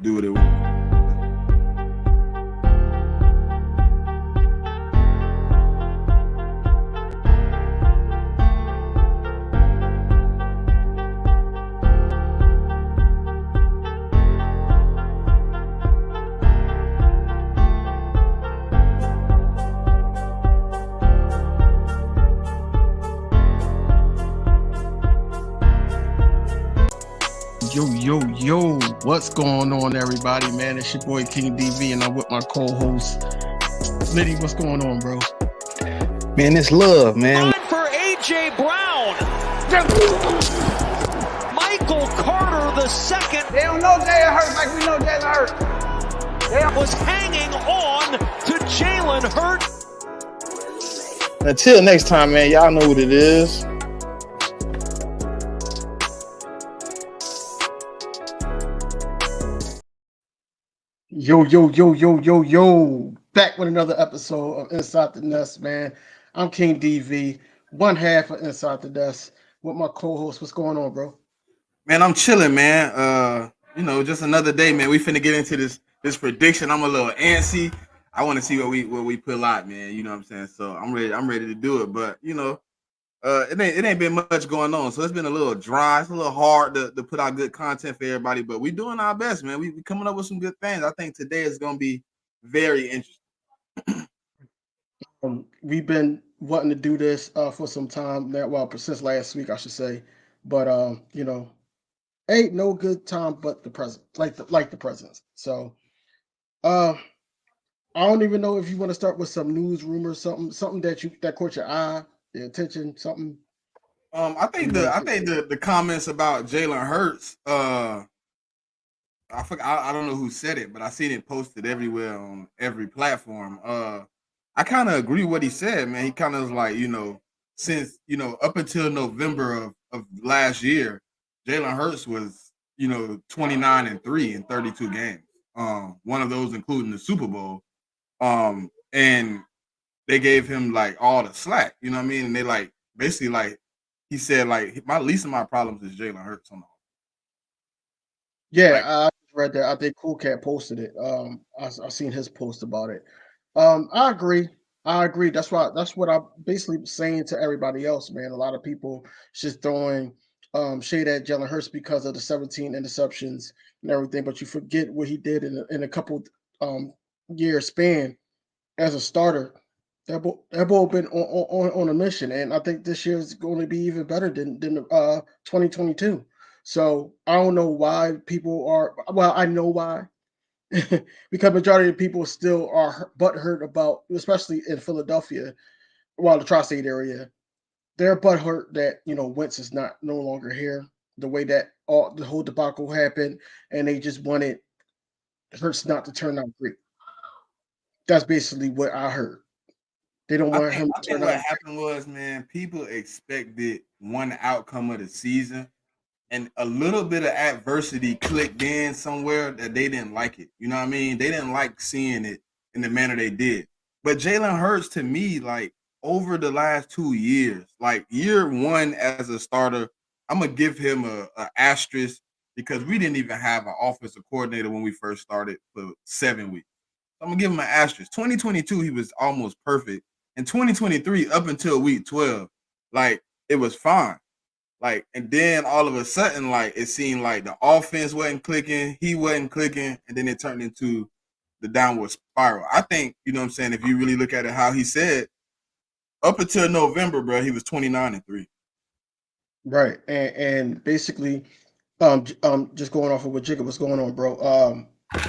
do what it was. Yo, what's going on, everybody, man? It's your boy King DV, and I'm with my co-host, Liddy. What's going on, bro? Man, it's love, man. On for A.J. Brown. Michael Carter the second. They don't know Jalen Hurts like we know Jalen Hurts. They was hanging on to Jalen Hurts. Until next time, man, y'all know what it is. Yo. Back with another episode of Inside the Nest, man. I'm King DV, one half of Inside the Nest, with my co-host. What's going on, bro? Man, I'm chilling, man. Just another day, man. We finna get into this prediction. I'm a little antsy. I want to see what we pull out, man. You know what I'm saying? So I'm ready to do it. But it ain't been much going on, so it's been a little dry. It's a little hard to put out good content for everybody, but we doing our best, man. We coming up with some good things. I think today is gonna be very interesting. We've been wanting to do this for some time now. Well, since last week, I should say. But ain't no good time but the present, like the present. So, I don't even know if you want to start with some news, rumors, something that caught your eye, your attention, something. I think the comments about Jalen Hurts. I don't know who said it, but I seen it posted everywhere on every platform. I kind of agree with what he said, man. He kind of was like, since up until November of last year, Jalen Hurts was 29-3 in 32 games. One of those including the Super Bowl. And they gave him like all the slack, you know what I mean? And they basically he said least of my problems is Jalen Hurts on the. Yeah, I read that. I think Cool Cat posted it. I seen his post about it. I agree. That's what I'm basically saying to everybody else, man. A lot of people just throwing shade at Jalen Hurts because of the 17 interceptions and everything, but you forget what he did in a couple year span as a starter. That boy been on a mission, and I think this year is going to be even better than 2022. So I don't know why people are. Well, I know why, because majority of people still are butthurt about, especially in Philadelphia, the tri-state area, they're butthurt that Wentz is no longer here. The way that the whole debacle happened, and they just wanted Hurts not to turn out great. That's basically what I heard. They don't want him to turn out. What happened was, man, people expected one outcome of the season, and a little bit of adversity clicked in somewhere that they didn't like it. You know what I mean? They didn't like seeing it in the manner they did. But Jalen Hurts, to me, over the last 2 years, year one as a starter, I'm gonna give him a asterisk because we didn't even have an offensive coordinator when we first started for 7 weeks. I'm gonna give him an asterisk. 2022, he was almost perfect. In 2023, up until week 12, it was fine. And then all of a sudden, it seemed like the offense wasn't clicking, he wasn't clicking, and then it turned into the downward spiral. I think, you know what I'm saying, if you really look at it how he said, up until November, bro, he was 29-3. Right. And basically, just going off of what Jacob was going on, bro.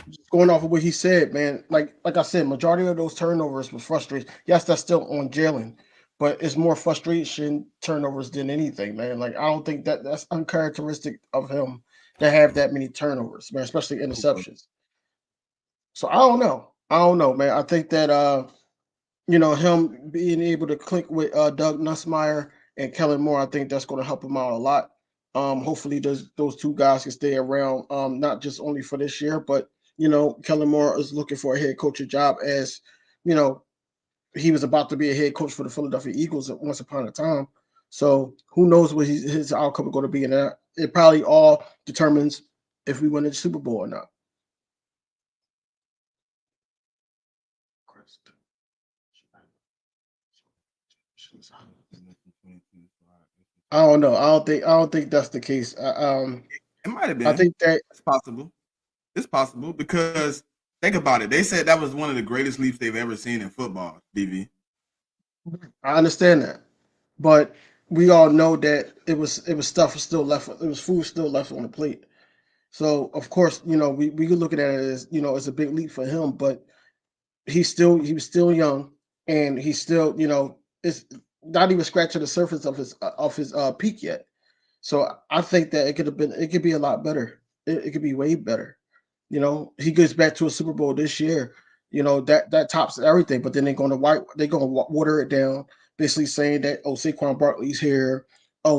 Just going off of what he said, man. Like I said, majority of those turnovers was frustrating. Yes, that's still on Jalen, but it's more frustration turnovers than anything, man. I don't think that's uncharacteristic of him to have that many turnovers, man, especially interceptions. So I don't know, man. I think that him being able to click with Doug Nussmeier and Kellen Moore, I think that's going to help him out a lot. Hopefully those two guys can stay around, not just only for this year, but Kellen Moore is looking for a head coaching job, as he was about to be a head coach for the Philadelphia Eagles at once upon a time. So who knows what his outcome is going to be, and it probably all determines if we win the Super Bowl or not. I don't know. I don't think that's the case. It might have been. I think that It's possible. It's possible because think about it. They said that was one of the greatest leaps they've ever seen in football. DV. I understand that, but we all know that it was stuff still left. It was food still left on the plate. So of course, we could look at it as it's a big leap for him, but he was still young, and he's still it's not even scratching the surface of his peak yet. So I think that it could be a lot better. It could be way better. He goes back to a Super Bowl this year. That tops everything. But then they're gonna water it down, basically saying that Saquon Barkley's here.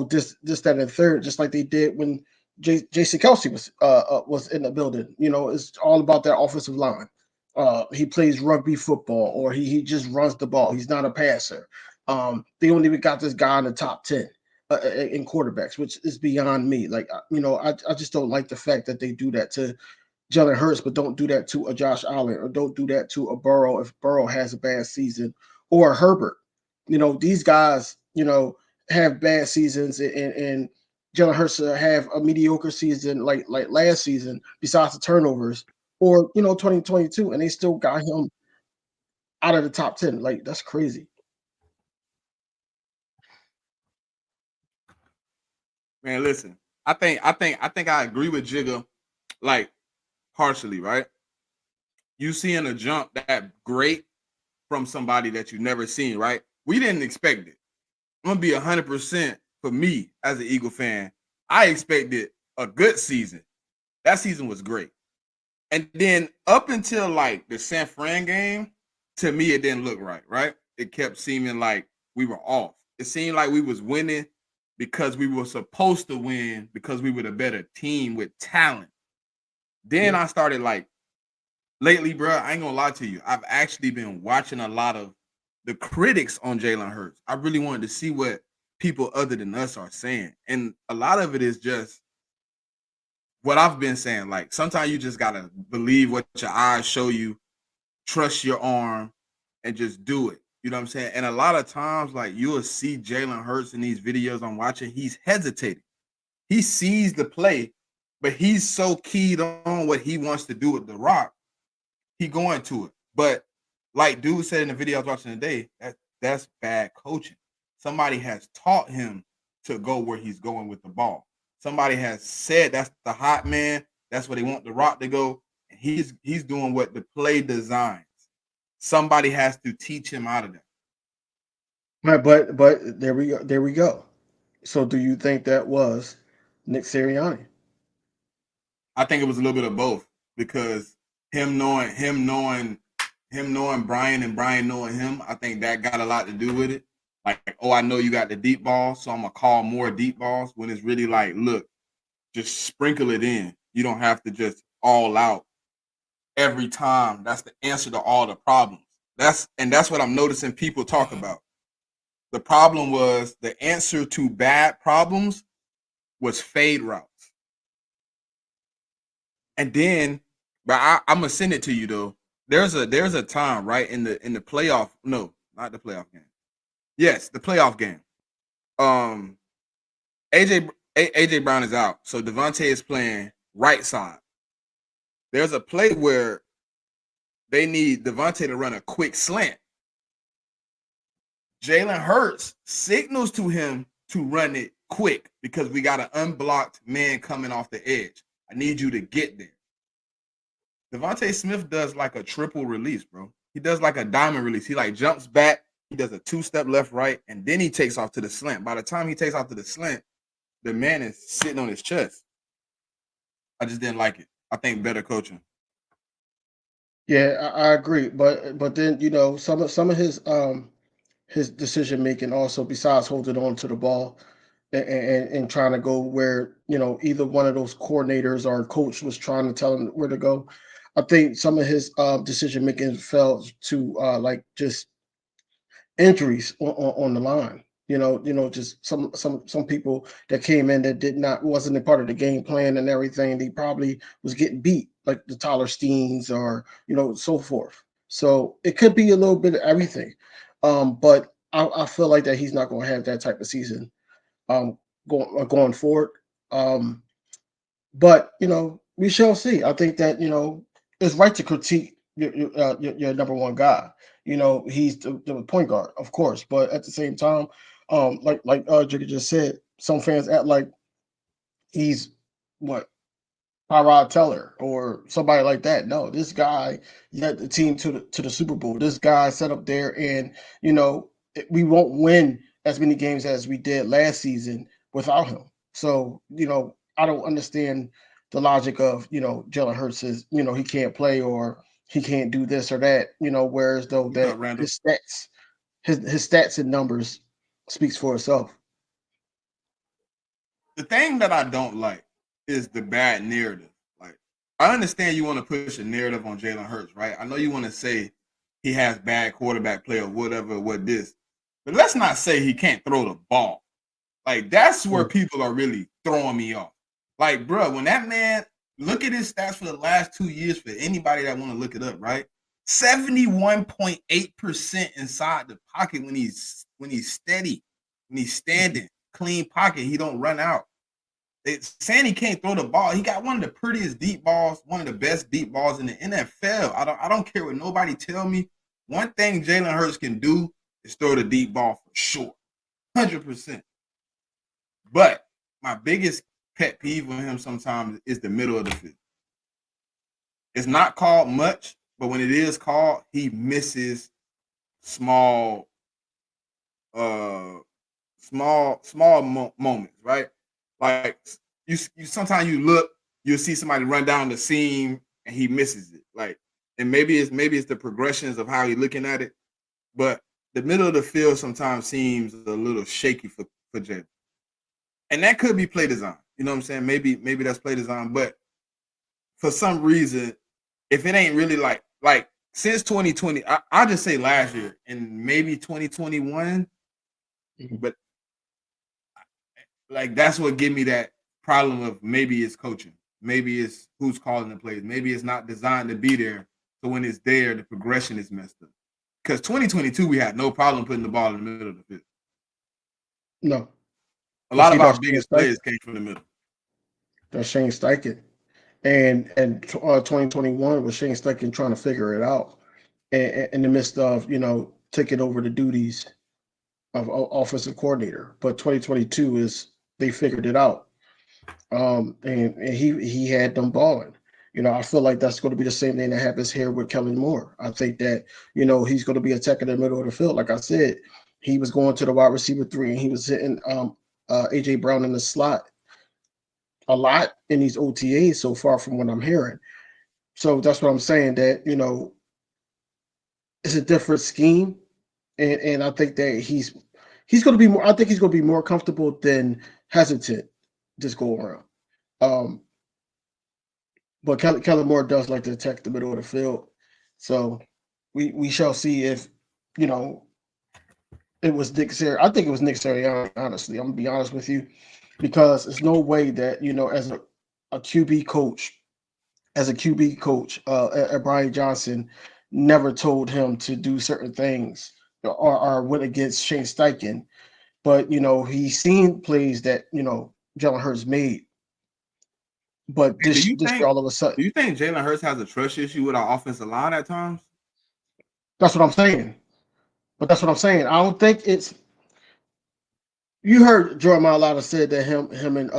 This that and the third, just like they did when Jason Kelsey was in the building. It's all about that offensive line. He plays rugby football, or he just runs the ball. He's not a passer. They only even got this guy in the top 10 in quarterbacks, which is beyond me. Like, I just don't like the fact that they do that to Jalen Hurts, but don't do that to a Josh Allen, or don't do that to a Burrow if Burrow has a bad season, or a Herbert. These guys, have bad seasons, and Jalen Hurts have a mediocre season like last season, besides the turnovers, or 2022, and they still got him out of the top 10. Like, that's crazy. Man, listen. I think I agree with Jigga, like partially, right? You seeing a jump that great from somebody that you never seen, right? We didn't expect it. I'm gonna be 100% for me as an Eagle fan. I expected a good season. That season was great. And then up until like the San Fran game, to me it didn't look right, right? It kept seeming like we were off. It seemed like we was winning because we were supposed to win, because we were the better team with talent. Then I started like, lately, bro, I ain't gonna lie to you. I've actually been watching a lot of the critics on Jalen Hurts. I really wanted to see what people other than us are saying. And a lot of it is just what I've been saying. Like, sometimes you just gotta believe what your eyes show you, trust your arm, and just do it. You know what I'm saying? And a lot of times, like, you'll see Jalen Hurts in these videos I'm watching, he's hesitating. He sees the play, but he's so keyed on what he wants to do with the rock, he going to it. But like dude said in the video I was watching today, that's bad coaching. Somebody has taught him to go where he's going with the ball. Somebody has said that's the hot man. That's where they want the rock to go. And he's doing what the play designs. Somebody has to teach him out of that. Right, but there we go. So do you think that was Nick Sirianni? I think it was a little bit of both, because him knowing Brian, and Brian knowing him, I think that got a lot to do with it. Like, I know you got the deep ball, so I'm gonna call more deep balls, when it's really like, look, just sprinkle it in. You don't have to just all out every time. That's the answer to all the problems. That's what I'm noticing people talk about. The problem was, the answer to bad problems was fade routes. And then, but I'm gonna send it to you though. There's a time, right, in the playoff. No, not the playoff game. Yes, the playoff game. AJ Brown is out, so Devontae is playing right side. There's a play where they need Devontae to run a quick slant. Jalen Hurts signals to him to run it quick, because we got an unblocked man coming off the edge. I need you to get there. Devontae Smith does like a triple release, bro. He does like a diamond release. He like jumps back, he does a two-step left, right, and then he takes off to the slant. By the time he takes off to the slant, the man is sitting on his chest. I just didn't like it. I think better coaching. Yeah, I agree. But then some of his decision making also, besides holding on to the ball and trying to go where either one of those coordinators or coach was trying to tell him where to go. I think some of his decision making fell to like just injuries on the line. Just some people that came in that wasn't a part of the game plan and everything. They probably was getting beat, like the Tyler Steens or so forth. So it could be a little bit of everything. But I feel like that he's not going to have that type of season going forward. But we shall see. I think that it's right to critique your number one guy. He's the point guard, of course, but at the same time, like Jigga just said, some fans act like he's what Tyrod Teller or somebody like that. No, this guy led the team to the Super Bowl. This guy set up there, and we won't win as many games as we did last season without him. So I don't understand the logic of Jalen Hurts is he can't play or he can't do this or that. Whereas though What's up, that Randall? his stats and numbers speaks for itself. The thing that I don't like is the bad narrative. Like, I understand you want to push a narrative on Jalen Hurts, right? I know you want to say he has bad quarterback play or whatever, but let's not say he can't throw the ball. Like, that's where people are really throwing me off. Like, bro, when that man, look at his stats for the last 2 years for anybody that want to look it up, right? 71.8% inside the pocket when he's steady, when he's standing, clean pocket, he don't run out. Saying he can't throw the ball, he got one of the prettiest deep balls, one of the best deep balls in the NFL. I don't care what nobody tell me. One thing Jalen Hurts can do is throw the deep ball for sure, 100%. But my biggest pet peeve with him sometimes is the middle of the field. It's not called much, but when it is called, he misses small moments, right? Like you sometimes you look, you'll see somebody run down the seam and he misses it. Like, and maybe it's the progressions of how he's looking at it, but the middle of the field sometimes seems a little shaky for Jalen. And that could be play design. You know what I'm saying? Maybe that's play design, but for some reason, if it ain't really like since 2020, I'll just say last year and maybe 2021, but like that's what give me that problem of maybe it's coaching, maybe it's who's calling the plays, maybe it's not designed to be there. So when it's there, the progression is messed up. Because 2022, we had no problem putting the ball in the middle of the field. No, a lot of our biggest plays came from the middle. That's Shane Steichen, and 2021 was Shane Steichen trying to figure it out, in the midst of taking over the duties of offensive coordinator. But 2022 is they figured it out, and he had them balling. I feel like that's going to be the same thing that happens here with Kellen Moore. I think that he's going to be attacking the middle of the field. Like I said, he was going to the wide receiver 3, and he was hitting AJ Brown in the slot a lot in these OTAs so far from what I'm hearing. So that's what I'm saying, that it's a different scheme, and I think that he's going to be more. I think he's going to be more comfortable than hesitant this go around. But Kellen Moore does like to attack the middle of the field, so we shall see if it was Nick Sirianni. I think it was Nick Sirianni. Honestly, I'm gonna be honest with you, because there's no way that as a QB coach, Brian Johnson never told him to do certain things or went against Shane Steichen. But he's seen plays that Jalen Hurts made. But this all of a sudden, do you think Jalen Hurts has a trust issue with our offensive line at times? That's what I'm saying. But that's what I'm saying. I don't think it's. You heard Jordan Mailata said that him and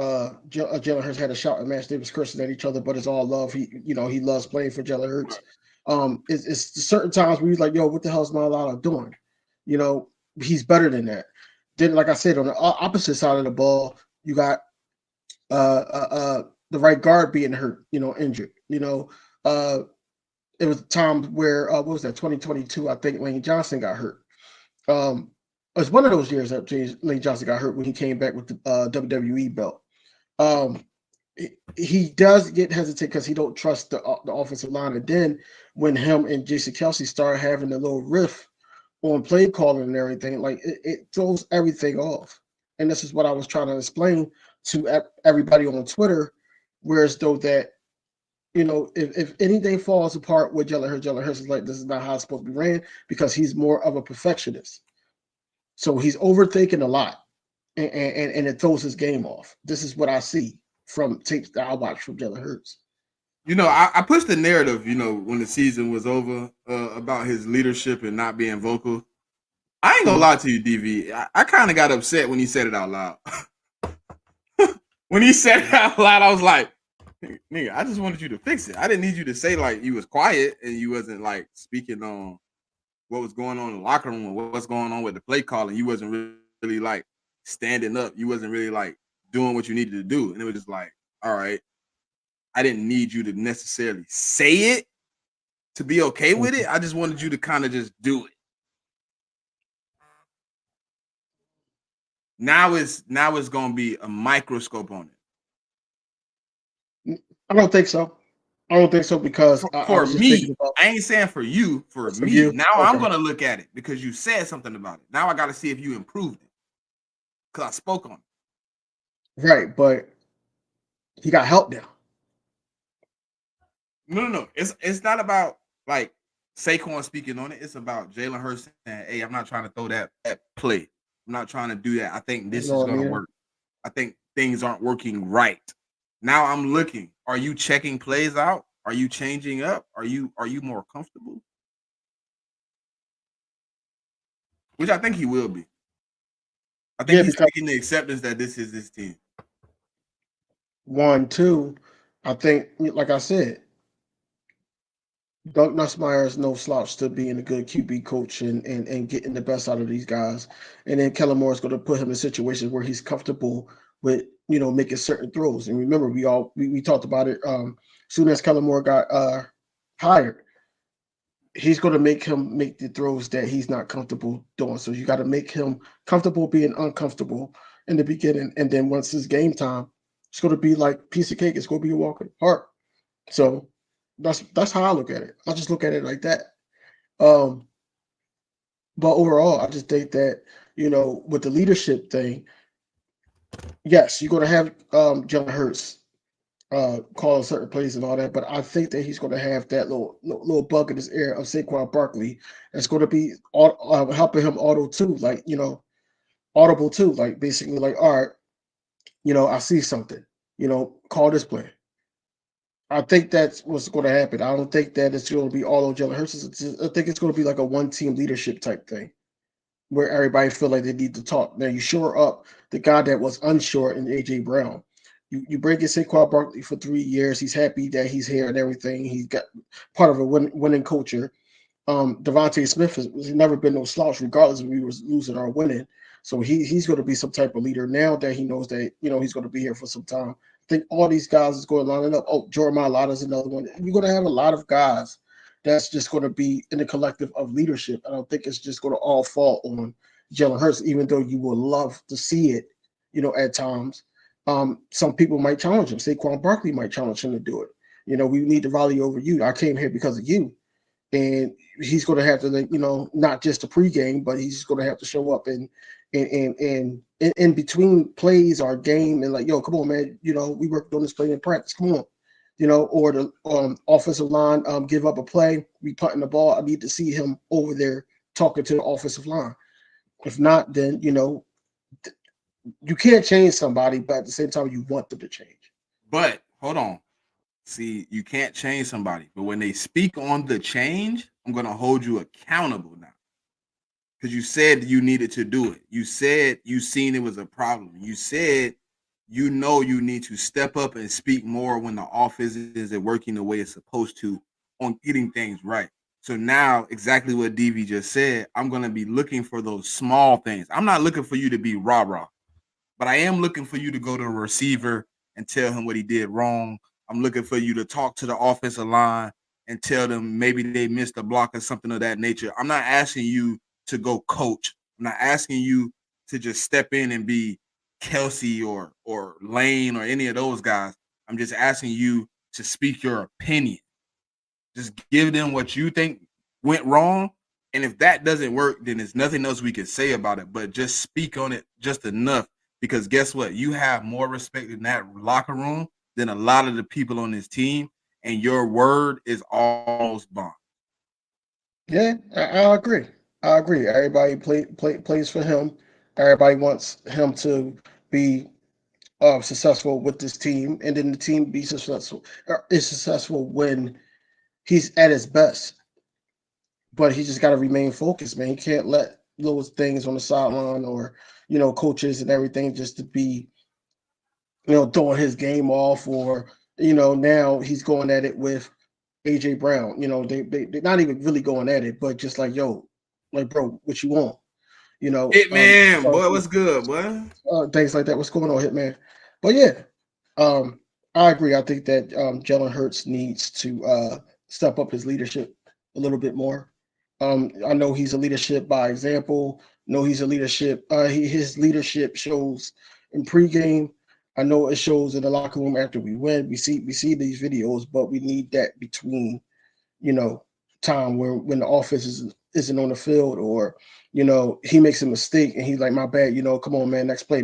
Jalen Hurts had a shouting match. They was cursing at each other, but it's all love. He loves playing for Jalen Hurts. It's certain times where he's like, "Yo, what the hell is Mailata doing?" He's better than that. Then, like I said, on the opposite side of the ball, you got the right guard being hurt, injured. It was a time where what was that, 2022? I think Lane Johnson got hurt. It was one of those years that Lane Johnson got hurt when he came back with the WWE belt. He does get hesitant because he don't trust the offensive line. And then when him and Jason Kelce started having a little riff on play calling and everything, like it throws everything off. And this is what I was trying to explain to everybody on Twitter, whereas though that if anything falls apart with Jalen Hurts is like, this is not how it's supposed to be ran, because he's more of a perfectionist. So he's overthinking a lot, and it throws his game off. This is what I see from tapes that I watch from Jalen Hurts. I pushed the narrative, when the season was over, about his leadership and not being vocal. I ain't gonna lie to you, DV. I kind of got upset when he said it out loud. When he said it out loud, I was like, nigga, I just wanted you to fix it. I didn't need you to say like you was quiet and you wasn't like speaking on what was going on in the locker room or what's going on with the play calling. You wasn't really like standing up. You wasn't really like doing what you needed to do. And it was just like, all right, I didn't need you to necessarily say it to be okay with it. I just wanted you to kind of just do it. Now it's gonna be a microscope on it. I don't think so. I don't think so because for me, I ain't saying for you. For me, you? Now okay. I'm gonna look at it because you said something about it. Now I got to see if you improved it because I spoke on it. Right, but he got help now. No. It's not about like Saquon speaking on it. It's about Jalen Hurts saying, "Hey, I'm not trying to throw that play. I'm not trying to do that. I think this is going to work. I think things aren't working right." Now I'm looking. Are you checking plays out? Are you changing up? Are you more comfortable? Which I think he will be. I think he's taking the acceptance that this is his team. 1, 2, I think, like I said, Doug Nussmeier is no slouch to being a good QB coach and getting the best out of these guys. And then Kellen Moore is going to put him in situations where he's comfortable with, making certain throws. And remember, we talked about it. Soon as Kellen Moore got hired, he's going to make him make the throws that he's not comfortable doing. So you got to make him comfortable being uncomfortable in the beginning. And then once it's game time, it's going to be like piece of cake. It's going to be a walk in the park. So that's how I look at it. I just look at it like that. But overall, I just think that, with the leadership thing, yes, you're going to have Jalen Hurts call certain plays and all that, but I think that he's going to have that little bug in his ear of Saquon Barkley that's going to be helping him audible too, like basically like, all right, I see something, call this play. I think that's what's going to happen. I don't think that it's going to be all on Jalen Hurts. I think it's going to be like a one-team leadership type thing where everybody feel like they need to talk. Now, you shore up the guy that was unsure in A.J. Brown. You bring in Saquon Barkley for 3 years. He's happy that he's here and everything. He's got part of a winning culture. Devontae Smith has never been no slouch, regardless if we was losing or winning. So he's going to be some type of leader now that he knows that, he's going to be here for some time. I think all these guys is going to line up. Oh, Jordan Mailata is another one. You're going to have a lot of guys that's just going to be in the collective of leadership. I don't think it's just going to all fall on Jalen Hurts, even though you would love to see it, at times. Some people might challenge him. Saquon Barkley might challenge him to do it. We need to rally over you. I came here because of you. And he's going to have to, not just the pregame, but he's going to have to show up and in between plays or game and like, yo, come on, man. We worked on this play in practice. Come on. Or the offensive line give up a play, we punting the ball. I need to see him over there talking to the offensive line. If not, then, you can't change somebody, but at the same time, you want them to change. But hold on. See, you can't change somebody. But when they speak on the change, I'm going to hold you accountable now. Because you said you needed to do it. You said you seen it was a problem. You said you need to step up and speak more when the offense isn't working the way it's supposed to on getting things right. So now, exactly what DV just said, I'm going to be looking for those small things. I'm not looking for you to be rah-rah, but I am looking for you to go to a receiver and tell him what he did wrong. I'm looking for you to talk to the offensive line and tell them maybe they missed a block or something of that nature. I'm not asking you to go coach. I'm not asking you to just step in and be Kelsey or Lane or any of those guys. I'm just asking you to speak your opinion. Just give them what you think went wrong. And if that doesn't work, then there's nothing else we can say about it. But just speak on it just enough. Because guess what? You have more respect in that locker room than a lot of the people on this team, and your word is almost bond. Yeah, I agree. I agree. Everybody plays for him. Everybody wants him to be successful with this team, and then the team be successful is successful when he's at his best. But he just got to remain focused, man. He can't let those things on the sideline or coaches and everything just to be throwing his game off, or now he's going at it with AJ Brown. They're not even really going at it, but just like, yo, like, bro, what you want? Hitman, boy, what's good, boy? Things like that. What's going on, Hitman? But yeah, I agree. I think that Jalen Hurts needs to step up his leadership a little bit more. I know he's a leadership by example. No, he's a leadership. His leadership shows in pregame. I know it shows in the locker room after we win. We see these videos, but we need that between time where when the offense isn't on the field, or he makes a mistake and he's like, my bad, come on, man, next play.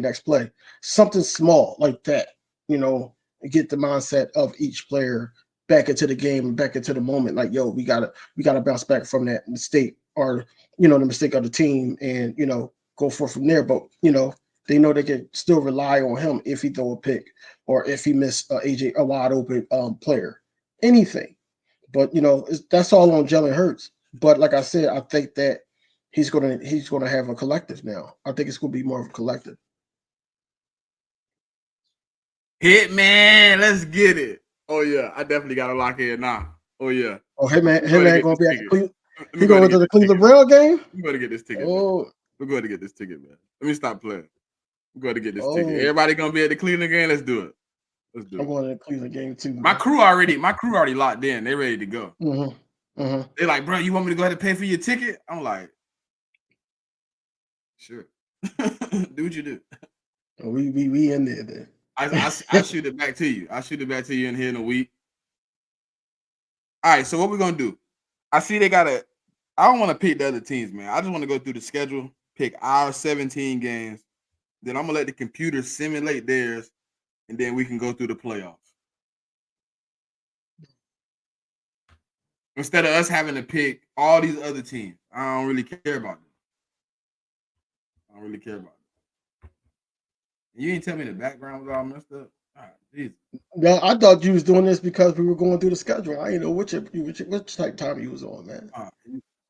Something small like that, get the mindset of each player back into the game and back into the moment. Like, yo, we gotta bounce back from that mistake, or the mistake of the team, and go forth from there. But they know they can still rely on him if he throw a pick or if he miss a wide open player, anything. But that's all on Jalen Hurts. But like I said, I think that he's gonna have a collective now. I think it's gonna be more of a collective. Hitman, let's get it. Oh yeah, I definitely gotta lock in now. Oh yeah. Oh, hey man, gonna be at the Cleveland. He going to the Cleveland Brown game. We're going to get this ticket. Oh, man. We're going to get this ticket, man. Let me stop playing. We're going to get this Oh. ticket. Everybody gonna be at the Cleveland game. Let's do it. Let's do I'm it. going to the Cleveland game too. My crew already locked in. They ready to go. Mm-hmm. They're like, bro, you want me to go ahead and pay for your ticket? I'm like, sure. Do what you do. We in there then. I shoot it back to you. I'll shoot it back to you in here in a week. All right, so what we're gonna do? I see they got a. I don't want to pick the other teams, man. I just want to go through the schedule, pick our 17 games. Then I'm gonna let the computer simulate theirs, and then we can go through the playoffs. Instead of us having to pick all these other teams, I don't really care about them. I don't really care about them. You ain't tell me the background was all messed up. Jesus. No, I thought you was doing this because we were going through the schedule. I didn't know which type of time you was on, man.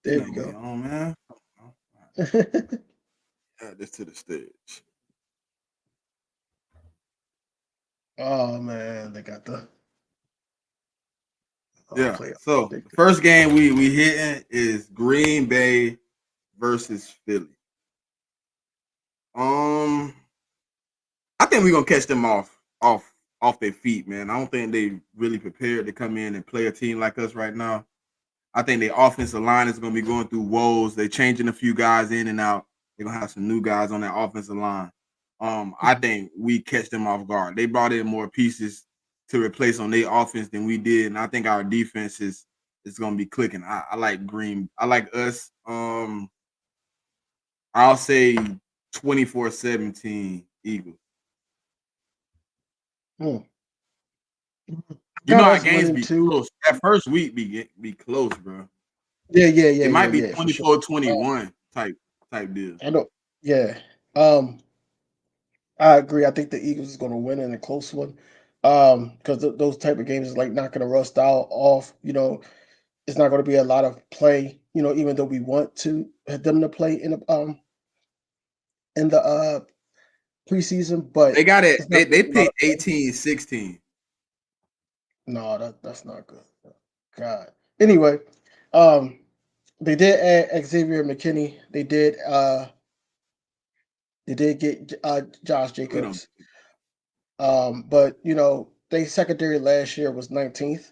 There we go. On, man. Add this to the stage. Oh man, they got the yeah. So the first game we hitting is Green Bay versus Philly. I think we're gonna catch them off their feet, man. I don't think they really prepared to come in and play a team like us right now. I think their offensive line is gonna be going through woes. They're changing a few guys in and out. They're gonna have some new guys on that offensive line. I think we catch them off guard. They brought in more pieces to replace on their offense than we did, and I think our defense is gonna be clicking. I like Green. I like us. I'll say 24-17 Eagles. You know how games be close. That first week be close, bro. Yeah. It might be 24-21 type deal. I know. Yeah. I agree. I think the Eagles is going to win in a close one. Because those type of games is like not going to rust out off. It's not going to be a lot of play. Even though we want to them to play in the preseason, but they got it. They picked 18-16. No, that's not good. God. Anyway, they did add Xavier McKinney. They did get Josh Jacobs. But they secondary last year was 19th.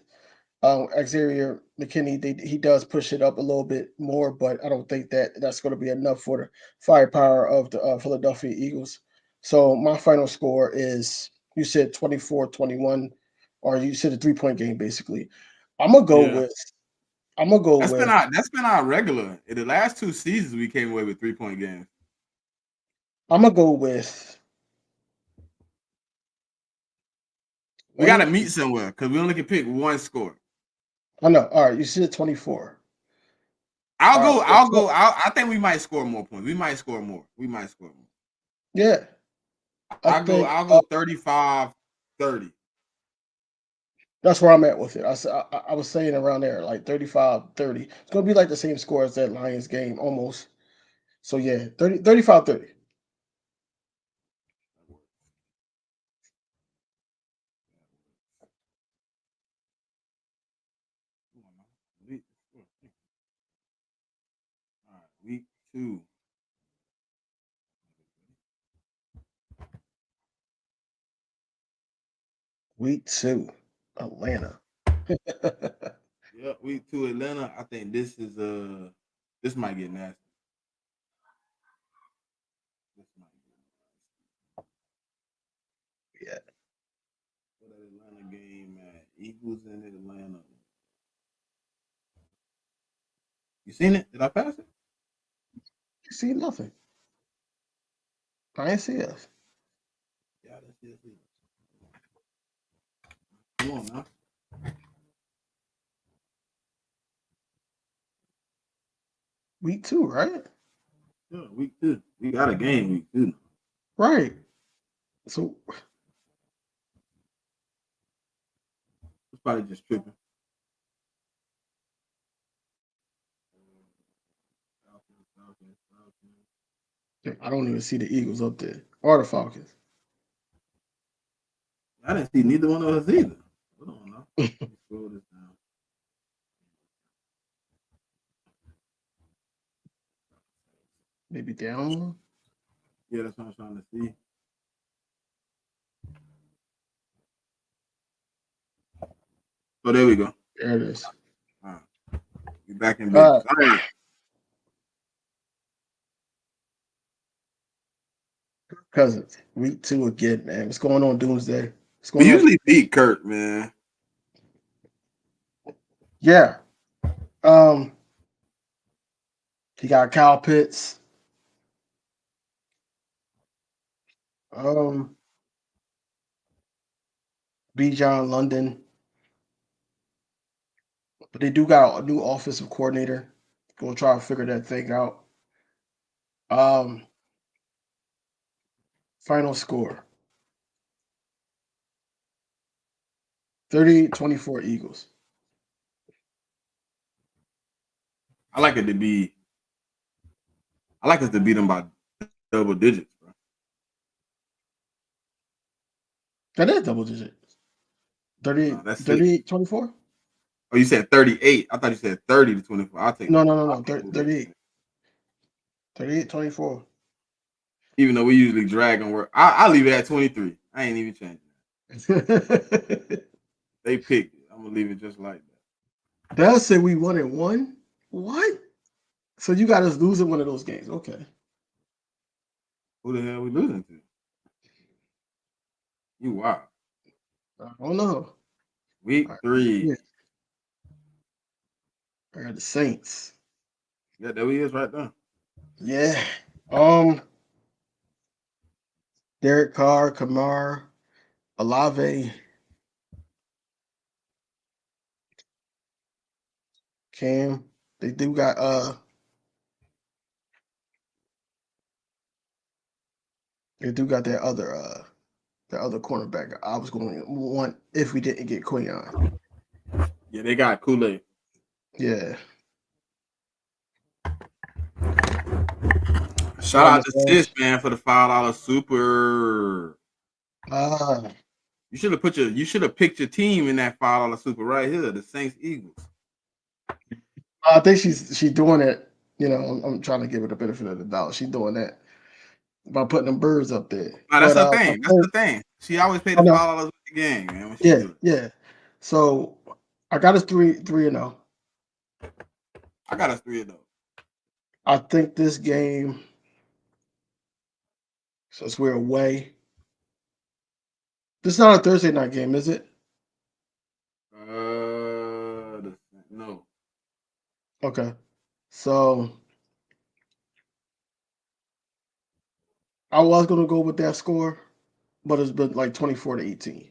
Xavier McKinney, he does push it up a little bit more, but I don't think that's going to be enough for the firepower of the Philadelphia Eagles. So my final score is, you said 24-21, or you said a 3-point game basically. I'm gonna go with. That's been our regular. In the last 2 seasons, we came away with 3-point games. I'm gonna go with. We got to meet somewhere because we only can pick one score. I know. All right, you said 24. I think we might score more points. We might score more. Yeah, I'll go 35-30. that's where I'm at with it. I was saying around there, like 35-30. It's gonna be like the same score as that Lions game, almost. So yeah, 35-30. All right, week 2. Week 2, Atlanta. Yeah, week 2 Atlanta. I think this might get nasty. Yeah. What that Atlanta game, man? Eagles in Atlanta. You seen it? Did I pass it? You see nothing. I ain't see us. Yeah, that's it. Come on now. Week 2, right? Yeah, week 2. We got a game week 2. Right. So It's probably just tripping. I don't even see the Eagles up there or the Falcons. I didn't see neither one of us either. Hold on now. Let me scroll this down. Maybe down. Yeah, that's what I'm trying to see. So there we go. There it is. All right. We back in business. All right. Cousins, week 2 again, man. What's going on, Doomsday? What's We going on? usually beat Kurt, man. Yeah. He got Kyle Pitts. B. John London. But they do got a new offensive coordinator. Gonna try to figure that thing out. Final score. 30-24 Eagles. I like us to beat them by double digits, bro. That is double digits. 38-24? Oh, you said 38. I thought you said 30-24. I'll take No. I'll take 38. 38-24. Even though we usually drag on work. I'll leave it at 23. I ain't even changing that. They picked it. I'm gonna leave it just like that. They'll say we 1-1. What? So you got us losing one of those games. Okay. Who the hell are we losing to? You wow. I don't know. Week 3. Yeah. The Saints. Yeah, there he is right there. Yeah. Derek Carr, Kamar, Olave, Cam. They do got their other cornerback. I was going to want if we didn't get Quinion. Yeah, they got Kool-Aid. Yeah. Shout out to Sis, man, for the $5 super. You should have picked your team in that $5 super right here, the Saints Eagles. I think she's doing it. You know, I'm trying to give her the benefit of the doubt. She's doing that by putting them birds up there. No, that's her thing. That's the thing. She always paid the $5 with the game, man. When she do it. Yeah. So I got us 3-0. I got us 3-0. I think this game, since we're away, this is not a Thursday night game, is it? No. Okay. So I was gonna go with that score, but it's been like 24-18.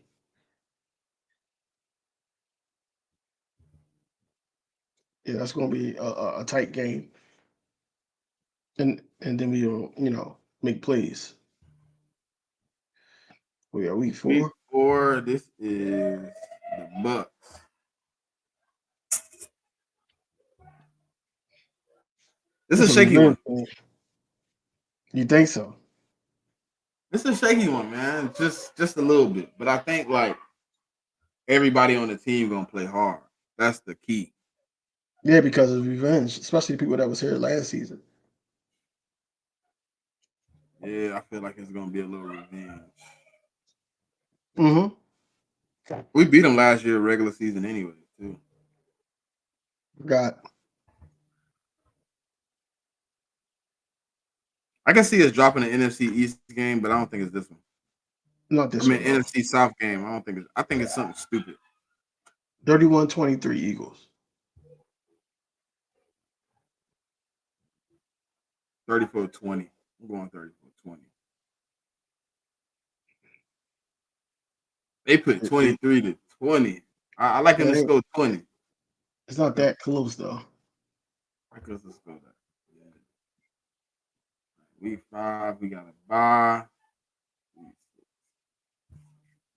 Yeah, that's gonna be a tight game, and then we'll make plays. We are week Week 4. 4. This is the Bucks. This is a That's a shaky one. revenge game. You think so? This is a shaky one, man. Just a little bit, but I think like everybody on the team gonna play hard. That's the key. Yeah, because of revenge, especially people that was here last season. Yeah, I feel like it's gonna be a little revenge. Mm-hmm. We beat them last year regular season anyway, too. Got I can see us dropping the NFC East game, but I don't think it's this one. not I this mean one though. NFC South game. I think it's something stupid. 31-23 Eagles. 34-20. I'm going 34-20. They put 23-20. I like them to score 20. It's not that close though. I like us to score that. Yeah. Week 5, we got a bye.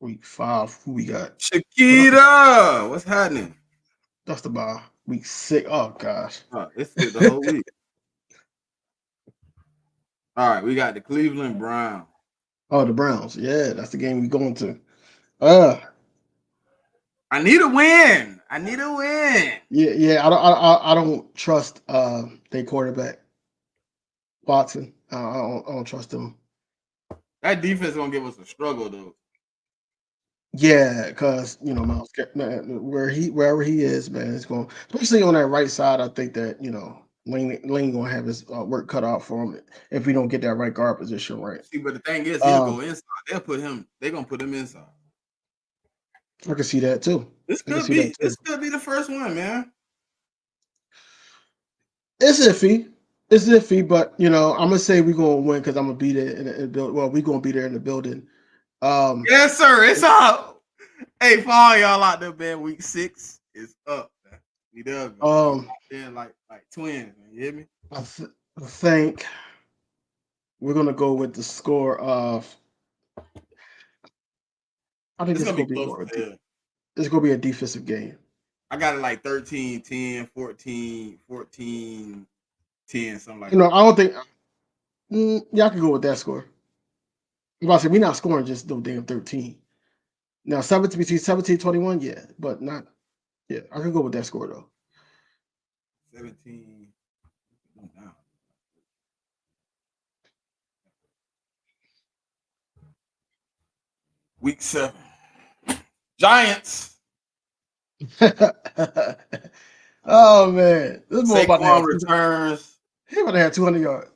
Week 5, who we got? Shakira, what's happening? That's the bye. Week 6. Oh gosh. It skipped the whole week. All right, we got the Cleveland Browns. Oh, the Browns. Yeah, that's the game we going to. I need a win. I need a win. Yeah. I don't trust their quarterback, Watson. I don't trust him. That defense gonna give us a struggle though. Yeah, because Miles, wherever he is, man, it's going. Especially on that right side, I think that Lane gonna have his work cut out for him if we don't get that right guard position right. See, but the thing is, he'll go inside. They're gonna put him inside. I can see that too. This could be the first one, man. It's iffy, but I'm gonna say we're gonna win because I'm gonna be there in the building. Well, we're gonna be there in the building. Yes, sir. It's up. Hey, for all y'all out there, man, week 6 is up. Man. We done. Yeah, like twins, man. You hear me? I think we're gonna go with the score of. I think It's this gonna is be gonna close. It's gonna be a defensive game. I got it like 13-10, 14-10, something like that. I don't think. Yeah, I can go with that score. I'm about to say we're not scoring just no damn 13. Now 17-21, yeah, but not. Yeah, I can go with that score though. 17. Week 7. Giants. Oh man, this boy about to have returns. He about to have 200 yards.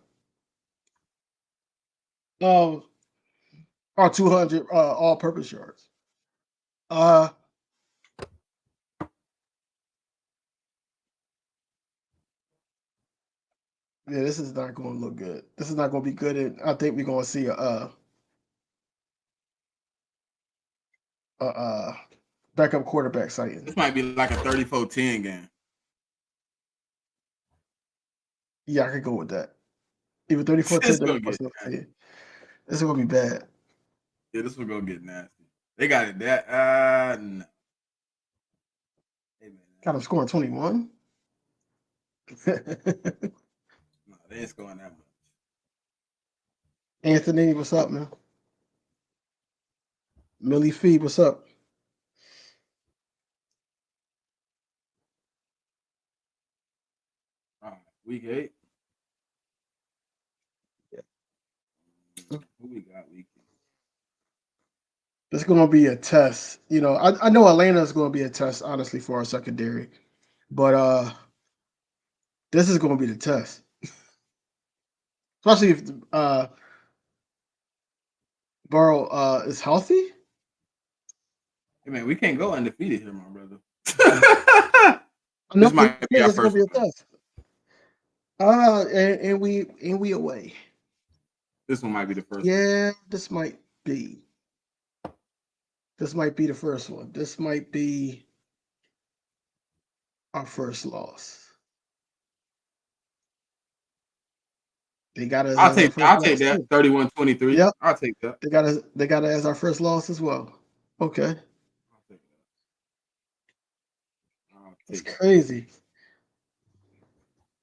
Or 200 all-purpose yards. Yeah, this is not going to look good. This is not going to be good. And I think we're going to see a backup quarterback sighting. This might be like a 34-10 game. Yeah, I could go with that. Even 34-10. This is going to be bad. Yeah, this will go get nasty. They got it that. No. Hey, got them scoring 21. No, they ain't scoring that much. Anthony, what's up, man? Millie Fee, what's up? Week 8. Yeah. Who we got week 8? This is going to be a test. I know Atlanta is going to be a test, honestly, for our secondary. But this is going to be the test. Especially if Burrow is healthy. Hey, man, we can't go undefeated here, my brother. This might be our first test. And we away. This one might be the first. Yeah, this might be. This might be the first one. This might be our first loss. They got us I'll as our take first I'll take loss that. too. 31-23. Yep, I'll take that. they got it as our first loss as well. Okay, I'll take that. I'll that's take that. crazy.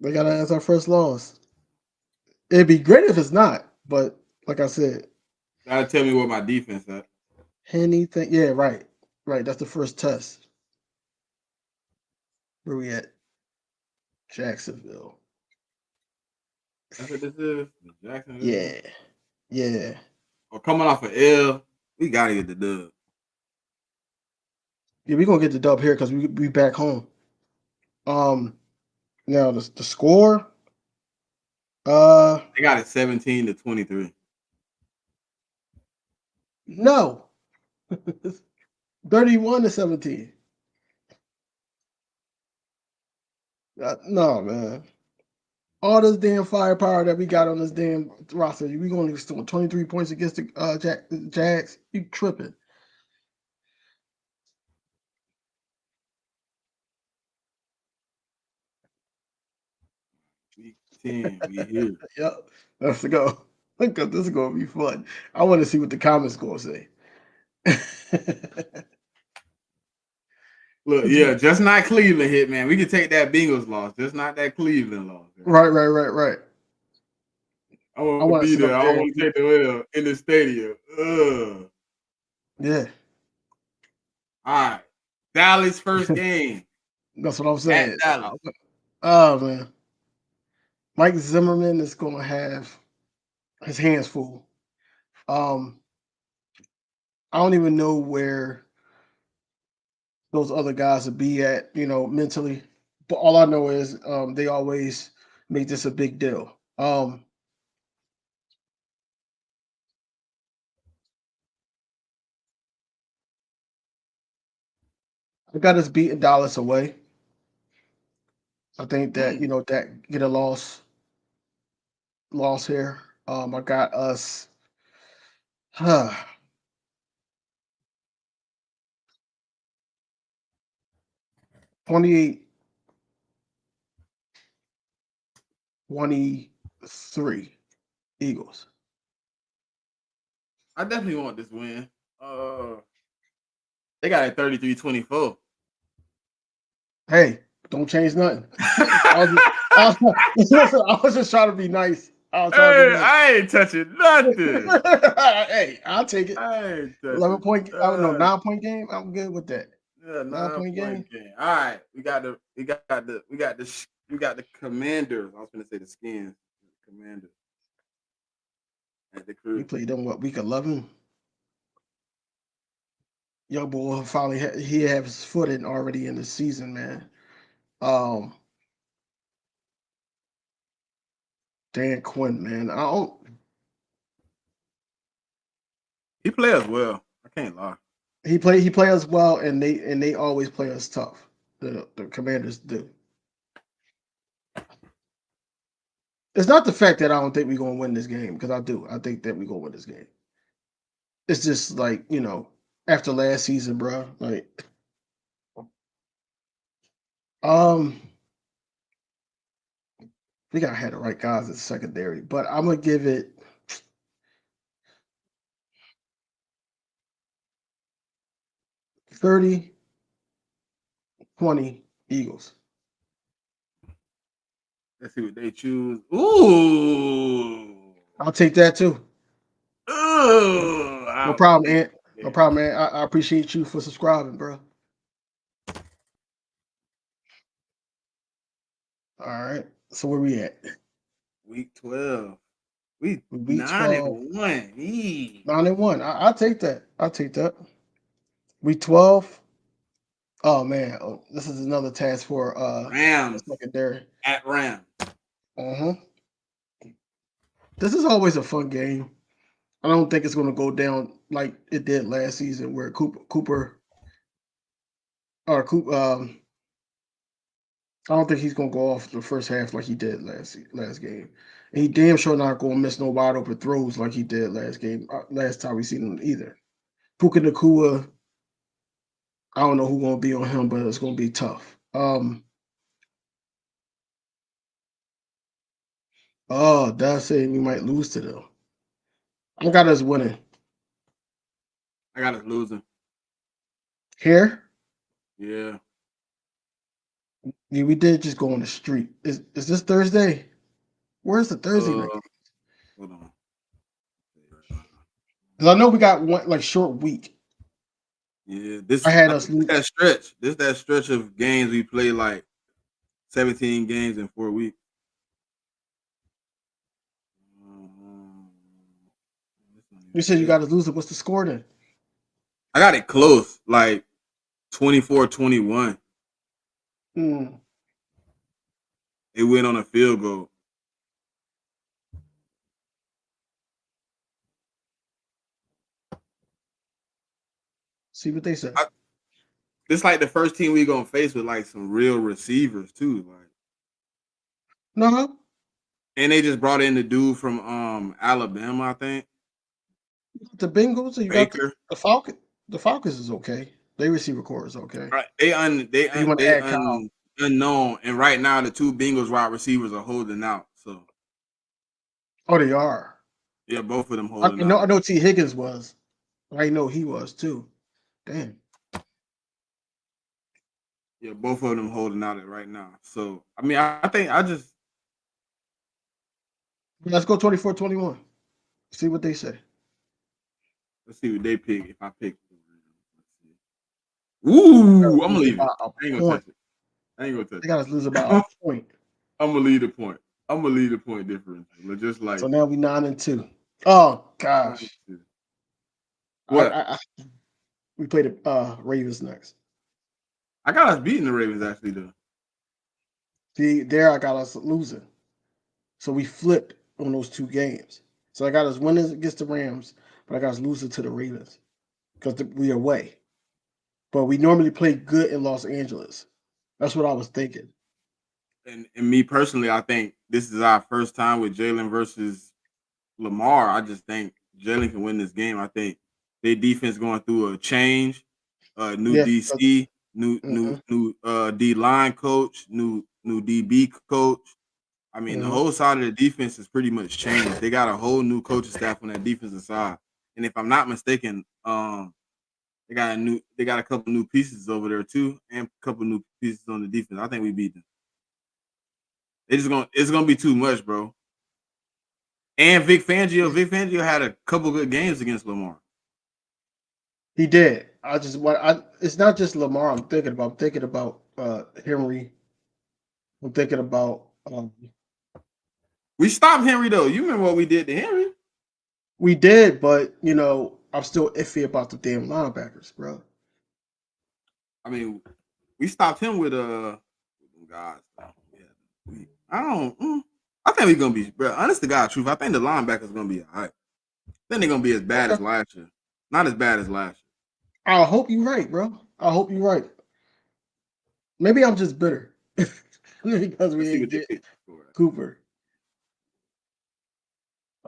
They got it as our first loss. It'd be great if it's not, but like I said, Gotta tell me what my defense at. anything. Yeah, right, right. That's the first test. Where we at? Jacksonville. That's what this is. Jacksonville. Yeah, yeah. Or coming off an L, we gotta get the dub. Yeah, we're gonna get the dub here because we back home. Now the score, They got it 17-23. no, 31-17. No, man. All this damn firepower that we got on this damn roster, we gonna score 23 points against the Jags. You tripping? Week 10, we here. Yep, let's go. Because this is gonna be fun. I want to see what the comments gonna say. Look, yeah, just not Cleveland hit, man. We can take that Bengals loss, just not that Cleveland loss. Man. Right. I I want to want to be sit there. up I there. want to take the L in the stadium. Ugh. Yeah, All right. Dallas first game. that's what I'm At saying. Dallas. Oh man, Mike Zimmerman is gonna have his hands full. I don't even know where those other guys would be at, mentally. But all I know is they always make this a big deal. I got us beating Dallas away. I think that that get a loss here. I got us 28-23 Eagles. I definitely want this win. They got it 33-24. Hey, don't change nothing. Listen, I was just trying to be nice. I was trying to be Hey, nice. I ain't touching nothing. Hey, I'll take it. I ain't touching 11-point. I don't know, nothing. 9-point game. I'm good with that. Yeah, 9-point game. game. All right, we got the Commanders. I was gonna say the Skins. Commanders at the We crew. played them week 11. Young boy finally he has his foot in already in the season, man. Dan Quinn, man. He plays well. I can't lie. He play us well, and they always play us tough. The Commanders do. It's not the fact that I don't think we're gonna win this game, because I do. I think that we're gonna win this game. It's just like, after last season, bro. Like, we gotta have the right guys at secondary, but I'm gonna give it 30-20 Eagles. Let's see what they choose. Ooh. I'll take that too. Ooh. No problem, Ant. No problem, man. I appreciate you for subscribing, bro. All right. So where we at? Week 12. We Week 9-1. 9-1. I'll take that. I'll take that. Week 12. Oh man, this is another task for Rams secondary. at Rams. This is always a fun game. I don't think it's going to go down like it did last season, where Cooper. I don't think he's going to go off the first half like he did last game. And he damn sure not going to miss no wide open throws like he did last game. Last time we seen him either. Puka Nacua, I don't know who's going to be on him, but it's going to be tough. Oh, that's saying we might lose to them. I got us winning. I got us losing. Here? Yeah. Yeah, we did just go on the street. Is this Thursday? Where's the Thursday night? Hold on. Because I know we got one like short week. Yeah, this I had I us think lose. that stretch. This that stretch of games we play like 17 games in 4 weeks. You said you got us losing. What's the score then? I got it close, like 24-21. Hmm. It went on a field goal. See what they say. This like the first team we gonna face with like some real receivers too. Like, No, and they just brought in the dude from Alabama, I think. the Bengals. You got Baker. the Falcons. The Falcons is okay. They receiver core is okay. Right. You want to add Kyle? Unknown. And right now the two Bengals wide receivers are holding out. So Oh, they are. yeah, both of them I holding know. out. I know. T. Higgins was. I know he was too. Damn. Yeah, both of them holding out it right now. So I mean, I think I just Let's go 24-21. See what they say. let's see what they pick. If I pick, ooh, I'm gonna leave it. About I ain't a gonna point. touch it. I ain't gonna touch They it. got us lose about a point. I'm gonna lead the point. I'm gonna lead the point difference. Just like So now we 9-2. Oh gosh. what? We play the Ravens next. I got us beating the Ravens actually though. See, there I got us losing. So we flipped on those two games. So I got us winning against the Rams, but I got us losing to the Ravens because we are away. But we normally play good in Los Angeles. That's what I was thinking. And me personally, I think this is our first time with Jalen versus Lamar. I just think Jalen can win this game. I think their defense going through a change, new Yeah. DC, new D line coach, new DB coach. I mean, the whole side of the defense is pretty much changed. They got a whole new coaching staff on that defensive side. And if I'm not mistaken, they got a couple new pieces over there too, and a couple new pieces on the defense. I think we beat them. It's gonna be too much, bro. And Vic Fangio had a couple good games against Lamar. He did. It's not just Lamar I'm thinking about. I'm thinking about Henry. I'm thinking about We stopped Henry though. You remember what we did to Henry? we did, but I'm still iffy about the damn linebackers, bro. I mean, we stopped him with guys. Yeah, I think we're gonna be, bro. Honest to God, truth. I think the linebackers gonna be all right. I think they're gonna be as bad as last year. Not as bad as last year. I hope you're right, bro. I hope you're right. Maybe I'm just bitter because we didn't get Cooper.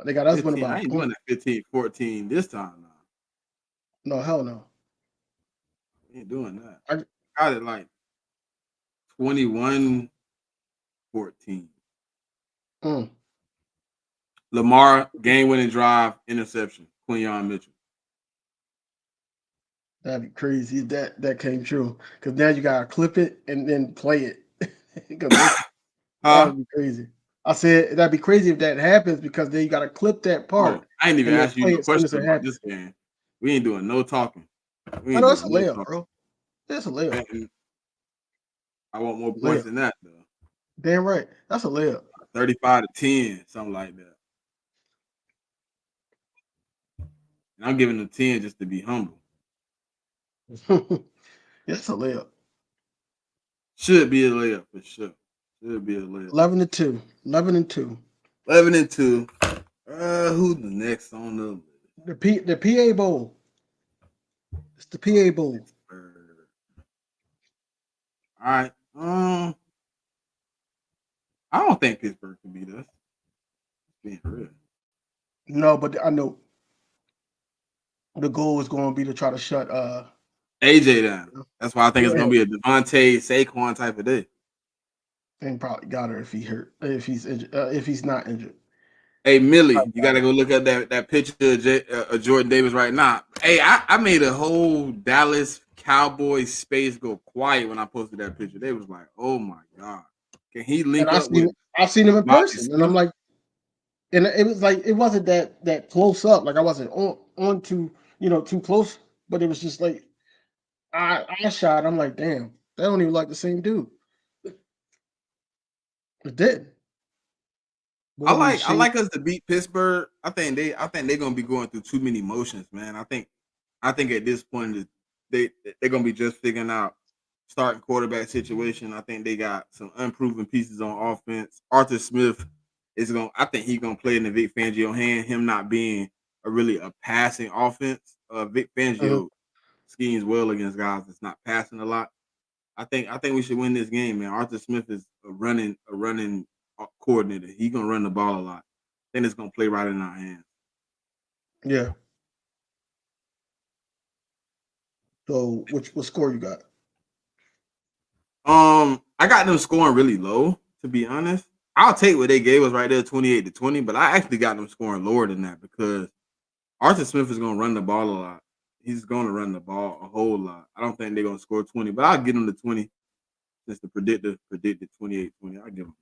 They got us 15, winning by I ain't doing that 15-14 this time now. No, hell no. I ain't doing that. I got it like 21-14. Lamar, game-winning drive, interception, Quinyon Mitchell. That'd be crazy. That came true. Because now you gotta clip it and then play it. That'd be crazy. I said that'd be crazy if that happens because then you gotta clip that part. I ain't even asked you no question about this game. We ain't doing no talking. I know it's a layup, bro. It's a layup. I want more points than that, though. Damn right. That's a layup. 35-10, something like that. And I'm giving them 10 just to be humble. That's a layup. Should be a layup for sure. Should be a layup. 11-2. 11-2. 11-2. Who's the next on the The PA Bowl? It's the PA Bowl. All right. I don't think Pittsburgh can beat us. Being real. No, but I know the goal is going to be to try to shut AJ down. That's why I think it's going to be a Devontae Saquon type of day. And probably got her if he hurt, if he's injured, if he's not injured. Hey Millie, you gotta go look at that picture of Jordan Davis right now. Hey, I made a whole Dallas Cowboys space go quiet when I posted that picture. They was like, "Oh my god, can he And link up with I've seen him in Bobby person, and I'm Smith?" like, and it was like it wasn't that close up. Like I wasn't on too too close, but it was just like I shot. I'm like, damn, they don't even like the same dude. It did. I Boy, like I shape. like us to beat Pittsburgh. I think they're gonna be going through too many motions, man. I think at this point they're gonna be just figuring out starting quarterback situation. I think they got some unproven pieces on offense. Arthur Smith I think he's gonna play in the Vic Fangio hand. Him not being a passing offense. Vic Mhm. Fangio schemes well against guys that's not passing a lot. I think we should win this game, man. Arthur Smith is a running coordinator. He's gonna run the ball a lot. Then it's gonna play right in our hands. Yeah. So, what score you got? I got them scoring really low, to be honest. I'll take what they gave us right there, 28-20, but I actually got them scoring lower than that because Arthur Smith is gonna run the ball a lot. He's gonna run the ball a whole lot. I don't think they're gonna score 20, but I'll get them to 20 since the predicted 28-20. I'll give them.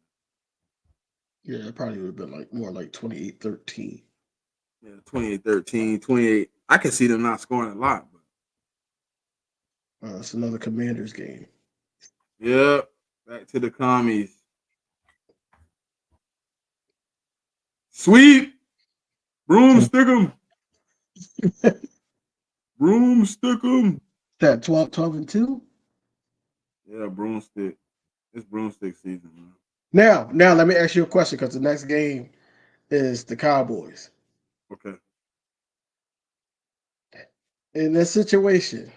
Yeah, it probably would have been like more like 28-13. Yeah, 28-13, 28. I can see them not scoring a lot, but It's another Commanders game. yeah, back to the commies. Sweep. Broomstick 'em. Broomstick 'em. That 12-2. Yeah, broomstick. It's broomstick season, man. Now let me ask you a question because the next game is the Cowboys. Okay. In this situation,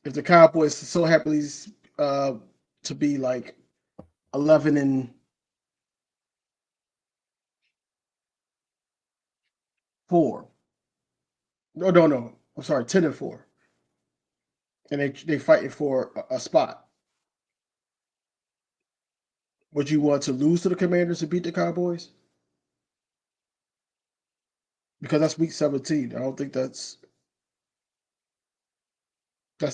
if the Cowboys so happily to be like 11-4, no, I'm sorry, 10-4, and they fighting for a spot. Would you want to lose to the Commanders to beat the Cowboys? Because that's week 17. I don't think that's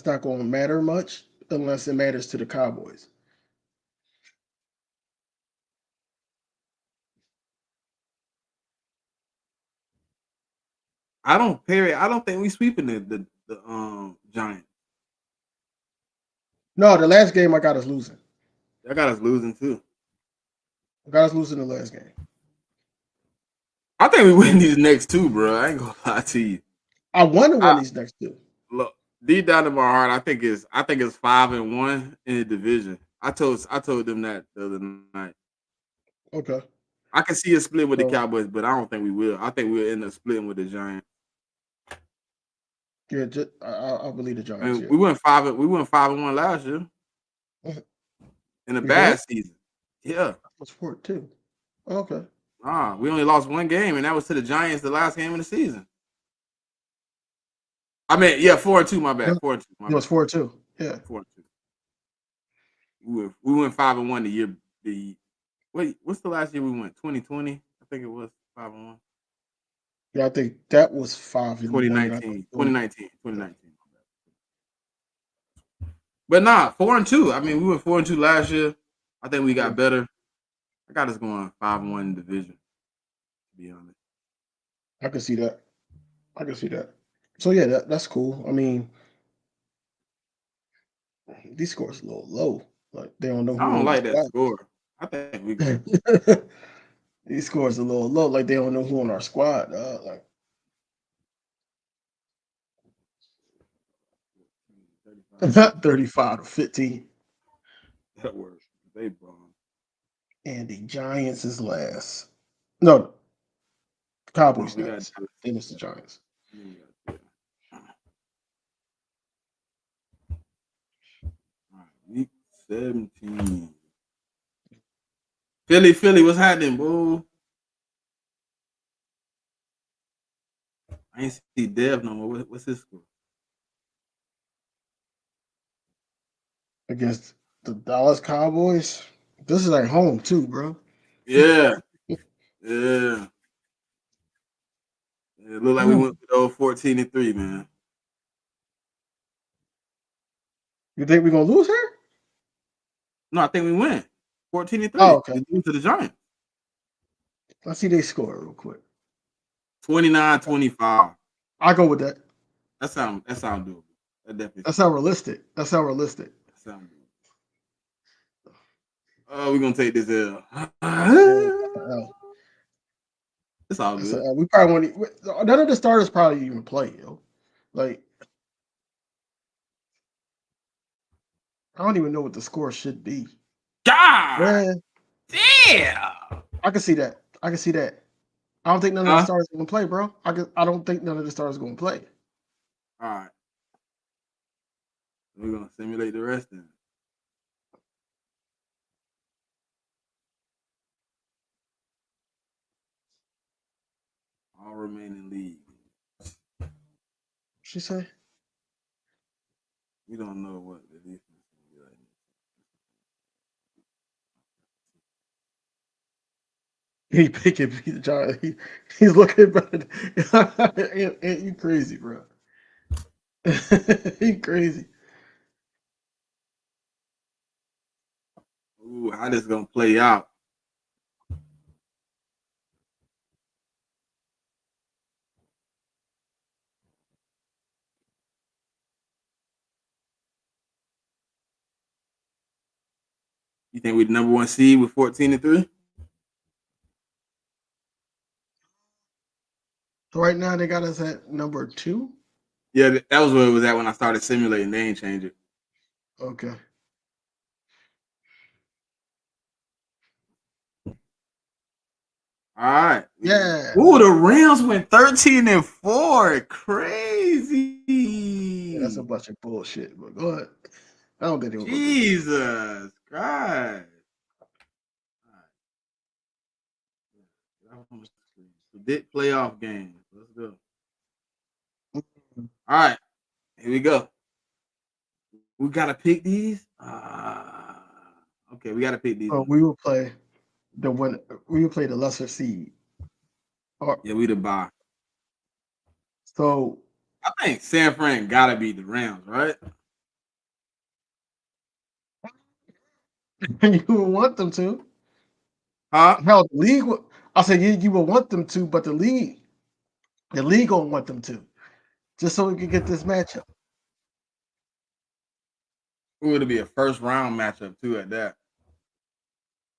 not going to matter much unless it matters to the Cowboys. I don't think we sweeping the Giants. No, the last game I got us losing. I got us losing too. I got us losing the last game. I think we win these next two, bro. I ain't gonna lie to you. I want to win these next two. Look, deep down in my heart, I think it's 5-1 in the division. I told them that the other night. Okay. I can see a split with the So, Cowboys, but I don't think we will. I think we'll end up splitting with the Giants. yeah, I believe the I Giants. mean, Yeah. we went 5-1 last year in a We bad did? season. Yeah. What's 4-2? Okay. We only lost one game, and that was to the Giants the last game of the season. I mean, yeah, 4-2. My bad. 4-2. It was 4-2. Yeah. 4-2. We went 5-1 the year. What's the last year we went? 2020. I think it was 5-1. Yeah, I think that was 5-1. 2019. But nah, 4-2. I mean, we went 4-2 last year. I think we got better. I got us going 5-1 in division. To be honest, I can see that. So yeah, that's cool. I mean, these scores a little low. Like they don't know I who don't on the like that squad. score. I think we go. These scores a little low. Like they don't know who on our squad. Like 35-15. That works. They bomb. And the Giants is last. No, Cowboys We got last. Then it's the Giants. Week 17. Philly, what's happening, boo? I ain't see Dev no more. What's his score? Against the Dallas Cowboys. This is at home too, bro. Yeah. Yeah. It looked like we went with old 14-3, man. You think we're gonna lose here? No, I think we win. 14-3. Oh, okay. We lose to the Giants. Let's see they score real quick. 29-25. I go with that. That sound doable. That definitely. That's not realistic. That's not realistic. That sound doable. Oh, we're gonna take this L. It's all good. We probably won't. None of the starters probably even play, yo. Like, I don't even know what the score should be. God Man, damn. I can see that. I can see that. I don't think none of the starters are gonna play, bro. I don't think none of the starters are gonna play. All right. We're gonna simulate the rest then. All remaining league. She say? We don't know what the defense will be like. He picking John. He's looking better. Ain't you crazy, bro? He crazy. Ooh, how this gonna play out? You think we're the number 1 seed with 14-3? So right now they got us at number 2. Yeah, that was where it was at when I started simulating. They ain't changed it. Okay. All right. Yeah. Ooh, the Rams went 13-4. Crazy. Yeah, that's a bunch of bullshit. But go ahead. I don't think they will. Jesus Christ. Predict playoff games. Let's go. All right. Here we go. We gotta pick these. Okay, we gotta pick these. We will play the one. We will play the lesser seed. Yeah, we the bye. So I think San Fran gotta beat the Rams, right? you would want them to. Huh? Hell, the league. I said you would want them to, but the league gonna want them to, just so we can get this matchup. Ooh, it'll be a first round matchup too at that.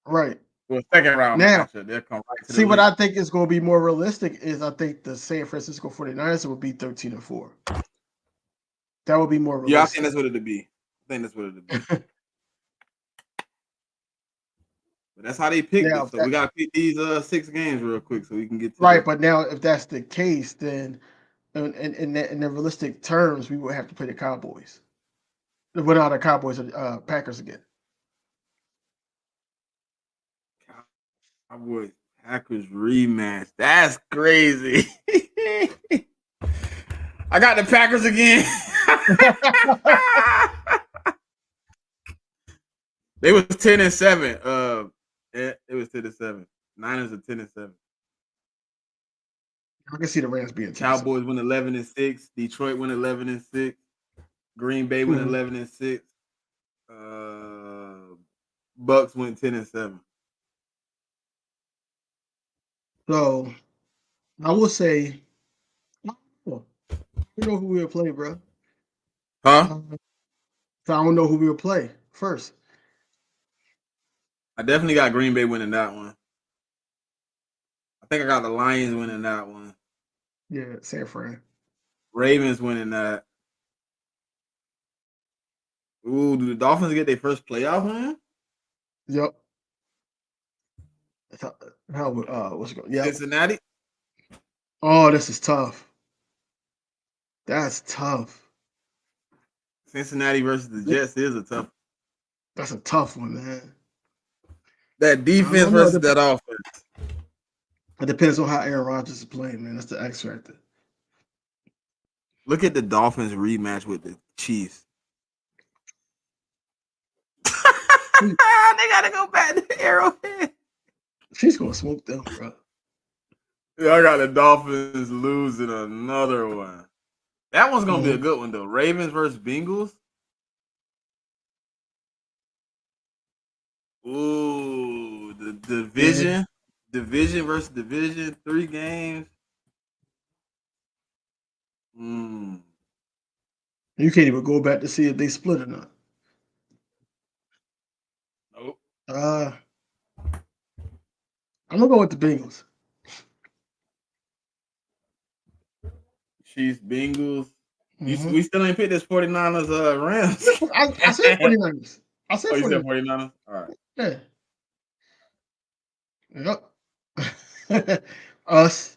Right. Well, second round Now, matchup. They'll come right to see the what league. I think is going to be more realistic is I think the San Francisco 49ers will be 13-4. That would be more realistic. Yeah, I think that's what it'll be. But that's how they picked it. So we gotta pick these 6 games real quick so we can get to right. But now, if that's the case, then in the realistic terms, we would have to play the Cowboys. Without the Cowboys or Packers again. Cowboys Packers rematch. That's crazy. I got the Packers again. They was 10-7. It was 10-7. Niners are 10-7. I can see the Rams being 10-7. Cowboys win 11-6. Detroit win 11-6. Green Bay win 11-6. Bucks went 10-7. So I will say, you know who we'll play, bro. Huh? So I don't know who we'll play first. I definitely got Green Bay winning that one. I think I got the Lions winning that one. Yeah, San Fran. Ravens winning that. Ooh, do the Dolphins get their first playoff win? Yep. What's it called? Yeah. Cincinnati? Oh, this is tough. That's tough. Cincinnati versus the Jets is a tough. That's a tough one, man. That defense versus that offense. It depends on how Aaron Rodgers is playing, man. That's the X factor. Look at the Dolphins rematch with the Chiefs. sweep. They gotta go back to Arrowhead. She's gonna smoke them, bro. Yeah, I got the Dolphins losing another one. That one's gonna be a Mhm. good one though. Ravens versus Bengals. Ooh, the division versus division, 3 games. Mm. You can't even go back to see if they split or not. Nope. I'm gonna go with the Bengals. Chiefs, Bengals. Mhm. We still ain't picked this 49ers Rams. I said 49ers. I said Oh, you said 49ers. 49ers? All right. Yeah. Yep. Us.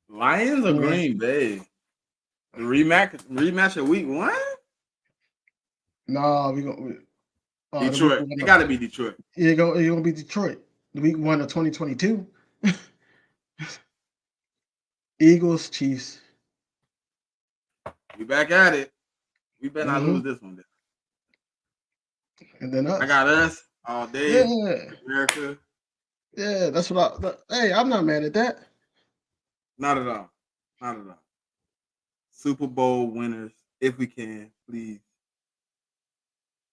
Lions or Yeah. Green Bay? The rematch of week 1? Nah, we gonna Detroit. It gotta be Detroit. You're gonna be Detroit. The week 1 of 2022. Eagles, Chiefs. We back at it. We better not lose Mhm. this one. Then. And then I us. got us all day. Yeah. America. Yeah, that's what hey, I'm not mad at that. Not at all. Not at all. Super Bowl winners, if we can, please.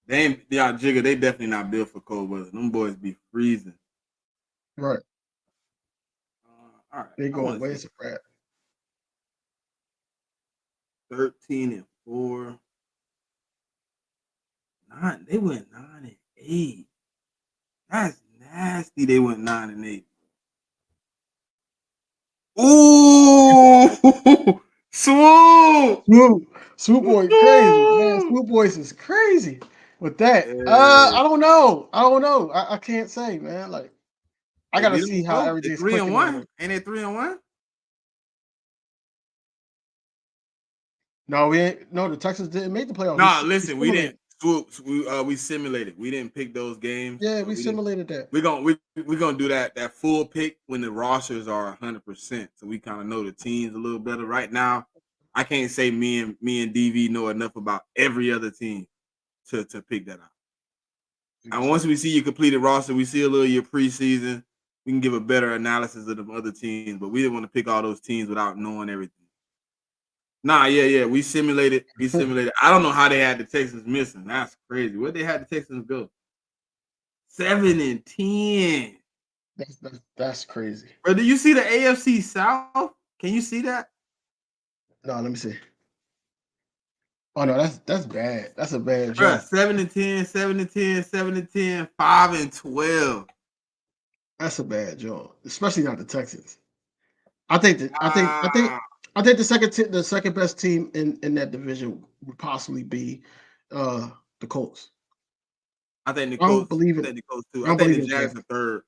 They ain't, yeah, Jigga, they definitely not built for cold weather. Them boys be freezing. Right. All right. They I go want to away see as a rat. 13-4. They went 9-8. That's nasty. They went 9-8. Ooh, swoop. Swoop boy crazy, man. Swoop boys is crazy with that. Hey, I don't know. I can't say, man. Like I they gotta beat them see how before. They're everything's clicking over 3-1. there. Ain't they 3-1? No, we ain't. No, the Texans didn't make the playoffs. Nah, We listen, we simulated. didn't swoop. We simulated. We didn't pick those games. Yeah, we We didn't. simulated that. We're gonna do that full pick when the rosters are 100%. So we kind of know the teams a little better. Right now, I can't say me and DV know enough about every other team to pick that out. And once we see your completed roster, we see a little of your preseason, we can give a better analysis of the other teams. But we didn't want to pick all those teams without knowing everything. Nah, yeah. We simulated. I don't know how they had the Texans missing. That's crazy. Where they had the Texans go? 7-10. That's crazy. Bro, do you see the AFC South? Can you see that? No, let me see. Oh no, that's bad. That's a bad Bro, jump. 7-10, 7-10, 7-10, 5-12. That's a bad jump, especially not the Texans. I think that Ah, I think the second best team in that division would possibly be the Colts. I think the I don't Colts. believe I it. think the Colts too. I I don't think believe the in Jags Jags. are third.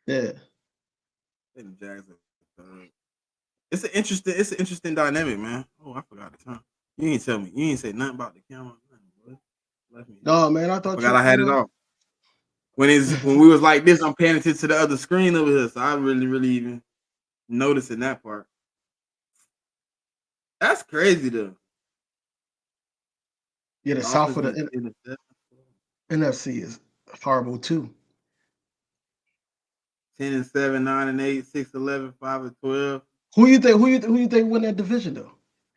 Yeah. I think the Jags are third. It's an interesting dynamic, man. Oh, I forgot the time. You ain't tell me. You ain't say nothing about the camera. Left me. No, man, I I thought forgot you I had it off. When we was like this, I'm paying attention to the other screen over here, so I really even noticing that part. That's crazy though. yeah, the South Dolphins of went the 10-7. NFC is horrible too. 10-7, 9-8, 6-11, 5-12. Who you think win that division though?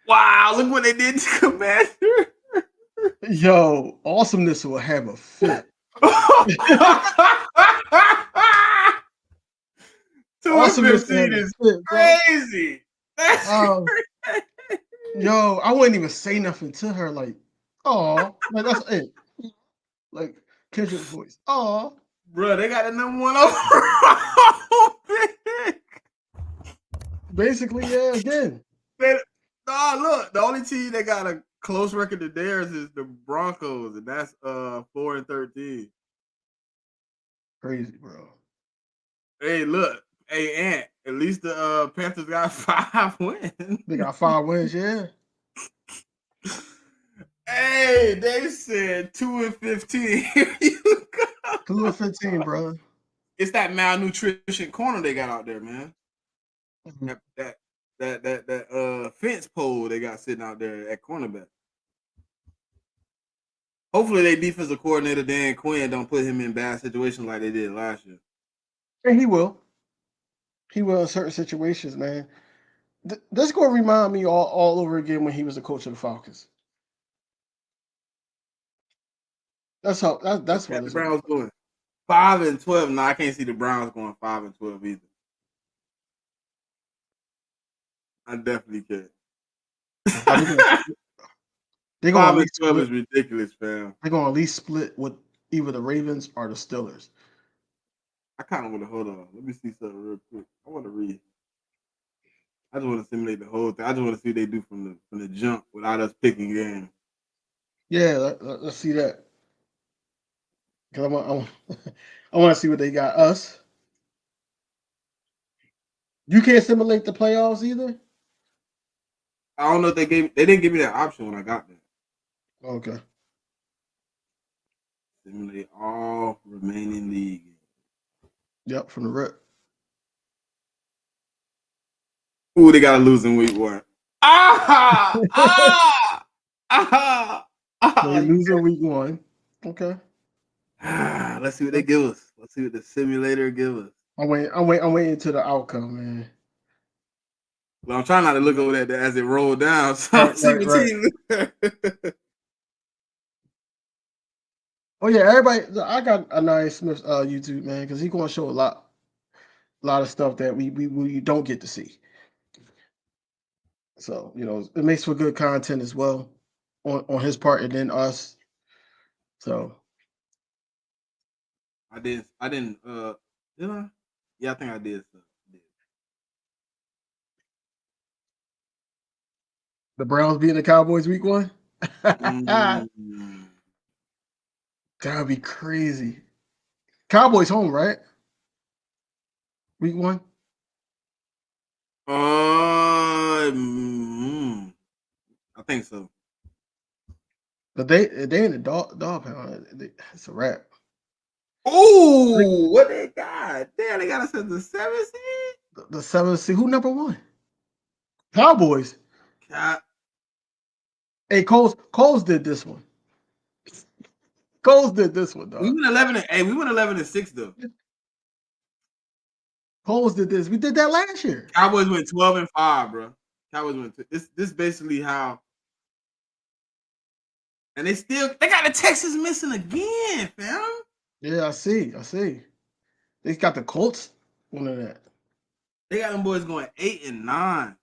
Wow, look what they did to Commander. Yo, awesomeness will have a fit. 2-15 Awesomeness will have a is fit, bro. crazy. That's Um, crazy. yo, I wouldn't even say nothing to her. Like, oh, like that's it. Like Kendrick's voice. Oh, Bro, they got the number 1 overall pick. basically, yeah. Again, Nah, look, the only team that got a close record to theirs is the Broncos, and that's 4-13. crazy, bro. Hey, look, hey Ant, at least the Panthers got 5 wins. They got 5 wins, yeah. Hey, they said 2-15. Here you go. 2-15, bro. It's that malnutrition corner they got out there, man. Mhm. That fence pole they got sitting out there at cornerback. Hopefully, their defensive coordinator Dan Quinn don't put him in bad situations like they did last year. And he will. He will in certain situations, man. This going to remind me all over again when he was the coach of the Falcons. That's how. That's what The it's Browns doing 5-12. No, I can't see the Browns going 5-12 either. I definitely can't. They're going to 5-12 is ridiculous, fam. They're going to at least split with either the Ravens or the Steelers. I kind of want to hold on. Let me see something real quick. I want to read. I just want to simulate the whole thing. I just want to see what they do from the jump without us picking games. Yeah, let's see that. Because I want to see what they got us. You can't simulate the playoffs either? I don't know if they didn't give me that option when I got there. Okay. Simulate all remaining league. Yep, from the rip. Ooh, they got to lose in week 1. They lose in week 1. Okay. Let's see what they give us. Let's see what the simulator give us. I'm waiting to the outcome, man. Well, I'm trying not to look over that as it rolled down. So Right. Oh yeah, everybody. I got Anaya Smith's YouTube, man, because he's going to show a lot of stuff that we don't get to see. So it makes for good content as well on his part, and then us. So I didn't. Did I? Yeah, I think I did. the Browns beating the Cowboys week 1. That would be crazy. Cowboys home, right? Week 1. I think so. But they in the dog pound. It's a wrap. Oh, what they got? Damn, they got us at the 7th seed. The 7th seed. Who number 1? Cowboys. Hey, Coles did this one. Coles did this one, dog. We went 11-6 though. Coles did this. We did that last year. Cowboys went 12-5, bro. Cowboys went. This basically how. And they got the Texans missing again, fam. Yeah, I see. They got the Colts winning that. They got them boys going 8-9.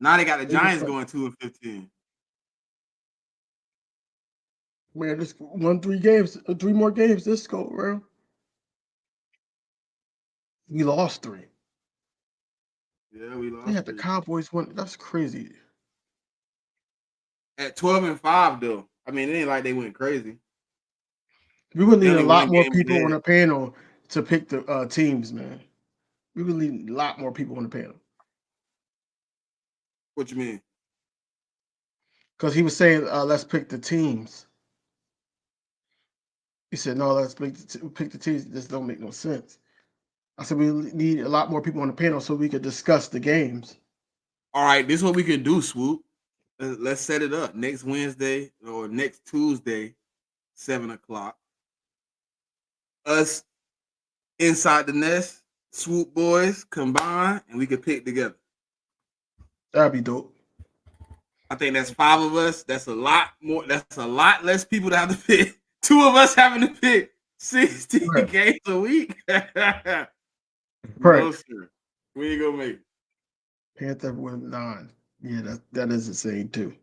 Now they got the Giants going 2-15. Man, just won 3 games, 3 more games this go, bro. We lost 3. Yeah, we lost. They had the Cowboys win. That's crazy. At 12-5, though. I mean, it ain't like they went crazy. We would need a lot more people on the panel to pick the teams, man. We would need a lot more people on the panel. What you mean? Because he was saying, let's pick the teams. He said, no, let's pick the teams. This don't make no sense. I said, we need a lot more people on the panel so we could discuss the games. All right, this is what we can do, Swoop. Let's set it up. Next Wednesday or next Tuesday, 7 o'clock. Us inside the nest, Swoop boys combine, and we can pick together. That'd be dope. I think that's 5 of us. That's a lot more. That's a lot less people to have to pick. 2 of us having to pick 16 games a week. Right. No, sir. We ain't gonna make it. Panther with 9. Yeah, that is insane too.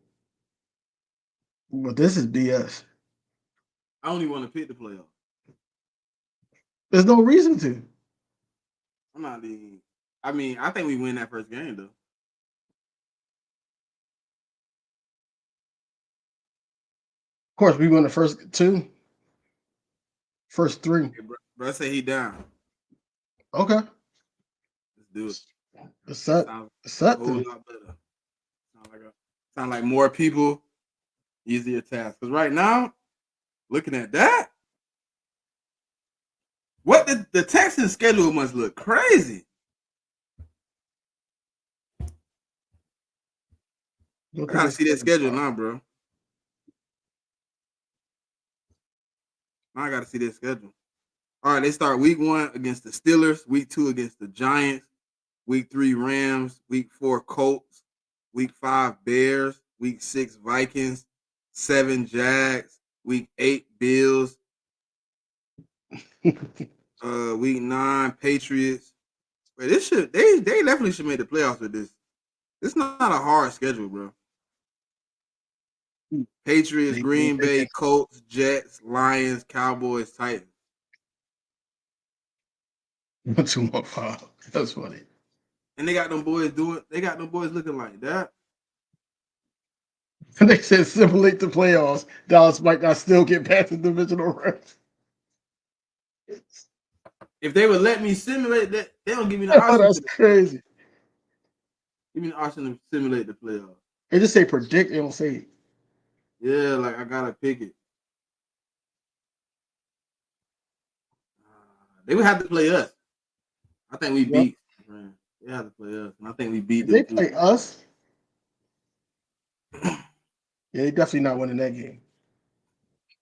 But this is BS. I don't even want to pick the playoffs. There's no reason to. I'm not even. I mean, I think we win that first game though. Of course, we won the first 2. First 3. Hey, bro, say he down. Okay. Let's do it. It's set. It's set. A whole lot better. Sound like more people, easier task. Because right now, looking at that, what the Texans schedule must look crazy. I gotta see that schedule now, bro. Now I got to see their schedule. All right, they start week 1 against the Steelers, week 2 against the Giants, week 3 Rams, week 4 Colts, week 5 Bears, week 6 Vikings, 7 Jags, week 8 Bills, week 9 Patriots. Wait, this should they definitely should make the playoffs with this. It's not a hard schedule, bro. Patriots, Green Bay, Colts, Jets, Lions, Cowboys, Titans. 1-2-1-5. That's funny. And they got them boys looking like that. And they said simulate the playoffs. Dallas might not still get past the divisional round. If they would let me simulate that, they don't give me the Oh, option. that's crazy. Give me the option to simulate the playoffs. They just say predict, they don't say. Yeah, like I gotta pick it. They would have to play us. I think we beat. Man. They have to play us, and I think we beat If them. they play us, yeah, they definitely not winning that game.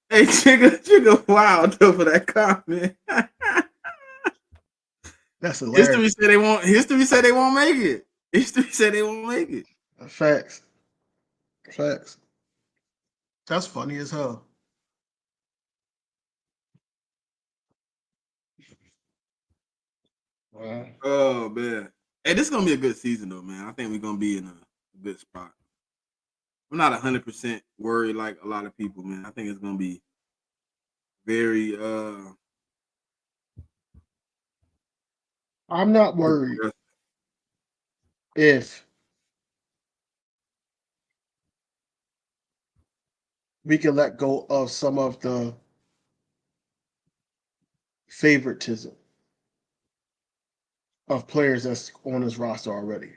Hey, Chigga, wow, though for that comment. That's hilarious. History said they won't. History said they won't make it. History said they won't make it. Facts. That's funny as hell. Wow. Oh man, hey, this is gonna be a good season though, man. I think we're gonna be in a good spot. I'm not 100% worried like a lot of people, man. I think it's gonna be very. I'm not worried if we can let go of some of the favoritism of players that's on this roster already.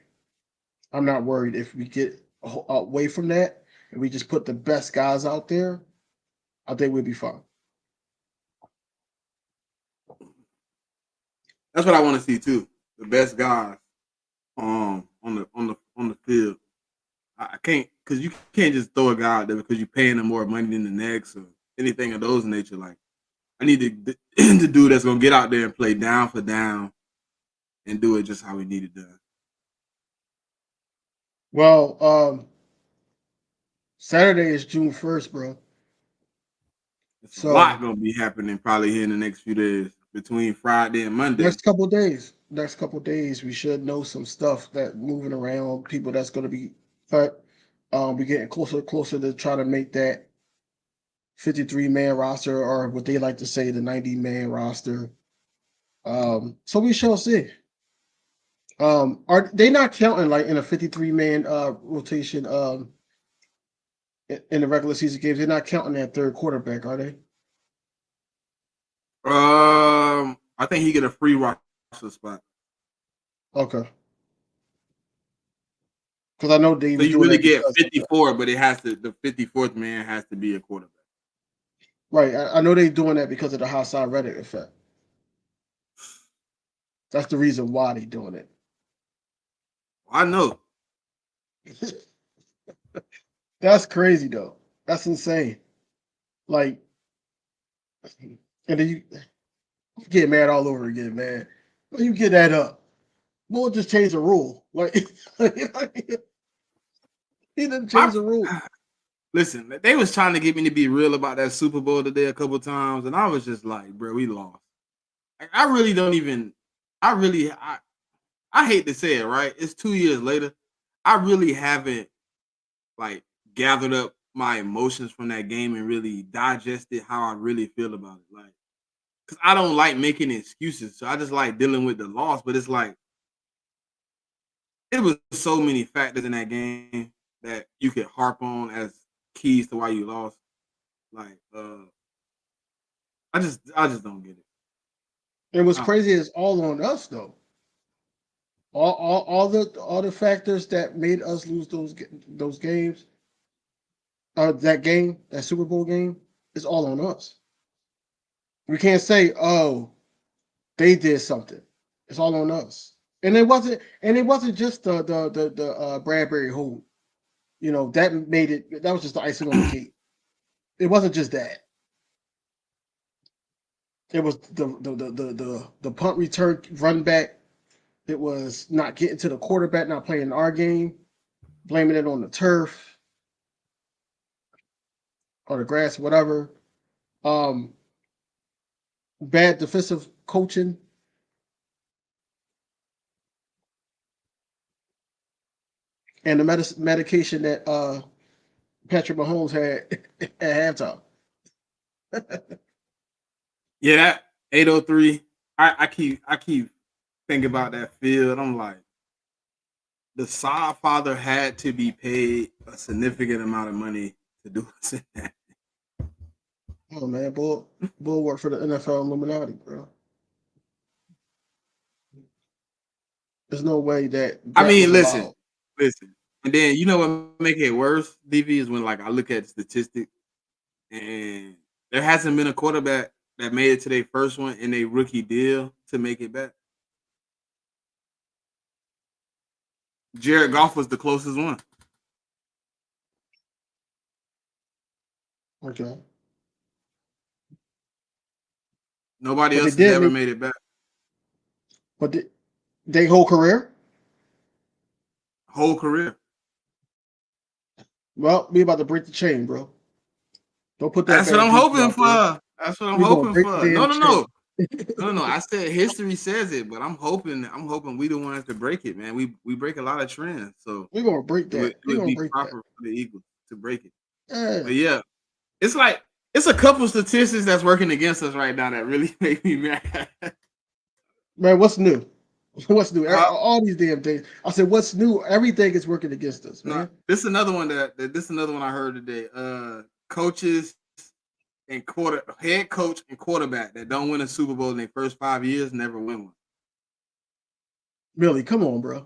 I'm not worried if we get away from that and we just put the best guys out there. I think we'll be fine. That's what I want to see too. The best guys on the field. I can't, because you can't just throw a guy out there because you're paying him more money than the next or anything of those nature. Like, I need the dude that's gonna get out there and play down for down and do it just how we need it done. Well, Saturday is June 1st, bro. It's a lot gonna be happening probably here in the next few days between Friday and Monday. Next couple of days, we should know some stuff that moving around, people that's going to be cut. We're getting closer to try to make that 53-man roster, or what they like to say, the 90-man roster. So we shall see. Are they not counting like in a 53-man rotation in the regular season games? They're not counting that third quarterback, are they? I think he get a free roster spot. Okay. Because I know they. So you really get 54, but it has to. The 54th man has to be a quarterback. Right. I know they're doing that because of the Haason Reddick effect. That's the reason why they're doing it. I know. That's crazy though. That's insane. Like, and then you get mad all over again, man. When you get that up, we'll just change the rule. Like, he didn't change the rule. Listen, they was trying to get me to be real about that Super Bowl today a couple times, and I was just like, bro, we lost. Like, I really don't even. I hate to say it, right? It's 2 years later. I really haven't like gathered up my emotions from that game and really digested how I really feel about it. Like, because I don't like making excuses, so I just like dealing with the loss. But it's like it was so many factors in that game that you could harp on as keys to why you lost. Like, I just don't get it. And what's crazy is all on us though. All the factors that made us lose those games, that Super Bowl game, is all on us. We can't say, "Oh, they did something." It's all on us, and it wasn't just the Bradbury hold. You know, that made it. That was just the icing on the cake. It wasn't just that. It was the punt return run back. It was not getting to the quarterback, not playing our game, blaming it on the turf or the grass, whatever. Bad defensive coaching. And the medication that Patrick Mahomes had at halftime. Yeah, that 803. I keep thinking about that field. I'm like, the Saw father had to be paid a significant amount of money to do that. Oh man, Bull worked for the NFL Illuminati, bro. There's no way that I mean, was listen, allowed. and then you know what make it worse, DV, is when like I look at statistics and there hasn't been a quarterback that made it to their first one in a rookie deal to make it back. Jared Goff was the closest one. Okay. Nobody But else they has did ever make, made it back. but they whole career. Whole career. Well, we about to break the chain, bro. Don't put that That's what bad I'm juju hoping out there. for. That's what I'm We gonna hoping break the for. damn chain. No. I said history says it, but I'm hoping we the ones to break it, man. We break a lot of trends, so We're gonna break it would, that. it We're would gonna be break that. proper for the Eagles to break it. Yeah. But yeah, it's like it's a couple statistics that's working against us right now that really make me mad. Man, what's new? What's new? Huh? All these damn things. I said, what's new? Everything is working against us, man. No, this is another one this is another one I heard today. Coaches and head coach and quarterback that don't win a Super Bowl in their first 5 years never win one. Really, come on, bro.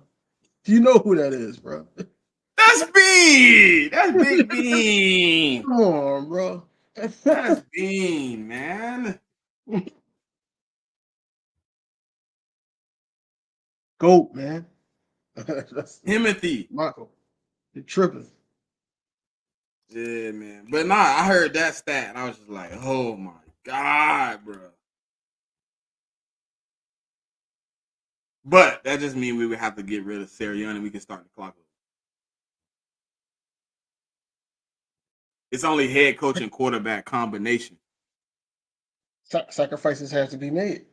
Do you know who that is, bro? That's Bean. That's Big Bean. Come on, bro. That's Bean, man. Goat, man. That's Timothy. Michael. You're tripping. Yeah, man. But nah, I heard that stat and I was just like, oh my God, bro. But that just means we would have to get rid of Sirianni and we can start the clock. It's only head coach and quarterback combination. Sacrifices have to be made.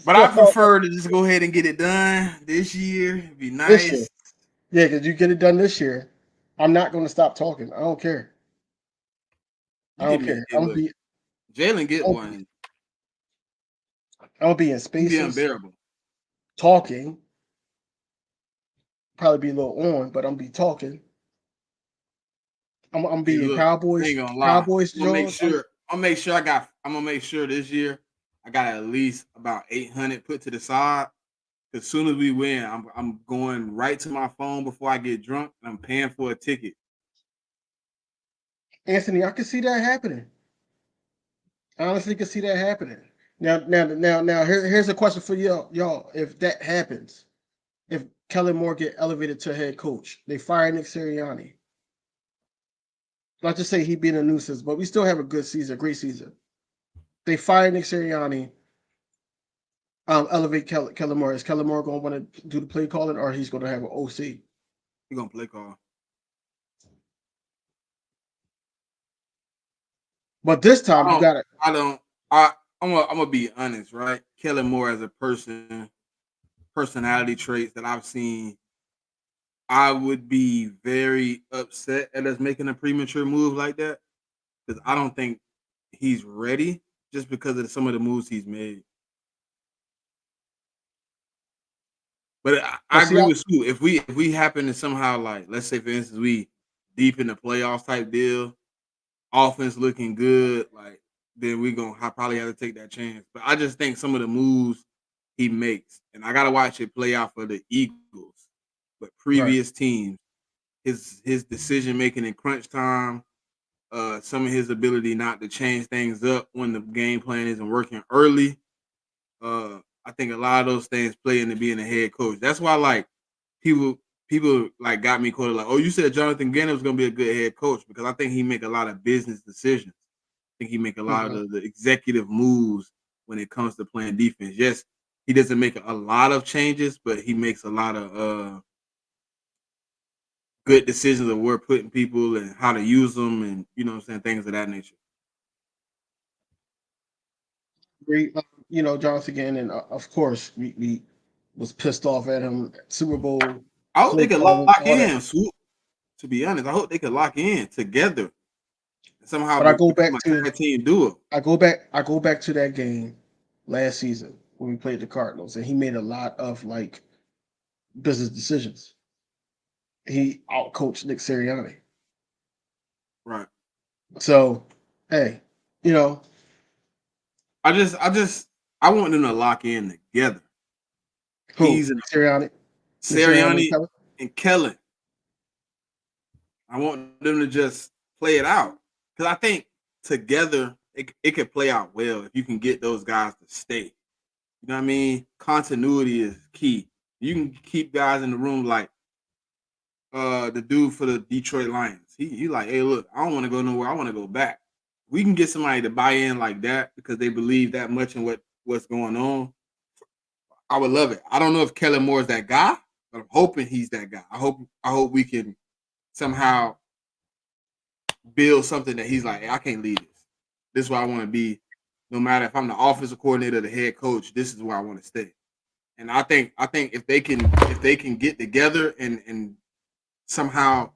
But I prefer to just go ahead and get it done this year. It'd be This year. nice. Yeah, because you get it done this year. I'm not going to stop talking. I don't care. I don't care. I'm gonna be Jalen get one. in It'd be spaces unbearable. talking. Probably be a little on, but I'm be talking. I'm be in Look, I Cowboys. ain't gonna lie. Cowboys. I'm gonna make sure this year I got at least about 800 put to the side. As soon as we win, I'm going right to my phone before I get drunk and I'm paying for a ticket. Anthony, I can see that happening. I honestly can see that happening. Now, here's a question for y'all. If that happens, if Kellen Moore get elevated to head coach, they fire Nick Sirianni. Not to say he being a nuisance, but we still have a good season, great season. They fire Nick Sirianni, elevate Kellen Moore. Is Kellen Moore going to want to do the play calling, or he's going to have an OC? He's gonna play call. But this time you got it. I'm gonna be honest, right? Kellen Moore as a personality traits that I've seen, I would be very upset at us making a premature move like that because I don't think he's ready just because of some of the moves he's made. But I agree with you. If we happen to somehow, like, let's say for instance, we deep in the playoffs type deal, offense looking good, like, then we gonna probably have to take that chance. But I just think some of the moves he makes, and I gotta watch it play out for the Eagles, but previous teams, his decision making in crunch time, some of his ability not to change things up when the game plan isn't working early. I think a lot of those things play into being a head coach. That's why, like, people like got me quoted like, "Oh, you said Jonathan Gannon was gonna be a good head coach," because I think he make a lot of business decisions. think he make a lot of the executive moves when it comes to playing defense. Yes, he doesn't make a lot of changes, but he makes a lot of good decisions of where putting people and how to use them, and you know what I'm saying, things of that nature. Great, Jonathan again, and of course we was pissed off at him at Super Bowl. I hope they could lock all that. in, Swoop. To be honest, I hope they could lock in together somehow. But I go back become a tag team duo. I go back to that game last season when we played the Cardinals, and he made a lot of like business decisions. He outcoached Nick Sirianni. Right. So, hey, I want them to lock in together. He's Sirianni and Kellen. I want them to just play it out, because I think together it could play out well if you can get those guys to stay. You know what I mean? Continuity is key. You can keep guys in the room like the dude for the Detroit Lions. He like, hey, look, I don't want to go nowhere. I want to go back. We can get somebody to buy in like that because they believe that much in what's going on. I would love it. I don't know if Kellen Moore is that guy, but I'm hoping he's that guy. I hope we can somehow build something that he's like, hey, I can't leave this. This is where I want to be. No matter if I'm the offensive coordinator or the head coach, this is where I want to stay. And I think if they can get together and somehow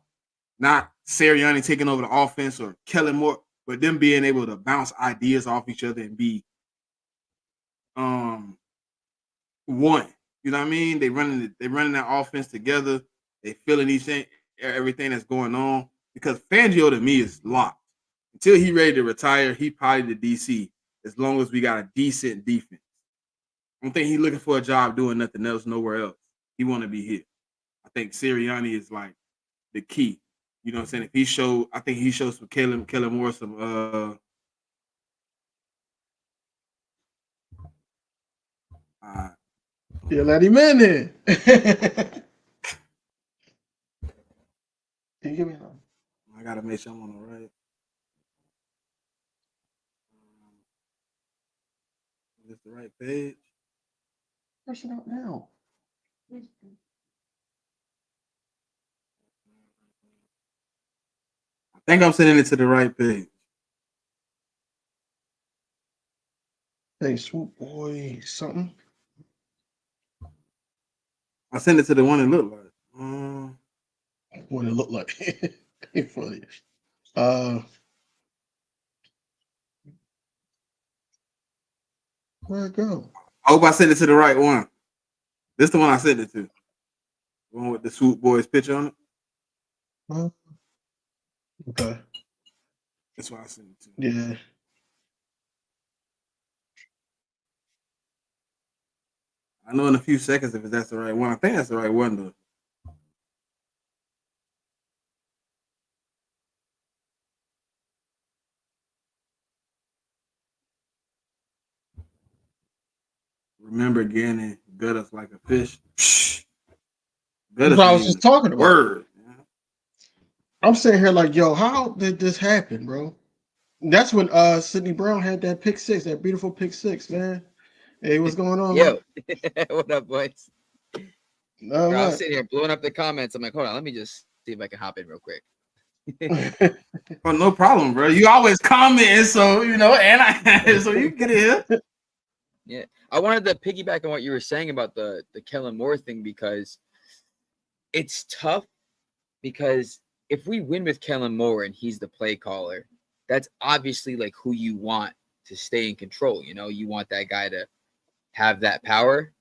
not Sirianni taking over the offense or Kellen Moore, but them being able to bounce ideas off each other and be one. You know what I mean? They running that offense together. They feeling everything that's going on. Because Fangio to me is locked. Until he ready to retire, he probably the DC as long as we got a decent defense. I don't think he's looking for a job doing nothing else nowhere else. He want to be here. I think Sirianni is like the key. You know what I'm saying? I think he shows some Kellen Moore some you let him in there. Can you give me one? I gotta make sure I'm on the right. Is this the right page? Push it out now. I think I'm sending it to the right page. Hey, Swoop Boy, something. I sent it to the one that looked like. What it looked like. Funny. Where'd it go? I hope I sent it to the right one. This is the one I sent it to. The one with the Swoop Boys picture on it. Okay. That's why I sent it to. Yeah. I know in a few seconds if that's the right one. I think that's the right one though. Remember Gannon gut us like a fish. That's what I was just talking about. Word. I'm sitting here like, yo, how did this happen, bro? And that's when Sidney Brown had that pick six, that beautiful pick six, man. Hey, what's going on? Yo, what up, boys? No, Bro, I was sitting here blowing up the comments. I'm like, hold on, let me just see if I can hop in real quick. Oh, no problem, bro. You always commenting, so and so you get it here. Yeah, I wanted to piggyback on what you were saying about the Kellen Moore thing, because it's tough. Because if we win with Kellen Moore and he's the play caller, that's obviously like who you want to stay in control. You want that guy to have that power.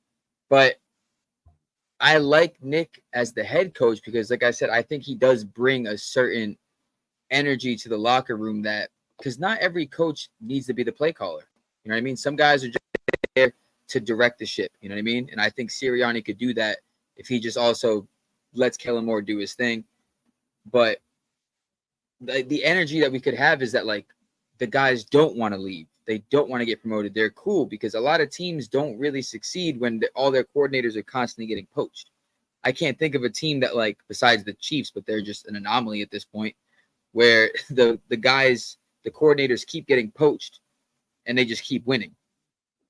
But I like Nick as the head coach because, like I said, I think he does bring a certain energy to the locker room because not every coach needs to be the play caller. You know what I mean? Some guys are just there to direct the ship. You know what I mean? And I think Sirianni could do that if he just also lets Kellen Moore do his thing. But the energy that we could have is that, like, the guys don't want to leave. They don't want to get promoted. They're cool because a lot of teams don't really succeed when all their coordinators are constantly getting poached. I can't think of a team that, like, besides the Chiefs, but they're just an anomaly at this point, where the guys the coordinators keep getting poached and they just keep winning.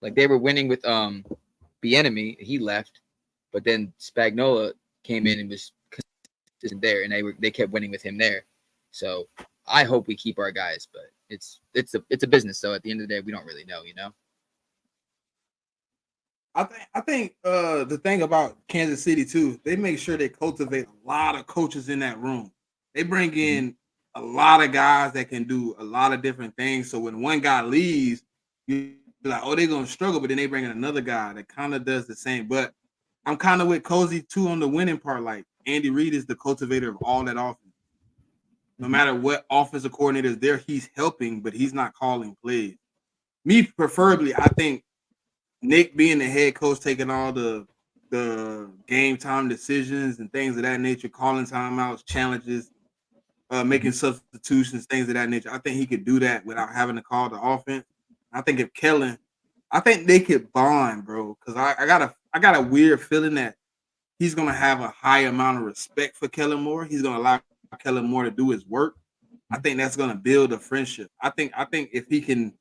Like they were winning with Bieniemy, he left, but then Spagnuolo came in and was consistent there, and they kept winning with him there. So I hope we keep our guys, but it's a business. So at the end of the day, we don't really know, you know. I think the thing about Kansas City too, they make sure they cultivate a lot of coaches in that room. They bring in a lot of guys that can do a lot of different things. So when one guy leaves, you're like, oh, they're gonna struggle, but then they bring in another guy that kind of does the same. But I'm kind of with Cozy too on the winning part. Like Andy Reid is the cultivator of all that offense. No matter what offensive coordinator is there, he's helping, but he's not calling plays. Me preferably, I think Nick being the head coach, taking all the game time decisions and things of that nature, calling timeouts, challenges, making substitutions, things of that nature. I think he could do that without having to call the offense. I think if Kellen, I think they could bond, bro. Because I got a weird feeling that he's gonna have a high amount of respect for Kellen Moore. He's gonna allow Kellen Moore to do his work. I think that's gonna build a friendship. I think if he can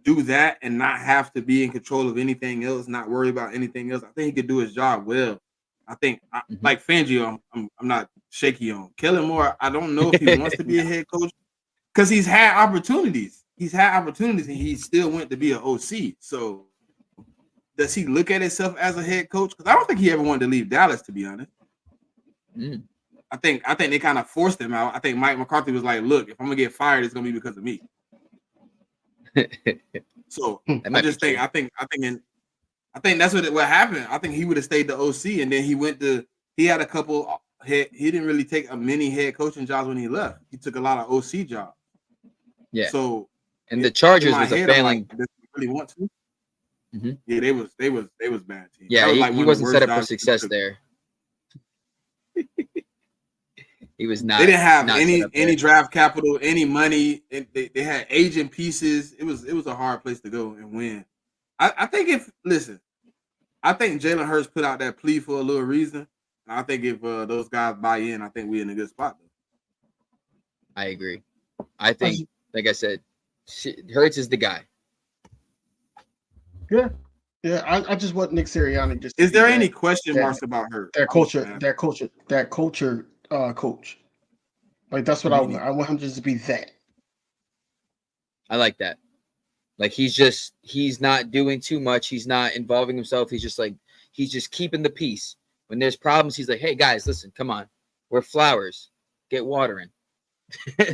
do that and not have to be in control of anything else, not worry about anything else, I think he could do his job well. I think like Fangio, I'm not shaky on. Kellen Moore, I don't know if he wants to be a head coach because he's had opportunities. He's had opportunities and he still went to be an OC. So does he look at himself as a head coach? Because I don't think he ever wanted to leave Dallas, to be honest. I think they kind of forced him out. I think Mike McCarthy was like, look, if I'm gonna get fired, it's gonna be because of me. So I just think I think that's what happened. I think he would have stayed the OC, and then he had a couple. He didn't really take a many head coaching jobs when he left. He took a lot of OC jobs. Yeah. So and the Chargers was a failing. Like, does he really want to? Yeah, they was bad team. Yeah, he wasn't set up for success there. He was not. They didn't have any draft capital, any money. They had aging pieces. It was a hard place to go and win. I think I think Jalen Hurts put out that plea for a little reason. And I think if those guys buy in, I think we're in a good spot. Though. I agree. I think, like I said, Hurts is the guy. Yeah. I just want Nick Sirianni. Just is there any question marks about Hurts? That culture. Coach, like that's what I want. I want him just to be that. I like that. Like he's not doing too much. He's not involving himself. He's just keeping the peace. When there's problems, he's like, "Hey guys, listen, come on, we're flowers. Get watering."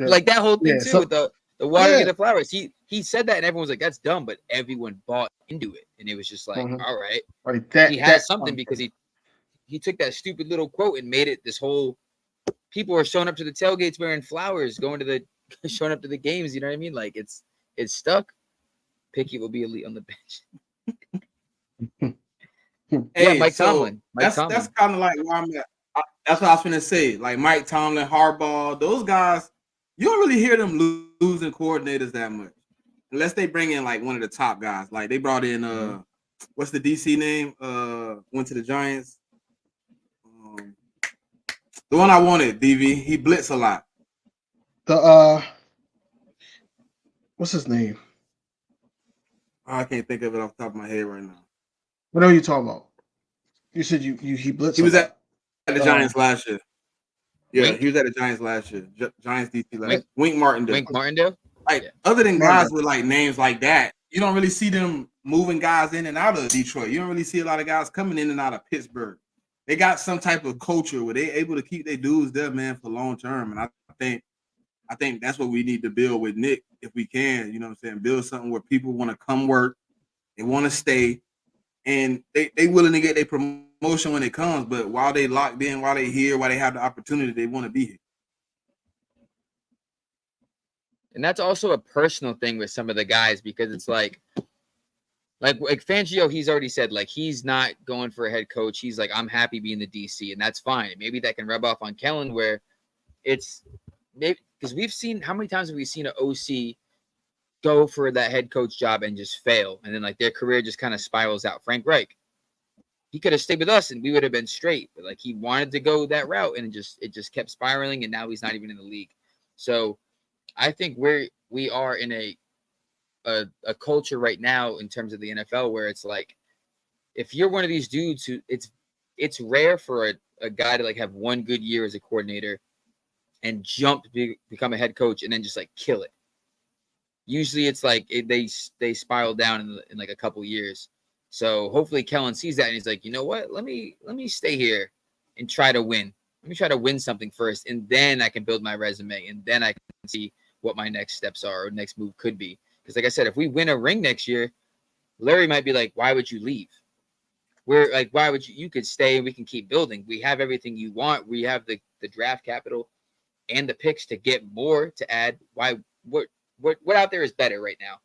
Like that whole thing too with the watering of the flowers. He said that, and everyone was like, "That's dumb," but everyone bought into it, and it was just like, all right, he has something because he took that stupid little quote and made it this whole. People are showing up to the tailgates wearing flowers, showing up to the games. You know what I mean? Like it's stuck. Pickett will be elite on the bench. Hey, Mike Tomlin. That's kind of like where I'm at. That's what I was going to say. Like Mike Tomlin, Harbaugh, those guys, you don't really hear them losing coordinators that much, unless they bring in like one of the top guys. Like they brought in what's the DC name? Went to the Giants. The one I wanted, DV. He blitz a lot. What's his name? I can't think of it off the top of my head right now. What are you talking about? You said he blitzed. He was at the Giants last year. Yeah, he was at the Giants last year. Giants DC last year. Wink Martindale. Like other than guys with like names like that, you don't really see them moving guys in and out of Detroit. You don't really see a lot of guys coming in and out of Pittsburgh. They got some type of culture where they're able to keep their dudes there, man, for long term. And I think that's what we need to build with Nick if we can. You know what I'm saying? Build something where people want to come work, they want to stay, and they willing to get their promotion when it comes. But while they locked in, while they here, while they have the opportunity, they want to be here. And that's also a personal thing with some of the guys because it's like Fangio, he's already said like he's not going for a head coach. He's like, I'm happy being the DC, and that's fine. Maybe that can rub off on Kellen where it's maybe because we've seen how many times have we seen an OC go for that head coach job and just fail, and then like their career just kind of spirals out. Frank Reich, he could have stayed with us and we would have been straight, but like he wanted to go that route and it just kept spiraling, and now he's not even in the league. So I think we are in a culture right now in terms of the NFL where it's like, if you're one of these dudes who it's rare for a guy to like have one good year as a coordinator and jump to become a head coach and then just like kill it. Usually it's like they spiral down in like a couple years. So hopefully Kellen sees that and he's like, you know what? Let me stay here and try to win. Let me try to win something first, and then I can build my resume, and then I can see what my next steps are or next move could be. Because like I said, if we win a ring next year, Larry might be like, why would you leave? We're like, why would you could stay and we can keep building. We have everything you want. We have the draft capital and the picks to get more to add. Why what out there is better right now?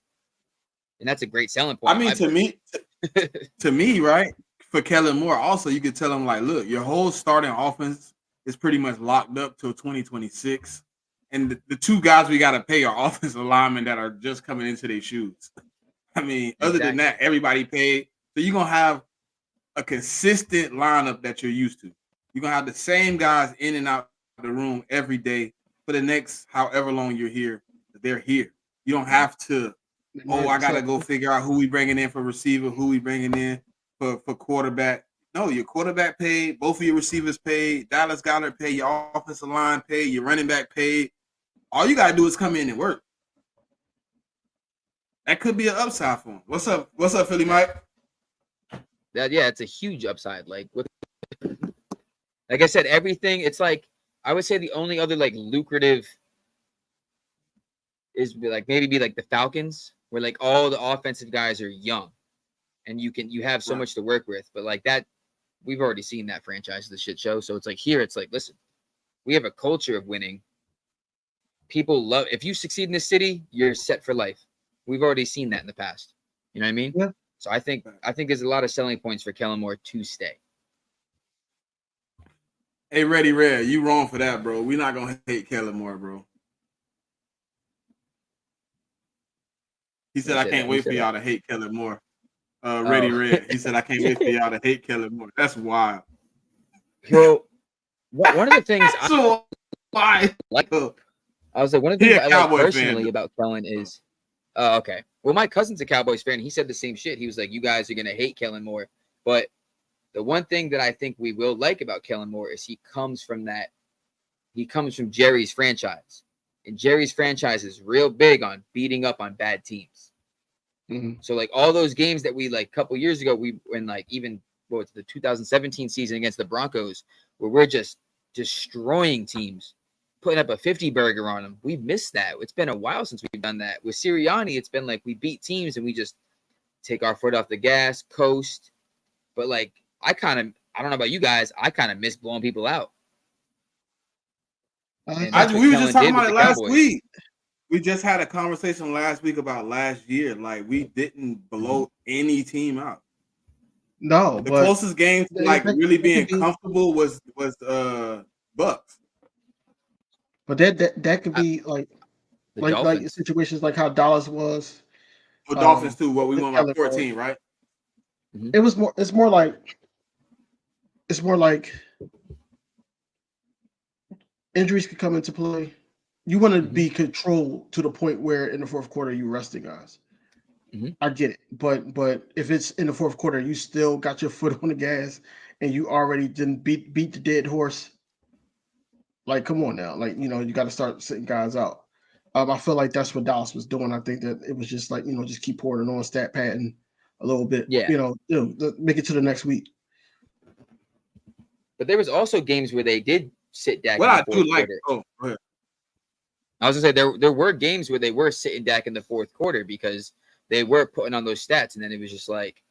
And that's a great selling point. I mean, to me, right? For Kellen Moore, also you could tell him like, look, your whole starting offense is pretty much locked up till 2026. And the two guys we got to pay are offensive linemen that are just coming into their shoes. I mean, other than that, everybody paid. So you're going to have a consistent lineup that you're used to. You're going to have the same guys in and out of the room every day for the next however long you're here. They're here. You don't have to, I got to go figure out who we bringing in for receiver, who we bringing in for quarterback. No, your quarterback paid. Both of your receivers paid. Dallas Goedert paid. Your offensive line paid. Your running back paid. All you got to do is come in and work. That could be an upside for him. What's up, Philly Mike? It's a huge upside. Like I said, everything. It's like I would say the only other like lucrative is maybe like the Falcons, where like all the offensive guys are young, and you have so much to work with. But like that, we've already seen that franchise, the shit show. So it's like here, it's like, listen, we have a culture of winning. People love, if you succeed in this city, you're set for life. We've already seen that in the past. You know what I mean? Yeah. So I think there's a lot of selling points for Kellen Moore to stay. Hey, Ready Red, you wrong for that, bro. We're not gonna hate Kellen Moore, bro. He said, I can't wait for y'all to hate Kellen Moore. Ready Red. He said, I can't wait for y'all to hate Kellen Moore. That's wild. Well, one of the things why? I was like, one of the things I like personally about Kellen is, okay. Well, my cousin's a Cowboys fan. He said the same shit. He was like, you guys are going to hate Kellen Moore. But the one thing that I think we will like about Kellen Moore is he comes from Jerry's franchise. And Jerry's franchise is real big on beating up on bad teams. Mm-hmm. So like all those games that we like a couple years ago, we when like even the 2017 season against the Broncos, where we're just destroying teams, putting up a 50 burger on them. We've missed that. It's been a while since we've done that. With Sirianni, it's been like we beat teams and we just take our foot off the gas, coast. But like I don't know about you guys, I kind of miss blowing people out. We were just talking about it last week. We just had a conversation last week about last year. Like we didn't blow any team out. No, the closest game to like really being comfortable was Bucks. But that could be like situations like how Dallas was. For Dolphins too. What we won by 14, right? Mm-hmm. It's more like injuries could come into play. You want to be controlled to the point where in the fourth quarter you resting guys. Mm-hmm. I get it, but if it's in the fourth quarter, you still got your foot on the gas and you already didn't beat the dead horse. Like, come on now, like you got to start sitting guys out. I feel like that's what Dallas was doing. I think that it was just like just keep pouring it on, stat padding a little bit. Make it to the next week. But there was also games where they did sit Dak. What I do like, go ahead. I was gonna say there were games where they were sitting Dak in the fourth quarter because they were putting on those stats, and then it was just like,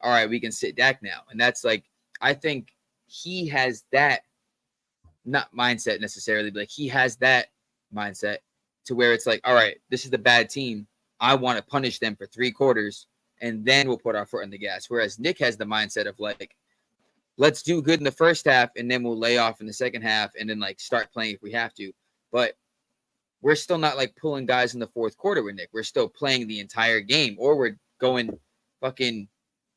all right, we can sit Dak now. And that's like, I think he has that, not mindset necessarily, but like he has that mindset to where it's like, all right, this is the bad team. I want to punish them for 3 quarters, and then we'll put our foot on the gas. Whereas Nick has the mindset of like, let's do good in the first half, and then we'll lay off in the second half, and then like start playing if we have to. But we're still not like pulling guys in the fourth quarter with Nick. We're still playing the entire game, or we're going fucking,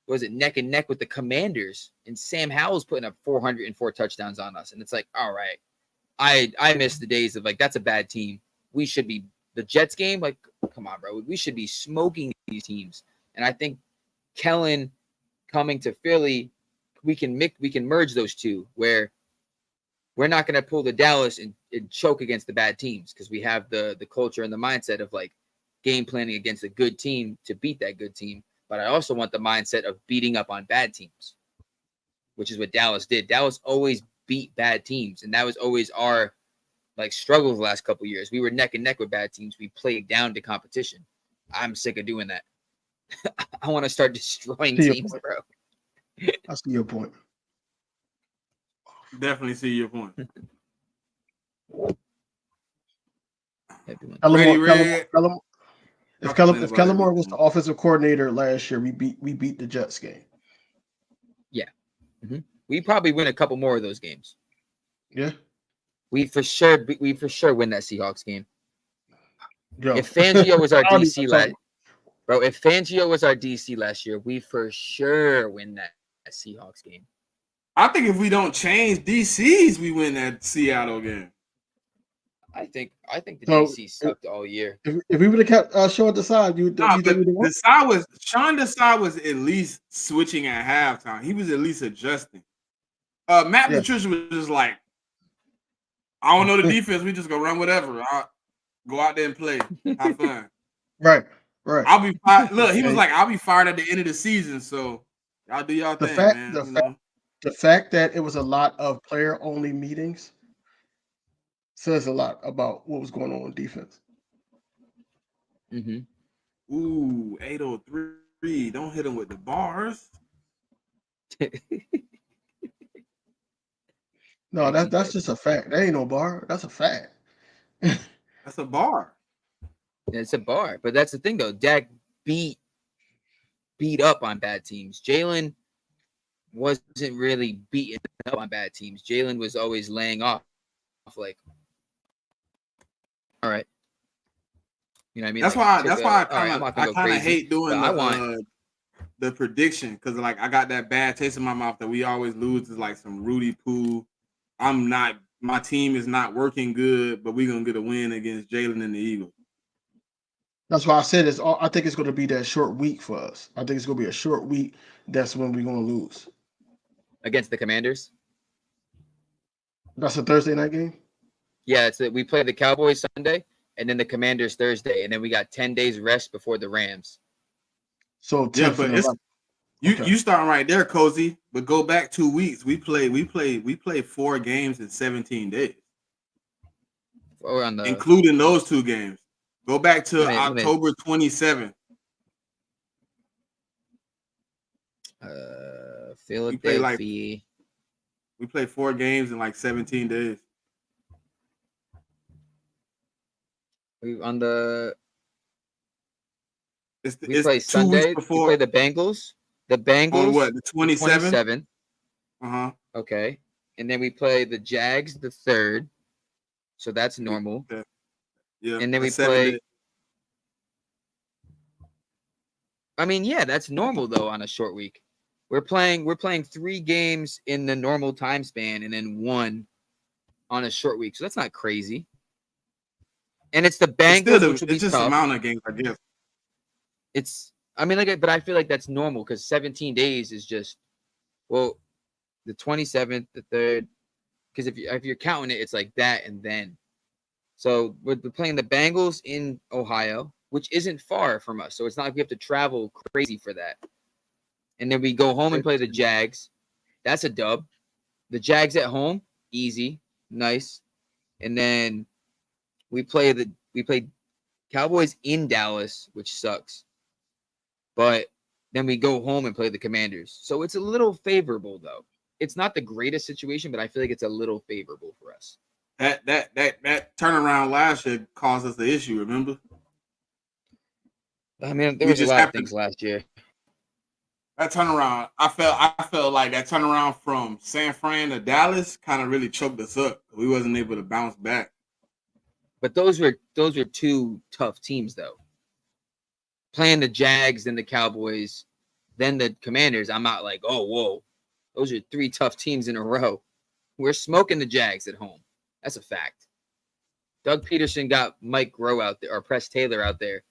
neck and neck with the Commanders, and Sam Howell's putting up 404 touchdowns on us. And it's like, all right, I miss the days of like, that's a bad team. We should be the Jets game, like, come on, bro. We should be smoking these teams. And I think Kellen coming to Philly, we can merge those two where we're not going to pull the Dallas and choke against the bad teams because we have the culture and the mindset of like game planning against a good team to beat that good team. But I also want the mindset of beating up on bad teams, which is what Dallas did. Dallas always beat bad teams, and that was always our like struggles the last couple of years. We were neck and neck with bad teams. We played down to competition. I'm sick of doing that. I want to start destroying teams, bro. I see your point. Definitely see your point. If Kellen Moore was the offensive coordinator last year, we beat the Jets game. Yeah, we probably win a couple more of those games. Yeah, we for sure win that Seahawks game. Yo. If Fangio was our DC last year, we for sure win that Seahawks game. I think if we don't change DCs, we win that Seattle game. I think the DC sucked all year. If we would have kept Sean Desai, Sean Desai was at least switching at halftime. He was at least adjusting. Matt Patricia was just like, I don't know the defense. We just go run whatever. I'll go out there and play. Have fun. Right. I'll be fired. Look, he was like, I'll be fired at the end of the season. So y'all do y'all thing, man. The fact that it was a lot of player-only meetings says a lot about what was going on in defense. Mm-hmm. Ooh, 803. Don't hit him with the bars. No, that's just a fact. That ain't no bar. That's a fact. That's a bar. It's a bar. But that's the thing, though. Dak beat up on bad teams. Jalen wasn't really beating up on bad teams. Jalen was always laying off like, all right. You know what I mean? That's like, why I kind of hate doing the prediction because like I got that bad taste in my mouth that we always lose to like some Rudy Poo. My team is not working good, but we're gonna get a win against Jalen and the Eagles. That's why I said I think it's gonna be that short week for us. I think it's gonna be a short week. That's when we're gonna lose. Against the Commanders? That's a Thursday night game? Yeah, we play the Cowboys Sunday and then the Commanders Thursday, and then we got 10 days rest before the Rams. So yeah, but you starting right there, Cozy. But go back 2 weeks. We played 4 games in 17 days. Including those 2 games. Go back to October 27th. Philadelphia. We played 4 games in like 17 days. We play Sunday. We play the Bengals. The Bengals. On what? The 27th? Uh-huh. Okay. And then we play the Jags the 3rd. So that's normal. Yeah. And then we play. I mean, yeah, that's normal though on a short week. We're playing 3 games in the normal time span and then 1 on a short week. So that's not crazy. And it's the Bengals. It's just the amount of games, I guess. But I feel like that's normal because 17 days is just, well, the 27th, the 3rd. Because if you're counting it, it's like that and then. So we're playing the Bengals in Ohio, which isn't far from us. So it's not like we have to travel crazy for that. And then we go home and play the Jags. That's a dub. The Jags at home, easy, nice. And then we play Cowboys in Dallas, which sucks. But then we go home and play the Commanders. So it's a little favorable, though. It's not the greatest situation, but I feel like it's a little favorable for us. That turnaround last year caused us the issue, remember? I mean, there was a lot of things last year. That turnaround, I felt like that turnaround from San Fran to Dallas kind of really choked us up. We wasn't able to bounce back. But those were 2 tough teams, though. Playing the Jags, then the Cowboys, then the Commanders. I'm not like, oh, whoa. Those are 3 tough teams in a row. We're smoking the Jags at home. That's a fact. Doug Peterson got Mike Rowe out there or Press Taylor out there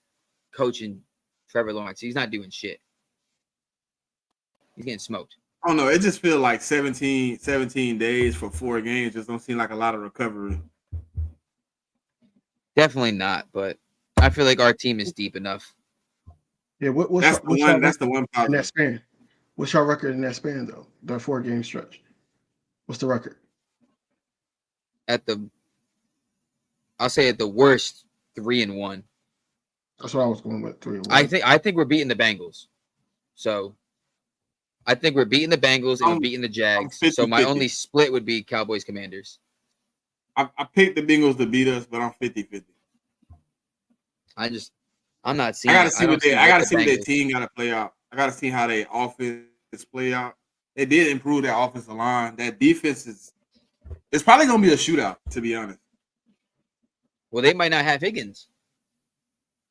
coaching Trevor Lawrence. He's not doing shit. He's getting smoked. I don't know. It just feels like 17 days for 4 games just don't seem like a lot of recovery. Definitely not, but I feel like our team is deep enough. Yeah, That's the one in problem. that span? What's your record in that span though? The 4-game stretch. What's the record? I'll say at the worst 3-1. That's what I was going with. 3-1. I think we're beating the Bengals. So I think we're beating the Bengals and we're beating the Jags. So my 50-50. only split would be Cowboys Commanders. I picked the Bengals to beat us, but I'm 50-50. I'm not seeing. I gotta see what their Bengals. team gotta play out. I gotta see how their offense play out. They did improve their offensive line. That defense it's probably gonna be a shootout, to be honest. Well, they might not have Higgins.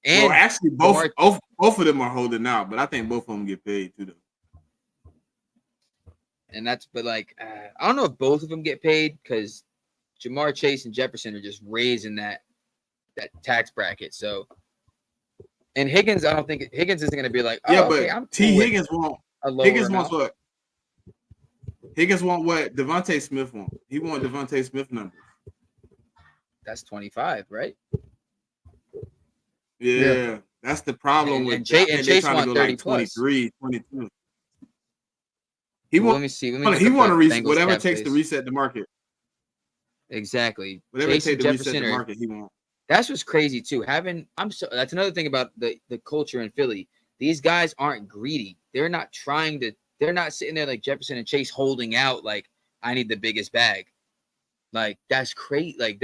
And Well, actually, both of them are holding out, but I think both of them get paid too. Though. And I don't know if both of them get paid because Jamar Chase and Jefferson are just raising that tax bracket. So, and Higgins, I don't think Higgins isn't going to be like, oh, Yeah, okay, but I'm T. cool Higgins with won't. a lower Higgins amount. wants what? Higgins want what Devontae Smith wants. He want Devontae Smith numbers. That's 25, right? Yeah. That's the problem And with Chase trying want to go 30 like plus. 23, 22. Well, He let me see. Let me want look to up the reset Bengals whatever it cap takes to space. reset the market. Exactly. Whatever Chase it and takes to reset Jefferson the are. market, he wants. That's what's crazy too. That's another thing about the culture in Philly. These guys aren't greedy. They're not sitting there like Jefferson and Chase holding out like I need the biggest bag. Like that's crazy. Like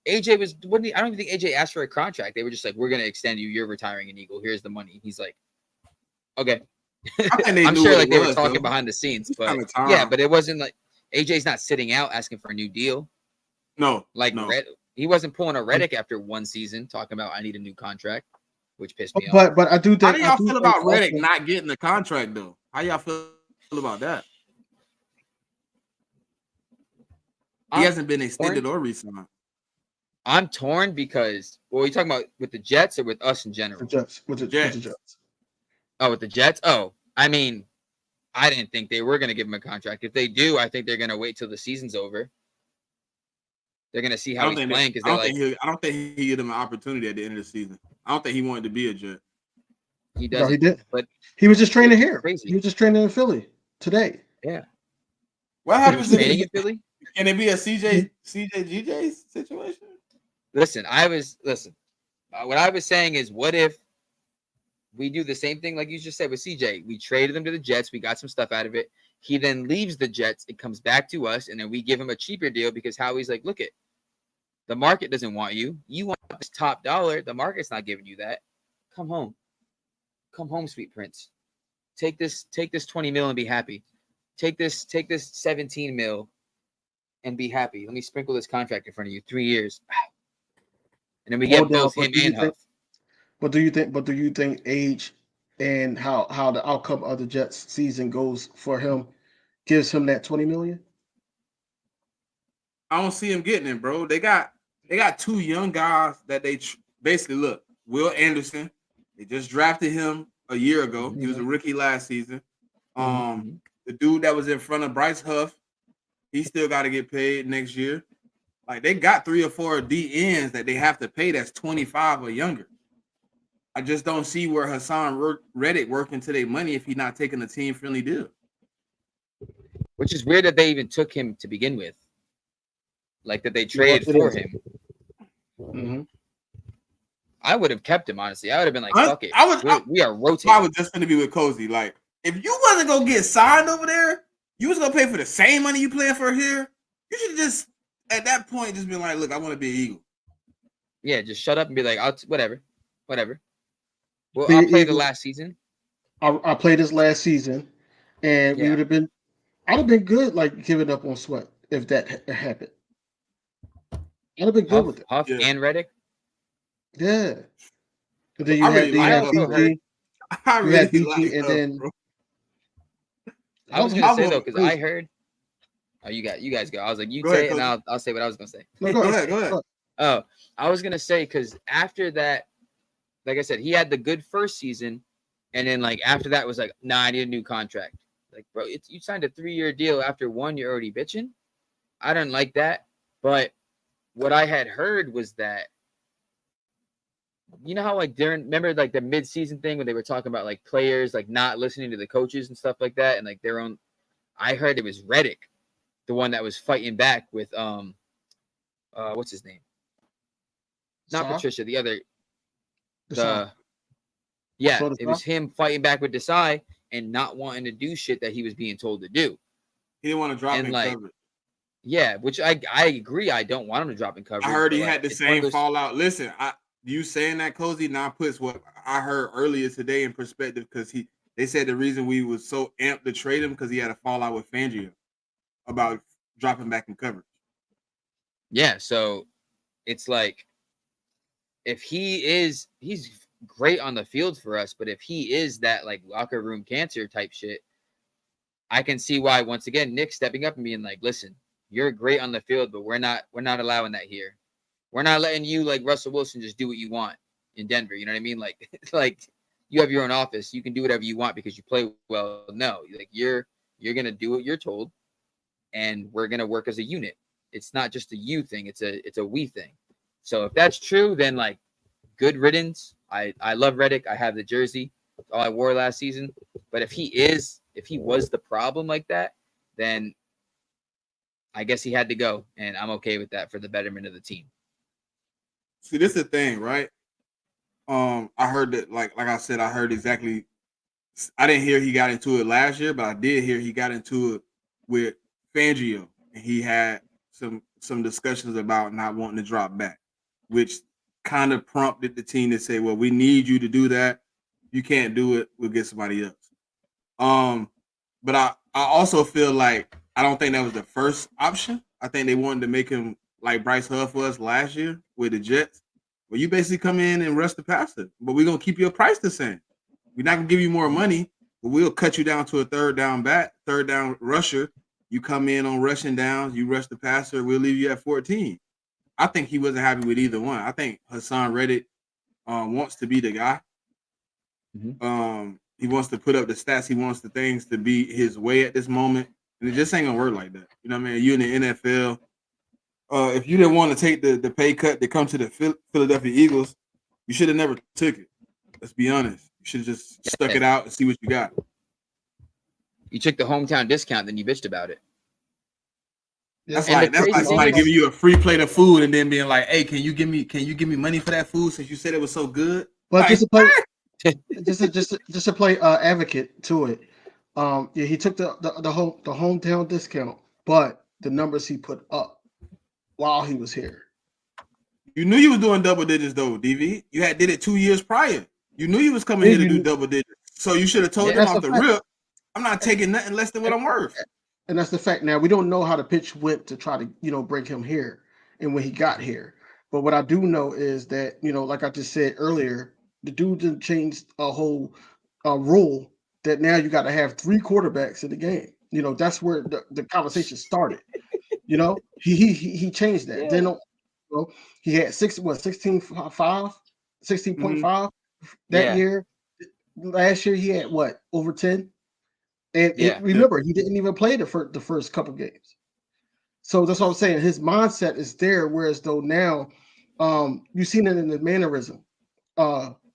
AJ I don't even think AJ asked for a contract. They were just like, we're gonna extend you. You're retiring an Eagle. Here's the money. He's like, okay. I'm sure like they were talking behind the scenes, but yeah, but it wasn't like AJ's not sitting out asking for a new deal. No, Like no. He wasn't pulling a Reddick after one season talking about I need a new contract, which pissed me off. But I do think. How do y'all feel about Reddick not getting the contract though? How y'all feel about that? He hasn't been extended or re-signed. I'm torn because are you talking about with the Jets or with us in general? With the Jets. Oh, with the Jets? Oh, I mean, I didn't think they were going to give him a contract. If they do, I think they're going to wait till the season's over. They're going to see how he's playing because I don't think he gave him an opportunity at the end of the season. I don't think he wanted to be a Jet. He does. No, he did. But he was just training here. Crazy. He was just training in Philly today. Yeah. What happens if in Philly? Can it be a CJ GJ situation? Listen. What I was saying is, what if we do the same thing like you just said with CJ? We traded him to the Jets. We got some stuff out of it. He then leaves the Jets. It comes back to us, and then we give him a cheaper deal because Howie's like, look it, the market doesn't want you. You want this top dollar. The market's not giving you that. Come home. Come home, sweet prince. Take this 20 mil and be happy. Take this 17 mil and be happy. Let me sprinkle this contract in front of you. 3 years. And then we get both him and Huff. But do you think age and how the outcome of the Jets season goes for him gives him that 20 million? I don't see him getting it, bro. They got 2 young guys that they basically look. Will Anderson, they just drafted him a year ago. He was a rookie last season. The dude that was in front of Bryce Huff, he still got to get paid next year. Like they got 3 or 4 DNs that they have to pay that's 25 or younger. I just don't see where Hassan Reddick working to their money if he's not taking a team-friendly deal. Which is weird that they even took him to begin with. Like that they traded for him. Mm-hmm. I would have kept him, honestly. I would have been like, fuck it. We are rotating. I was just going to be with Cozy. Like, if you wasn't going to get signed over there, you was going to pay for the same money you playing for here, you should just, at that point, just be like, look, I want to be an Eagle. Yeah, just shut up and be like, whatever. Well, I'll play the last season. I played this last season, and I'd have been good, like, giving up on Sweat if that happened. I'd have been good with it. Huff and Reddick? Yeah. But then you had BG. I really like and then I was gonna say though, because I heard. Oh, you guys go. I was like, you say it, and I'll say what I was gonna say. No, go ahead. Oh, I was gonna say because after that, like I said, he had the good first season, and then like after that was like, nah, I need a new contract. Like, bro, you signed a 3-year deal. After one, you're already bitching. I didn't like that. But what I had heard was that, you know how like remember like the mid-season thing when they were talking about like players like not listening to the coaches and stuff like that, and like their own. I heard it was Reddick, the one that was fighting back with what's his name? Not Desai? Patricia, the other. Desai. Yeah, So it was him fighting back with Desai and not wanting to do shit that he was being told to do. He didn't want to drop And, in like, coverage. Yeah, which I agree. I don't want him to drop in coverage. I heard he but, had the it's one of same those- fallout. Listen, you saying that, Cozy, now puts what I heard earlier today in perspective because they said the reason we was so amped to trade him because he had a fallout with Fangio about dropping back in coverage. Yeah, so it's like if he's great on the field for us, but if he is that like locker room cancer type shit, I can see why once again Nick stepping up and being like, listen, you're great on the field, but we're not allowing that here. We're not letting you like Russell Wilson just do what you want in Denver. You know what I mean? Like like you have your own office, you can do whatever you want because you play well. No, like you're gonna do what you're told, and we're gonna work as a unit. It's not just a you thing, it's a we thing. So if that's true, then like good riddance. I love Reddick. I have the jersey. It's all I wore last season. But if he was the problem like that, then I guess he had to go. And I'm okay with that for the betterment of the team. See, this is the thing, right? I heard that, like I said, I heard exactly. I didn't hear he got into it last year, but I did hear he got into it with Fangio, and he had some discussions about not wanting to drop back, which kind of prompted the team to say, "Well, we need you to do that. You can't do it. We'll get somebody else." But I also feel like I don't think that was the first option. I think they wanted to make him like Bryce Huff was last year with the Jets. Well, you basically come in and rush the passer, but we're gonna keep your price the same. We're not gonna give you more money, but we'll cut you down to a third down rusher. You come in on rushing downs, you rush the passer, we'll leave you at 14. I think he wasn't happy with either one. I think Hassan Reddick wants to be the guy. He wants to put up the stats. He wants the things to be his way at this moment. And it just ain't gonna work like that. You know what I mean? You're in the NFL. If you didn't want to take the pay cut to come to the Philadelphia Eagles, you should have never took it. Let's be honest. You should have just stuck it out and see what you got. You took the hometown discount, then you bitched about it. That's And like the crazy somebody thing is- giving you a free plate of food and then being like, "Hey, can you give me money for that food since you said it was so good?" But Like, just to play, just to play advocate to it. Yeah, he took the hometown discount, but the numbers he put up while he was here. you knew you was doing double digits though, DV. You did it 2 years prior. You knew you was coming here to do double digits. So you should have told them that's off a the fact. rip, I'm not taking nothing less than what I'm worth. And that's the fact. Now we don't know how the pitch went to try to bring him here and when he got here. But what I do know is that like I just said earlier, the dude didn't change a whole rule that now you got to have 3 quarterbacks in the game. That's where the conversation started. He changed that. Yeah. Then he had 16.5 that Yeah. year. Last year he had what, over 10? And Yeah. remember, he didn't even play the first couple games. So that's what I'm saying. His mindset is there, whereas though now, you've seen it in the mannerism,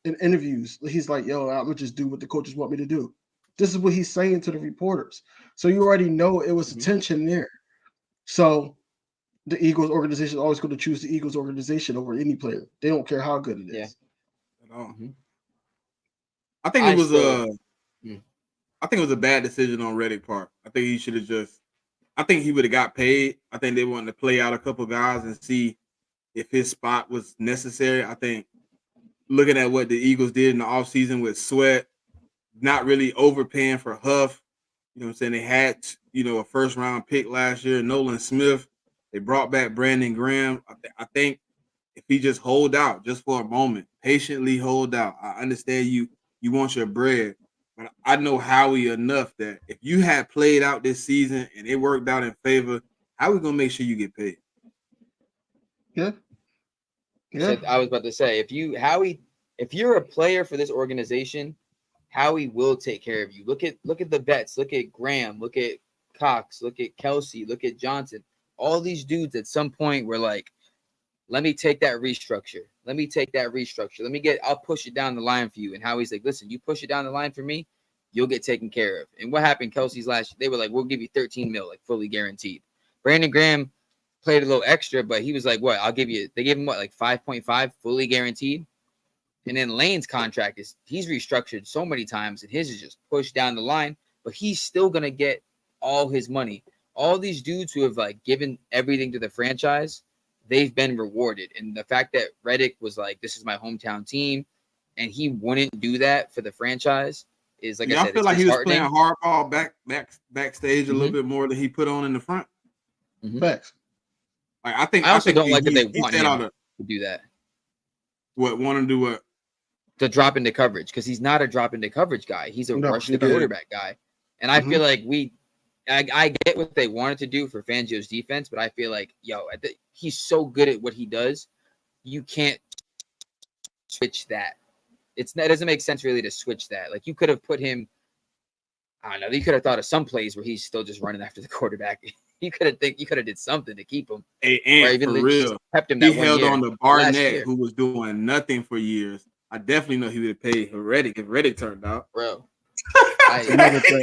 in interviews. He's like, "Yo, I'm gonna just do what the coaches want me to do." This is what he's saying to the reporters. So you already know it was a tension there. So the Eagles organization is always going to choose the Eagles organization over any player. They don't care how good it is. Yeah. At all. Mhm. I think I it was still- I think it was a bad decision on Reddick part. I think he should have I think he would have got paid. I think they wanted to play out a couple guys and see if his spot was necessary. I think looking at what the Eagles did in the offseason with Sweat, not really overpaying for Huff. You know what I'm saying? They had, a first round pick last year, Nolan Smith. They brought back Brandon Graham. I think if he just hold out just for a moment, patiently hold out. I understand you want your bread, but I know Howie enough that if you had played out this season and it worked out in favor, how are we gonna make sure you get paid? Yeah. Yeah. So I was about to say, if you're a player for this organization, Howie will take care of you. Look at the vets. Look at Graham. Look at Cox. Look at Kelsey. Look at Johnson. All these dudes at some point were like, let me take that restructure. I'll push it down the line for you. And Howie's like, listen, you push it down the line for me, you'll get taken care of. And what happened? Kelsey's last, they were like, we'll give you 13 mil, like fully guaranteed. Brandon Graham played a little extra, but he was like, what? They gave him what, like 5.5 fully guaranteed. And then Lane's contract he's restructured so many times, and his is just pushed down the line, but he's still going to get all his money. All these dudes who have like given everything to the franchise, they've been rewarded. And the fact that Reddick was like, this is my hometown team, and he wouldn't do that for the franchise is like, I said, feel like he was playing hardball backstage a little bit more than he put on in the front. Facts. Like I think I also don't like that they he want said him to do that. Want to do what? To drop into coverage, because he's not a drop into coverage guy. He's a rush the quarterback guy. And I feel like I get what they wanted to do for Fangio's defense, but I feel like, he's so good at what he does, you can't switch that. It doesn't make sense really to switch that. Like you could have put him, I don't know, you could have thought of some plays where he's still just running after the quarterback. You could have did something to keep him. And for real, kept him he that held on to Barnett, who was doing nothing for years. I definitely know he would have paid Reddick if Reddick turned out. Bro. Another thing.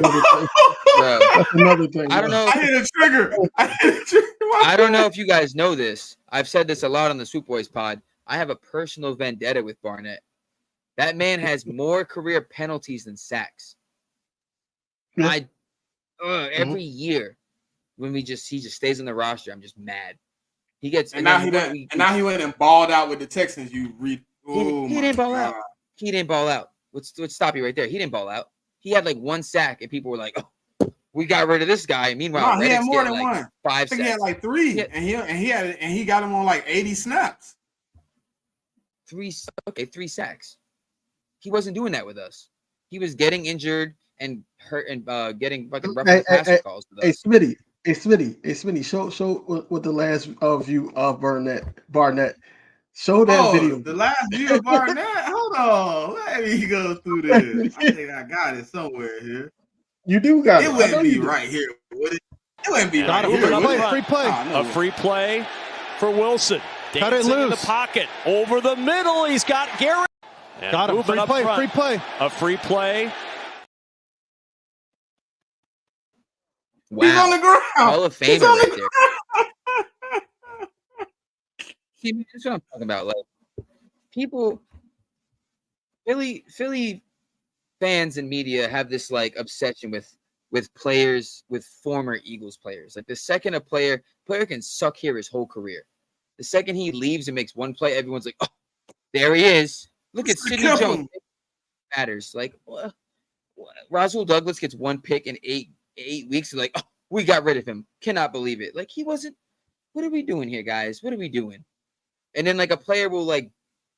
Bro. That's another thing. I don't know. I hit a trigger. I don't know if you guys know this. I've said this a lot on the Swoop Boys pod. I have a personal vendetta with Barnett. That man has more career penalties than sacks. Yeah. Every year when he just stays on the roster, I'm just mad. He gets now he went and balled out with the Texans. He didn't ball out. He didn't ball out. Let's stop you right there. He didn't ball out. He had like one sack, and people were like, "Oh, we got rid of this guy." Meanwhile, he had more than like one. 5 I think sacks. he had like 3, and he got him on like 80 snaps. 3 sacks. He wasn't doing that with us. He was getting injured and hurt and getting fucking rough pass calls with us. Hey Smitty, show what the last view of Barnett. Show that video. The last view of Barnett. Hold on, let me go through this. I think I got it somewhere here. You do got it. It wouldn't be right here, would it? It wouldn't be right here. Free play. A free play for Wilson. Cut it loose. In the pocket. Over the middle. He's got Garrett. And got him. Free play. Front. Free play. A free play. Wow. He's on the ground. Hall of Famer right there. See, that's what I'm talking about. Like people, Philly fans and media have this like obsession with players, with former Eagles players. Like the second a player can suck here his whole career. The second he leaves and makes one play, everyone's like, "Oh, there he is." Look at Sidney Jones. It matters. Like Rasul Douglas gets one pick in eight weeks. Like, oh, we got rid of him. Cannot believe it. Like he wasn't. What are we doing here, guys? What are we doing? And then like a player will like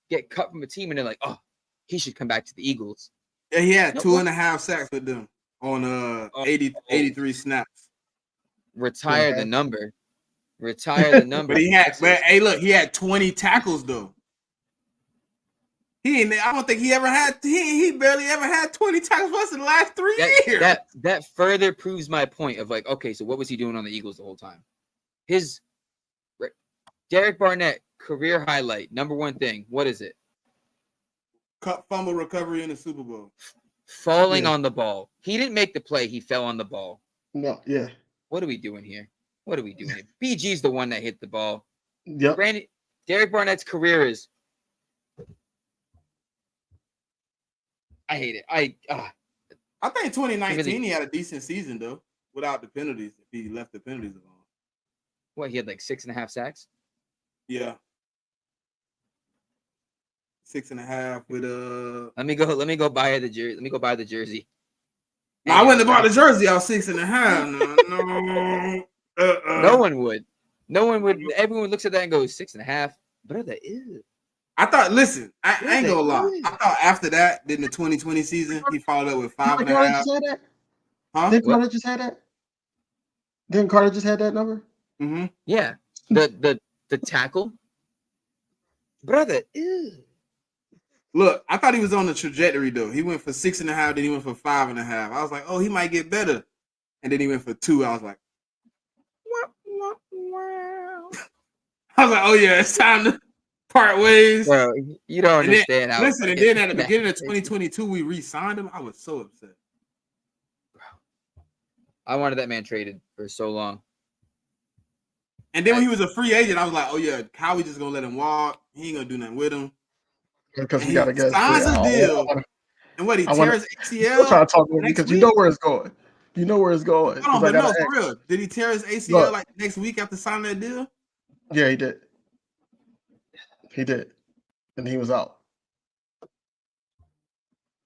get cut from a team, and they're like, "Oh, he should come back to the Eagles." Yeah, he had 2.5 sacks with them on 83 snaps. Retire the number. Retire the number. But he had 20 tackles though. I don't think he ever had. He barely ever had 20 tackles for us in the last 3 years. That further proves my point of like, okay, so what was he doing on the Eagles the whole time? Derek Barnett career highlight, number one thing. What is it? Fumble recovery in the Super Bowl. Falling on the ball. He didn't make the play. He fell on the ball. No, yeah. What are we doing here? BG's the one that hit the ball. Yep. Derek Barnett's career is. I hate it. I think 2019 he had a decent season though, without the penalties. If he left the penalties alone. What, he had like 6.5 sacks? Yeah. 6.5 with Let me go buy the jersey. Let me go buy the jersey. No, I wouldn't have bought the jersey. I was 6.5. No. No one would. No one would. Everyone looks at that and goes 6.5. Brother, ew. I thought. Listen, I ain't gonna lie. I thought after that, then the 2020 season, he followed up with 5.5. Huh? Didn't Carter just had that? Didn't Carter just had that number? Mm-hmm. Yeah. The tackle. brother. Ew. Look, I thought he was on the trajectory though. He went for 6.5, then he went for 5.5. I was like, oh, he might get better. And then he went for 2. I was like, I was like, oh yeah, it's time to part ways. Bro, you don't And then, understand how. listen, and then at the beginning of 2022, we re-signed him. I was so upset. I wanted that man traded for so long. And then when he was a free agent, I was like, oh yeah, Howie just gonna let him walk. He ain't gonna do nothing with him. Because we And got to he get signs his deal. And what, he tears I'm trying ACL? to talk over next because you week? know where it's going. You know where it's going. Hold on, 'cause I but no, gotta for ask. real. Did he tear his ACL Look. like next week after signing that deal? Yeah, he did. He did, and he was out.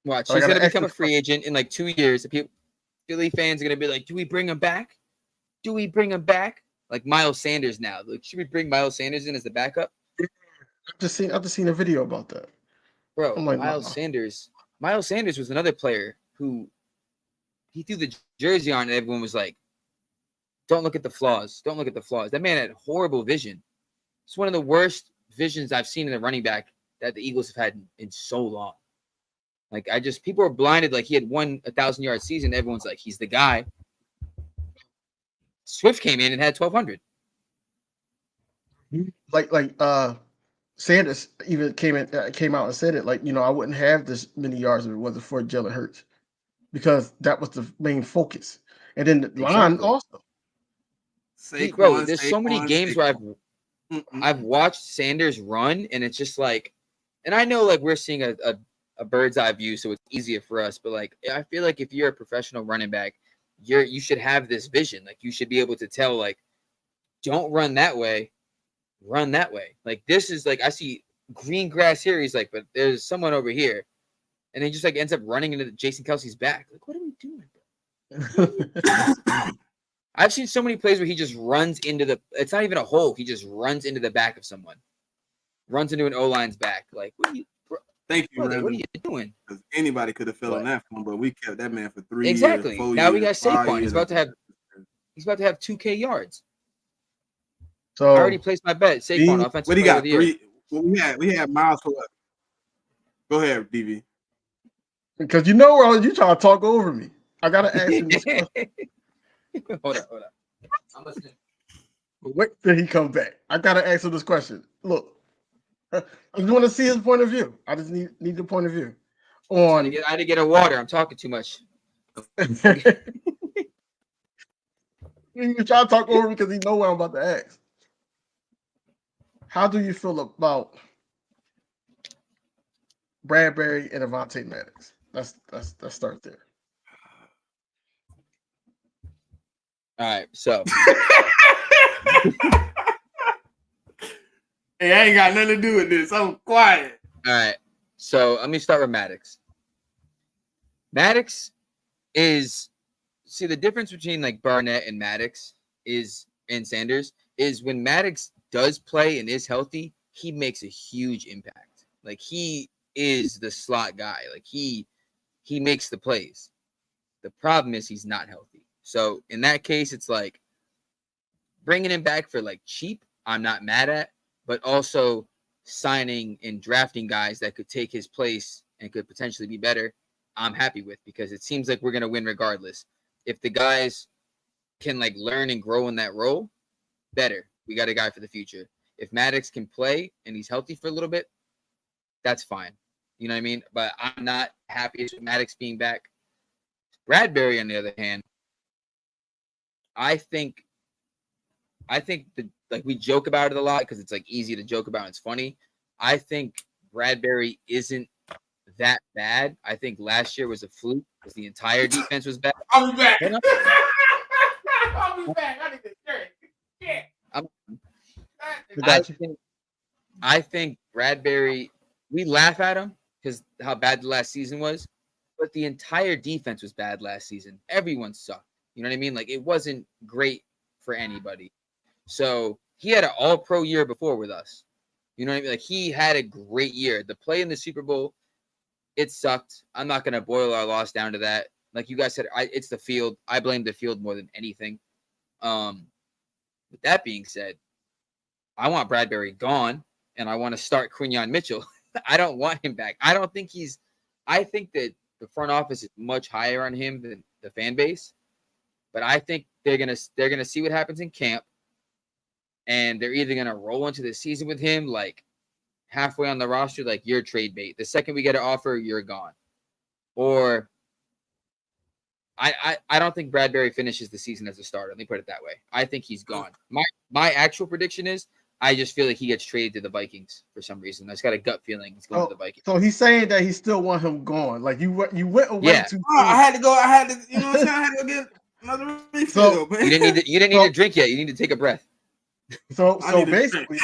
Watch, But I he's gotta gonna ask become you a free agent in like 2 years. Philly fans are gonna be like, "Do we bring him back? Do we bring him back?" Like Miles Sanders now. Like, should we bring Miles Sanders in as the backup? I've just seen a video about that. Bro, I'm like, Miles nah. Sanders. Miles Sanders was another player who he threw the jersey on, and everyone was like, "Don't look at the flaws. Don't look at the flaws." That man had horrible vision. It's one of the worst visions I've seen in a running back that the Eagles have had in so long. Like, people are blinded. Like, he had won 1,000-yard season. Everyone's like, he's the guy. Swift came in and had 1,200. Like Sanders even came out and said it. Like, I wouldn't have this many yards if it wasn't for Jalen Hurts, because that was the main focus. And then the line Exactly. also. Saquon, There's so many games where I've watched Sanders run, and it's just like, and I know like we're seeing a bird's eye view, so it's easier for us. But like, I feel like if you're a professional running back, you should have this vision. Like, you should be able to tell, like, don't run that way, run that way. Like, this is like, I see green grass here. He's like, but there's someone over here, and he just like ends up running into Jason Kelsey's back. Like, what are we doing, bro? I've seen so many plays where he just runs into it's not even a hole. He just runs into the back of someone. Runs into an O-line's back. Like, what are you, bro? Thank you, Brother, what are Randall. you doing? Because anybody could have fell What? on that one, but we kept that man for 3 Exactly. years, 4 Now years. we got 5 Saquon. years. He's about to have 2K yards. So I already placed my bet. Saquon, offensive What he player got? of the year. 3. Well, we had Miles for what? Go ahead, DV. because you trying to talk over me. I gotta ask him this question. Hold on. I'm listening. Wait till he comes back. I gotta ask him this question. Look, I just want to see his point of view. I just need the point of view on. I had to get a water. I'm talking too much. You try to talk over me because he know what I'm about to ask. How do you feel about Bradbury and Avonte Maddox? Let's start there. All right, so Hey, I ain't got nothing to do with this. I'm quiet. all right, so let me start with Maddox. Maddox is the difference between like Barnett and Maddox and Sanders is when Maddox does play and is healthy, he makes a huge impact. Like, he is the slot guy. Like, he makes the plays. The problem is he's not healthy. So in that case, it's like bringing him back for like cheap, I'm not mad at, but also signing and drafting guys that could take his place and could potentially be better, I'm happy with, because it seems like we're going to win regardless. If the guys can like learn and grow in that role, better. We got a guy for the future. If Maddox can play and he's healthy for a little bit, that's fine. You know what I mean? But I'm not happy with Maddox being back. Bradbury, on the other hand, I think that, like, we joke about it a lot because it's like easy to joke about and it's funny. I think Bradbury isn't that bad. I think last year was a fluke because the entire defense was bad. I'll be back. Hold on. I'll be back. I need to shirt. Yeah. I think Bradbury, we laugh at him because how bad the last season was, but the entire defense was bad last season. Everyone sucked. You know what I mean? Like, it wasn't great for anybody. So he had an all-pro year before with us. You know what I mean? Like, he had a great year. The play in the Super Bowl, it sucked. I'm not going to boil our loss down to that. Like you guys said, it's the field. I blame the field more than anything. With that being said, I want Bradbury gone. and I want to start Quinyon Mitchell. I don't want him back. I think that the front office is much higher on him than the fan base, but I think they're gonna see what happens in camp, and they're either gonna roll into the season with him like halfway on the roster, like you're trade bait. The second we get an offer, you're gone. Or I don't think Bradbury finishes the season as a starter. Let me put it that way. I think he's gone. My actual prediction is I just feel like he gets traded to the Vikings for some reason. I just got a gut feeling he's going to the Vikings. So he's saying that he still want him gone. Like you went away Yeah. too. I had to go. I had to. You know what I'm saying? I had to go get another refill. So- You didn't need to drink yet. You need to take a breath. So I need to basically,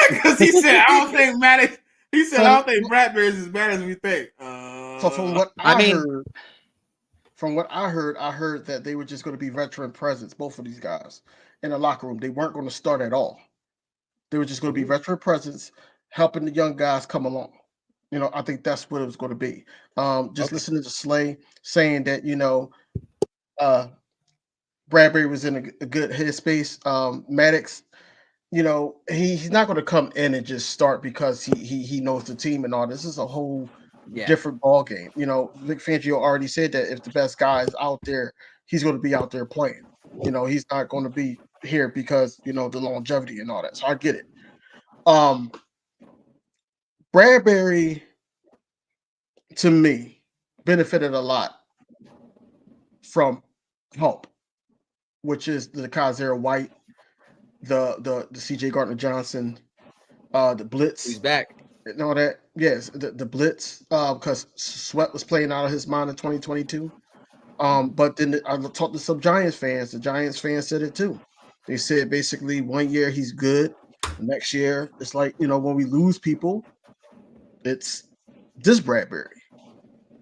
because he said I don't think Maddox. He said I don't think Bradbury is as bad as we think. so from what I heard that they were just going to be veteran presence, both of these guys in the locker room. They weren't going to start at all. They were just going to be veteran presence, helping the young guys come along. You know, I think that's what it was going to be. Listening to Slay saying that, Bradbury was in a good headspace. Maddox, he's not going to come in and just start because he knows the team and all. This is a whole different ball game. Vic Fangio already said that if the best guy is out there, he's going to be out there playing. He's not going to be here because the longevity and all that. So I get it. Bradbury, to me, benefited a lot from help, which is the Kaiser White, the CJ Gardner-Johnson, the blitz. He's back. And all that. Yes, the blitz, because Sweat was playing out of his mind in 2022. But then I talked to some Giants fans. The Giants fans said it too. They said basically 1 year he's good. The next year, it's like, when we lose people, it's this Bradbury.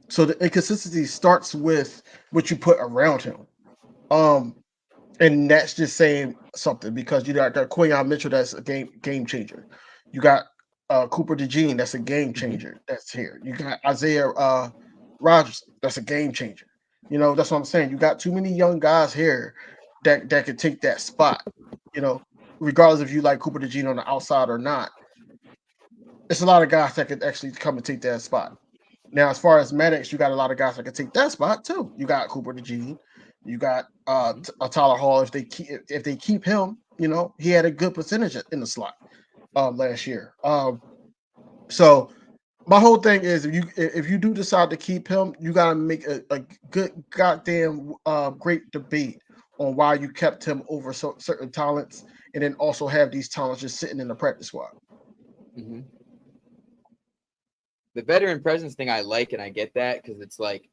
So the inconsistency starts with what you put around him. And that's just saying something because you got Quinyon Mitchell, that's a game changer. You got Cooper DeJean, that's a game changer. That's here. You got Isaiah Rodgers, that's a game changer. That's what I'm saying. You got too many young guys here that could take that spot. Regardless if you like Cooper DeJean on the outside or not, it's a lot of guys that could actually come and take that spot. Now, as far as Maddox, you got a lot of guys that could take that spot too. You got Cooper DeJean. You got Tyler Hall. If they keep him, he had a good percentage in the slot last year. So my whole thing is if you do decide to keep him, you got to make a good goddamn great debate on why you kept him over certain talents, and then also have these talents just sitting in the practice squad. Mm-hmm. The veteran presence thing I like, and I get that because it's like,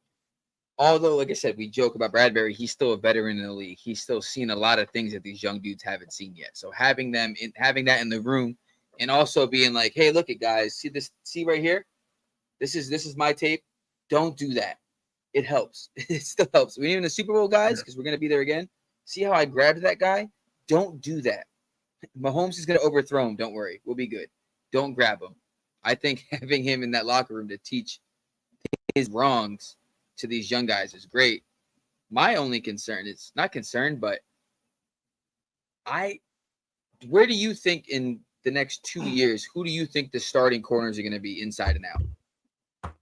although, like I said, we joke about Bradbury, he's still a veteran in the league. He's still seen a lot of things that these young dudes haven't seen yet. So having that in the room, and also being like, hey, look at guys, see right here? This is my tape. Don't do that. It helps. It still helps. We're in the Super Bowl, guys, because we're gonna be there again. See how I grabbed that guy? Don't do that. Mahomes is gonna overthrow him. Don't worry. We'll be good. Don't grab him. I think having him in that locker room to teach his wrongs to these young guys is great. My only concern is not concerned, but where do you think in the next 2 years, who do you think the starting corners are going to be inside and out?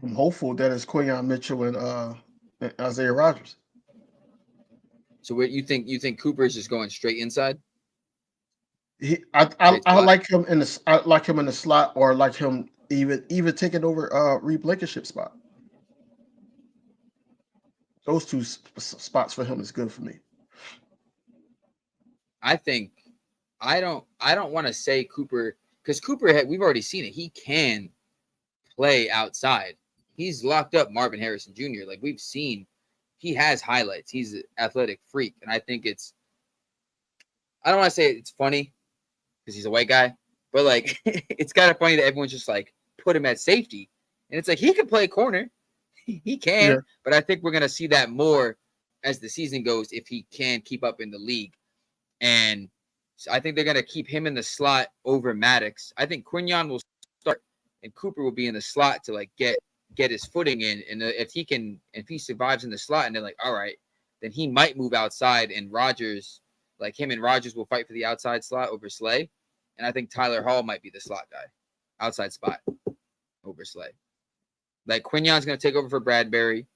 I'm hopeful that it's Quinyon Mitchell and Isaiah Rodgers. So what you think Cooper is just going straight inside? I like him in the slot, or like him even taking over Reed Blankenship's spot. Those two spots for him is good for me. I think I don't want to say Cooper, because Cooper we've already seen it. He can play outside. He's locked up Marvin Harrison Jr. Like we've seen, he has highlights. He's an athletic freak, and I think I don't want to say it's funny because he's a white guy, but like it's kind of funny that everyone's just like put him at safety, and it's like he can play corner. He can, but I think we're gonna see that more as the season goes if he can keep up in the league. And so I think they're gonna keep him in the slot over Maddox. I think Quinyon will start, and Cooper will be in the slot to like get his footing in. And if he survives in the slot, and they're like, all right, then he might move outside. And Rodgers, Like him and Rodgers will fight for the outside slot over Slay. And I think Tyler Hall might be the slot guy. Outside spot over Slay. Like Quignon's going to take over for Bradbury.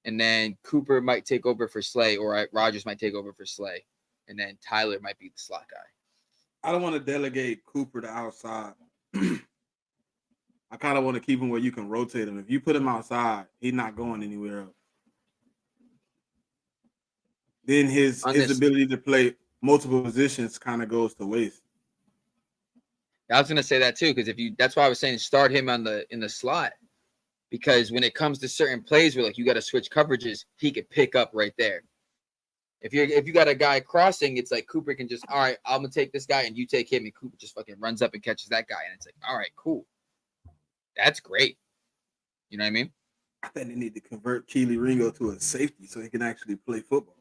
And then Cooper might take over for Slay, or Rodgers might take over for Slay. And then Tyler might be the slot guy. I don't want to delegate Cooper to outside. I kind of want to keep him where you can rotate him. If you put him outside, he's not going anywhere else. Then his ability to play multiple positions kind of goes to waste. I was gonna say that too, because that's why I was saying start him in the slot, because when it comes to certain plays where like you got to switch coverages, he could pick up right there. If you got a guy crossing, it's like Cooper can just, all right, I'm gonna take this guy and you take him, and Cooper just fucking runs up and catches that guy, and it's like, all right, cool, that's great. You know what I mean? I think they need to convert Keely Ringo to a safety so he can actually play football.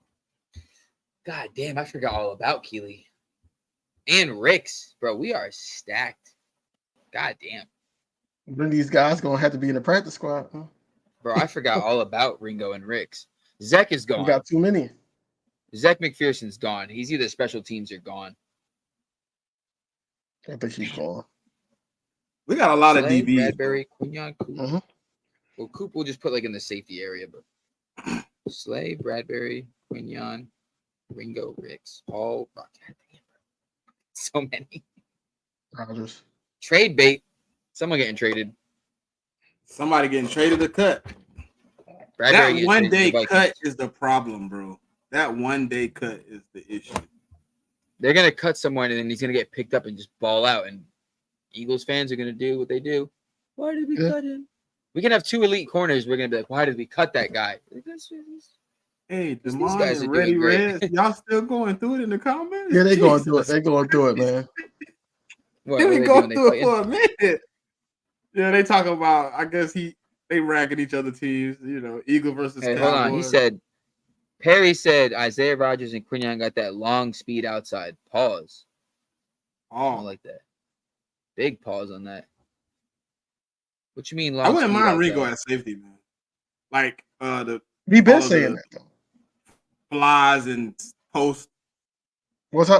God damn, I forgot all about Keely and Ricks, bro. We are stacked. God damn. Then these guys gonna have to be in the practice squad, huh? Bro, I forgot all about Ringo and Ricks. Zach is gone. We got too many. Zach McPherson's gone. He's either special teams or gone. I think he's gone. We got a lot Slay, of DBs. Bradbury, Quignon, Cooper. Mhm. Well, Cooper will just put like in the safety area, but Slay, Bradbury, Quignon, Ringo, Ricks, Hall, Rock. So many. Rodgers. Trade bait. Someone getting traded. Somebody getting traded or cut. Bradbury That getting one traded to day the Vikings. cut is the problem, bro. That one day cut is the issue. They're gonna cut someone and then he's gonna get picked up and just ball out. And Eagles fans are gonna do what they do. Why did we cut him? We can have two elite corners. We're gonna be like, why did we cut that guy? Hey, These Demond guys and are doing Ready great. Reds, y'all still going through it in the comments? Yeah, they Jesus. going through it. They going through it, man. What They are been they going doing? They through it fighting? for a minute. Yeah, they talk about. I guess they ragging each other teams. You know, Eagle versus. Hey, Cowboy. hold on. He said, Perry said Isaiah Rodgers and Quignon got that long speed outside. Pause. I don't "Oh, like that. Big pause on that. What you mean long I wouldn't speed mind outside? Ringo at safety, man. Like the We been all saying the- that though. flies and posts. Once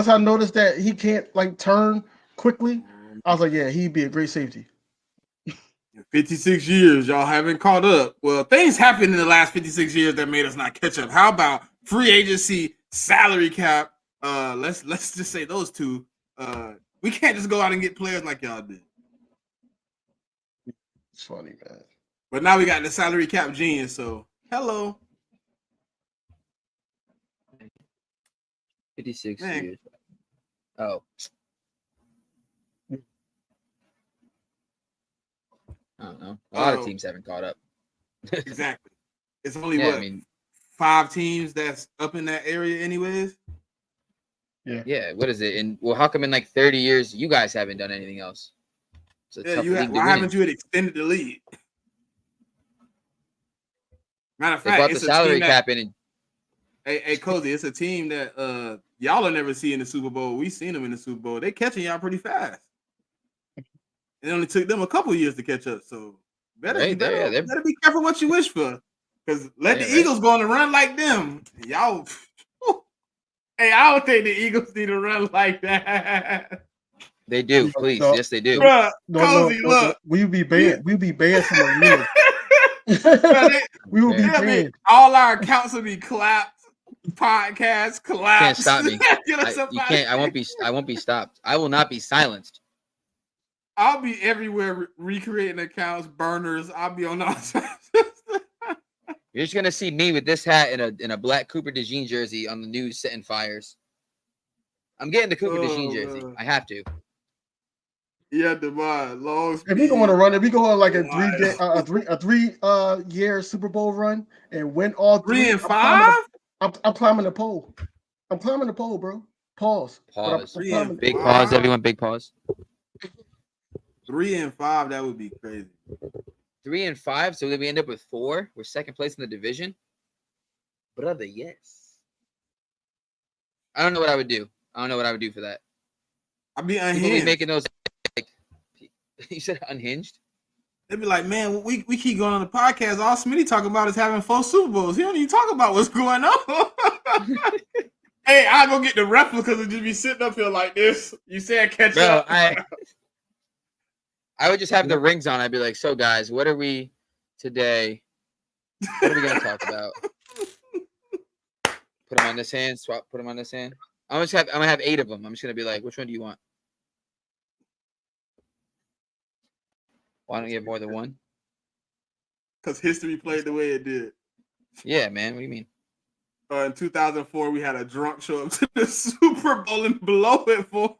I noticed that he can't like turn quickly, I was like, yeah, he'd be a great safety. In 56 years, y'all haven't caught up. Well, things happened in the last 56 years that made us not catch up. How about free agency, salary cap? Let's just say those two. We can't just go out and get players like y'all did. It's funny, man. But now we got the salary cap genius. So hello. 56 Man. years. Oh. I don't know. A lot of teams haven't caught up. Exactly. It's only Yeah, what I mean, 5 teams that's up in that area, anyways. yeah. What is it? And well, how come in like 30 years you guys haven't done anything else? It's a Yeah, tough league to why win haven't in. you extended the lead? Matter of They fact, brought the it's a salary team that, cap in, and hey, Cozy, it's a team that y'all will never see in the Super Bowl. We seen them in the Super Bowl. They catching y'all pretty fast. It only took them a couple years to catch up. So better Right, you better, yeah, they're- better be careful what you wish for. Because let Yeah, the right. Eagles go on and run like them. Y'all hey, I don't think the Eagles need to run like that. they do. Please, No. yes, they do. Bruh, No, Cozy, look. we be banned. We be banned from the league. Bruh, they- We will be Yeah. I mean, banned. all our accounts will be clapped. Podcast collapse. Can't stop me. Get us You somebody. can't. I won't be stopped. I will not be silenced. I'll be everywhere recreating accounts, burners. I'll be on all sides. You're just gonna see me with this hat and a black Cooper DeJean jersey on the news setting fires. I'm getting the Cooper DeJean jersey. man. I have to. Yeah, Demond, long If we speed. going to run, if we go on like a Why? 3 year Super Bowl run and win all 3 and I'm 5? climbing the pole. I'm climbing the pole, bro. Pause. But I'm Pause. climbing the Big pole. pause, everyone. Big pause. 3 and 5, that would be crazy. 3 and 5. So then we end up with 4. We're second place in the division. Brother, yes. I don't know what I would do. I don't know what I would do for that. I'd be People be unhinged. making those like you said unhinged. They'd be like, man, we keep going on the podcast. All Smitty talking about is having 4 Super Bowls. He don't even talk about what's going on. Hey, I'll go get the replicas and just be sitting up here like this. You said catch Bro, up. I would just have the rings on. I'd be like, so guys, what are we today? What are we gonna talk about? Put them on this hand, put them on this hand. I'm gonna have 8 of them. I'm just gonna be like, which one do you want? Why don't you have more than one? Because history played the way it did. Yeah, man. What do you mean? In 2004, we had a drunk show up to the Super Bowl and blow it for.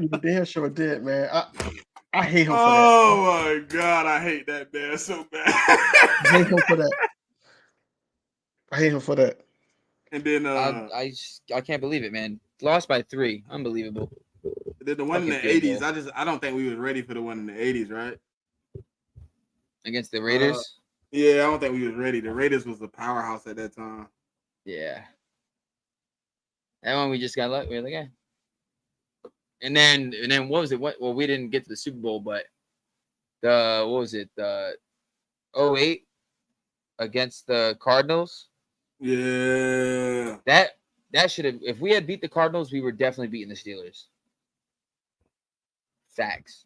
You damn sure did, man. I hate him for that. Oh my god, I hate that man so bad. I hate him for that. I hate him for that. And then I can't believe it, man. Lost by 3. Unbelievable. then the one in the Fucking field 80s. goal. I don't think we was ready for the one in the 80s, right? Against the Raiders. Yeah, I don't think we was ready. The Raiders was a powerhouse at that time. Yeah. That one we just got lucky. We were like, yeah. And then what was it? Well, we didn't get to the Super Bowl, but what was it? The 08 against the Cardinals. Yeah. That should have, if we had beat the Cardinals, we were definitely beating the Steelers. Facts.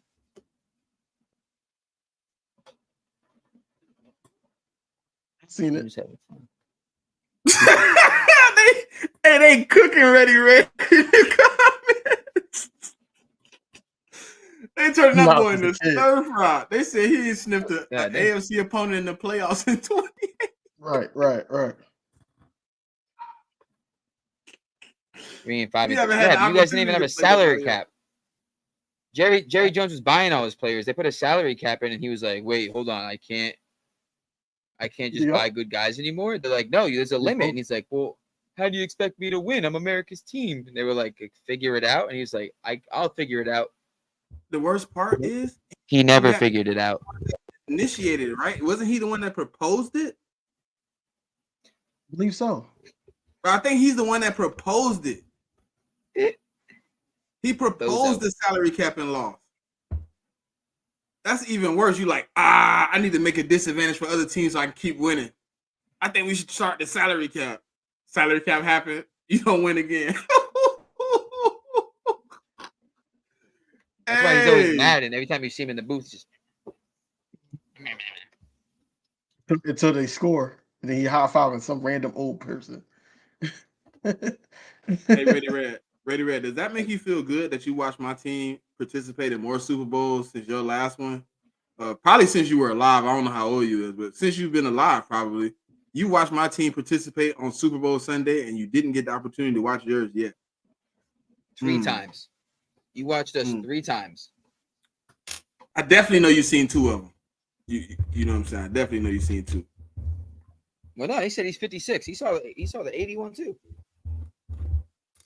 I've seen I'm it. just having fun. they cooking ready. They turned that boy into stir fry. They said he ain't sniffed an AFC opponent in the playoffs in 20. Right. 3 and 5. You You haven't had the guys didn't even opportunity have a to play salary nobody cap. Jerry Jones was buying all his players. They put a salary cap in, and he was like, "Wait, hold on, I can't just buy good guys anymore." They're like, "No, there's a limit." And he's like, "Well, how do you expect me to win? I'm America's team." And they were like, "Figure it out." And he's like, "I'll figure it out." The worst part is he never figured it out. Initiated it, right? Wasn't he the one that proposed it? I believe so. I think he's the one that proposed it. He proposed the salary cap and lost. That's even worse. You like, I need to make a disadvantage for other teams so I can keep winning. I think we should start the salary cap. Salary cap happened. You don't win again. That's why he's always mad, and every time you see him in the booth, just until they score, and then he high fiving some random old person. Hey, Ready Red, does that make you feel good that you watched my team participate in more Super Bowls since your last one? Probably since you were alive. I don't know how old you is, but since you've been alive, probably you watched my team participate on Super Bowl Sunday, and you didn't get the opportunity to watch yours yet. 3 times. You watched us 3 times. I definitely know you've seen 2 of them. You know what I'm saying? I definitely know you've seen 2. Well, no, he said he's 56. He saw the 81 too.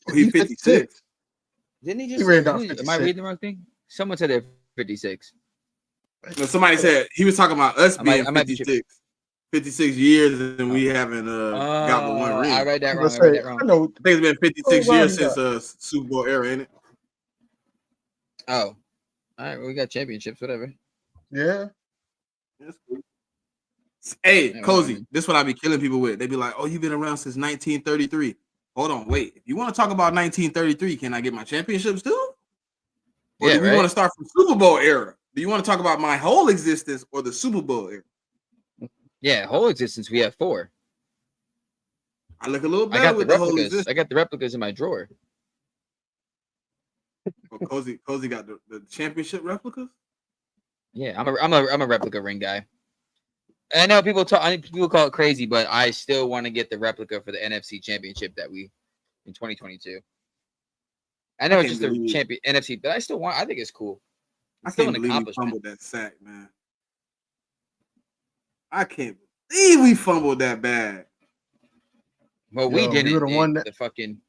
Oh, he's 56. Didn't he just? He ran down 56. Am I reading the wrong thing? Someone said they're 56. No, somebody said he was talking about us being 56. 56 years and we haven't got the one ring. I read that wrong. I know. I think it's been 56 years since Super Bowl era, ain't it? Oh, all right. Well, we got championships, whatever. Yeah. That's cool. Hey, Cozy, this is what I be killing people with. They be like, "Oh, you've been around since 1933." Hold on, wait. If you want to talk about 1933, can I get my championships too? Or do we want to start from Super Bowl era? Do you want to talk about my whole existence or the Super Bowl era? Yeah, whole existence. We have 4. I look a little better with the whole existence. I got the replicas in my drawer. Oh, Cozy got the championship replicas. Yeah, I'm a replica ring guy. I know people call it crazy, but I still want to get the replica for the NFC Championship that we in 2022. I know it's just the champion NFC, but I still want. I think it's cool. I can't believe we fumbled that sack, man. I can't believe we fumbled that bad. Well, we didn't. The fucking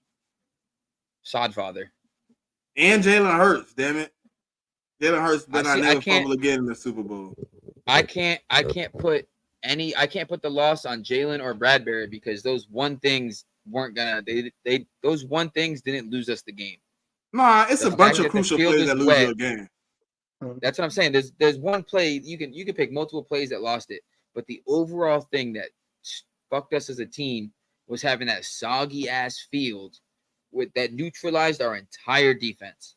Sodfather and Jalen Hurts. Damn it, Jalen Hurts better not never fumble again in the Super Bowl. I can't put the loss on Jalen or Bradbury because those one things weren't gonna. Those one things didn't lose us the game. Nah, it's a bunch of crucial plays that lose you a game. That's what I'm saying. There's one play you can pick multiple plays that lost it, but the overall thing that fucked us as a team was having that soggy ass field that neutralized our entire defense.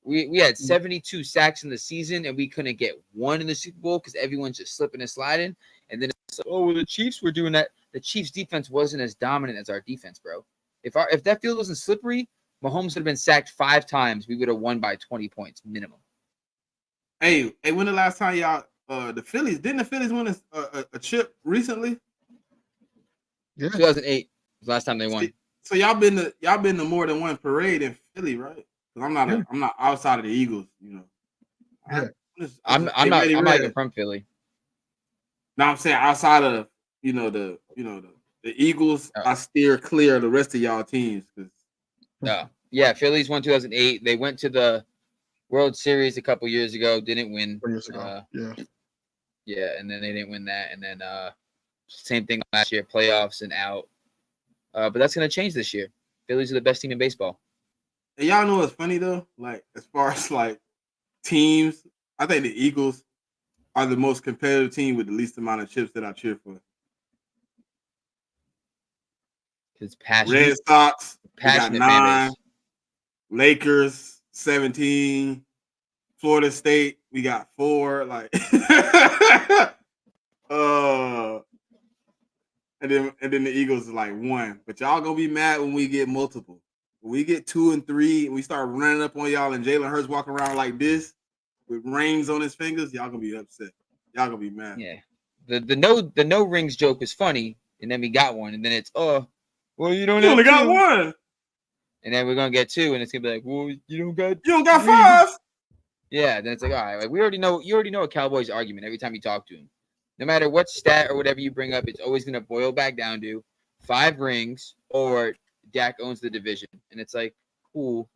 We had 72 sacks in the season, and we couldn't get one in the Super Bowl because everyone's just slipping and sliding. And then it's like, oh, well, the Chiefs were doing that. The Chiefs' defense wasn't as dominant as our defense, bro. If that field wasn't slippery, Mahomes would have been sacked 5 times. We would have won by 20 points minimum. Hey, when the last time y'all the Phillies win a chip recently? Yeah. 2008 was the last time they won. So y'all been to more than one parade in Philly, right? Because I'm not outside of the Eagles, you know. Yeah. I'm not even from Philly. No, I'm saying outside of the Eagles, I steer clear of the rest of y'all teams. Yeah, Phillies won 2008. They went to the World Series a couple years ago, didn't win. 4 years ago. Yeah, and then they didn't win that, and then same thing last year, playoffs and out. But that's gonna change this year. Phillies are the best team in baseball. And y'all know what's funny though? Like as far as like teams, I think the Eagles are the most competitive team with the least amount of chips that I cheer for. It's passionate. Red Sox, Passionate got 9. fan base. Lakers, 17. Florida State, we got 4. Like, and then the Eagles is like 1. But y'all gonna be mad when we get multiple. When we get 2 and 3, and we start running up on y'all, and Jalen Hurts walking around like this with rings on his fingers, y'all gonna be upset. Y'all gonna be mad. Yeah, the no rings joke is funny, and then we got one, and then it's well you only got 1, and then we're gonna get 2, and it's gonna be like, well you don't got 5. Yeah, then it's like, all right, like you already know a Cowboys argument every time you talk to him. No matter what stat or whatever you bring up, it's always gonna boil back down to 5 rings or Dak owns the division, and it's like, cool,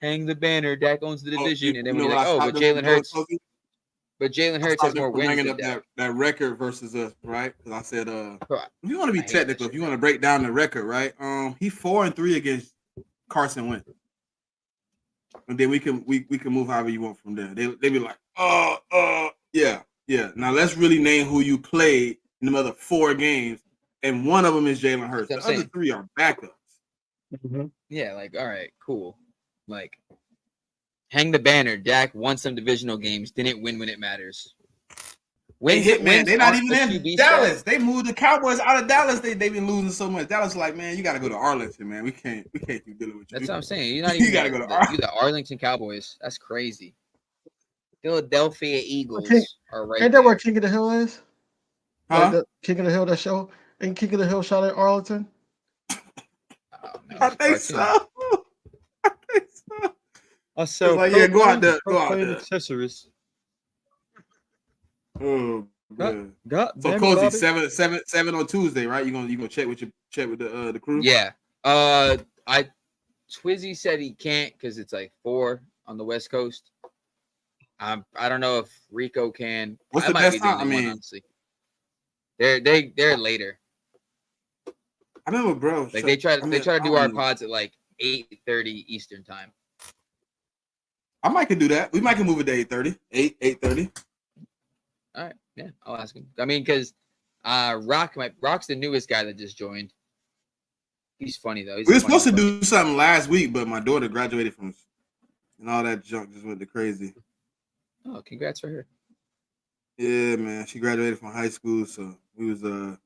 hang the banner, Dak owns the division, and then we're like, but Jalen Hurts. But Jalen Hurts has more wins than Dak. That record versus us, right? Because I said, if you want to be technical, if you want to break down the record, right? He 4-3 against Carson Wentz, and then we can move however you want from there. They be like, yeah. Now let's really name who you played in the other 4 games, and one of them is Jalen Hurts. The other 3 are backups. Mm-hmm. Yeah, like all right, cool, like. Hang the banner. Dak won some divisional games. Didn't win when it matters. They're not even in Dallas. They moved the Cowboys out of Dallas. They've been losing so much. Dallas is like, man, you got to go to Arlington, man. We can't keep dealing with you. That's what I'm saying. You're not even. You got to go to Arlington. You're the Arlington Cowboys. That's crazy. Philadelphia Eagles are right. Ain't that where King of the Hill is? Huh? Like King of the Hill, that show? Ain't King of the Hill shot at Arlington? No, I think so. So like, yeah, go out there. Accessories. Oh, good. So Bobby. Cozy, 7 on Tuesday, right? You gonna check with the crew? Yeah. Twizzy said he can't because it's like 4 on the West Coast. I don't know if Rico can. What's the best time? I mean, honestly, they're later. I remember, bro. Like they try to do our pods at like 8:30 Eastern time. I might can do that. We might can move it to 8:30. 8:30. All right. Yeah, I'll ask him. I mean, because Rock's the newest guy that just joined. He's funny though. We were supposed to do something last week, but my daughter graduated from and all that junk just went to crazy. Oh, congrats for her. Yeah, man. She graduated from high school, so we was doing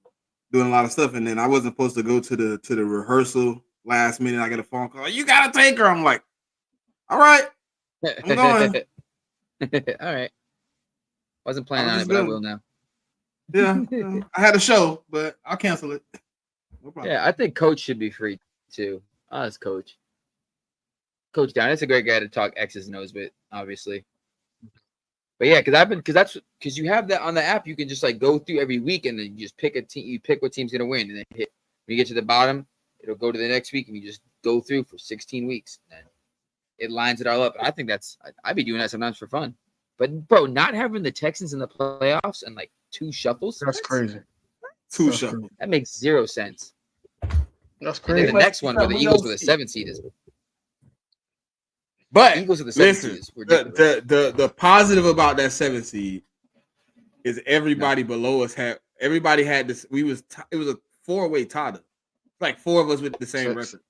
a lot of stuff, and then I wasn't supposed to go to the rehearsal last minute. I got a phone call. You gotta take her. I'm like, all right. I'm going. All right. Wasn't planning on it, but I will now. Yeah, I had a show, but I'll cancel it. No problem. Yeah, I think Coach should be free too. That's Coach. Coach Down. That's a great guy to talk X's and O's with, obviously. But yeah, because you have that on the app, you can just like go through every week and then you just pick a team. You pick what team's gonna win, and then when you get to the bottom, it'll go to the next week, and you just go through for 16 weeks. And it lines it all up. I think I'd be doing that sometimes for fun. But bro, not having the Texans in the playoffs and like 2 shuffles. That's crazy. 2 shuffles. That makes 0 sense. That's And crazy. then the next one where the Eagles with a 7 seed is. But Eagles with the 7 seed is ridiculous. the positive about that 7 seed is everybody below us had this. It was a 4-way tie. Like 4 of us with the same record.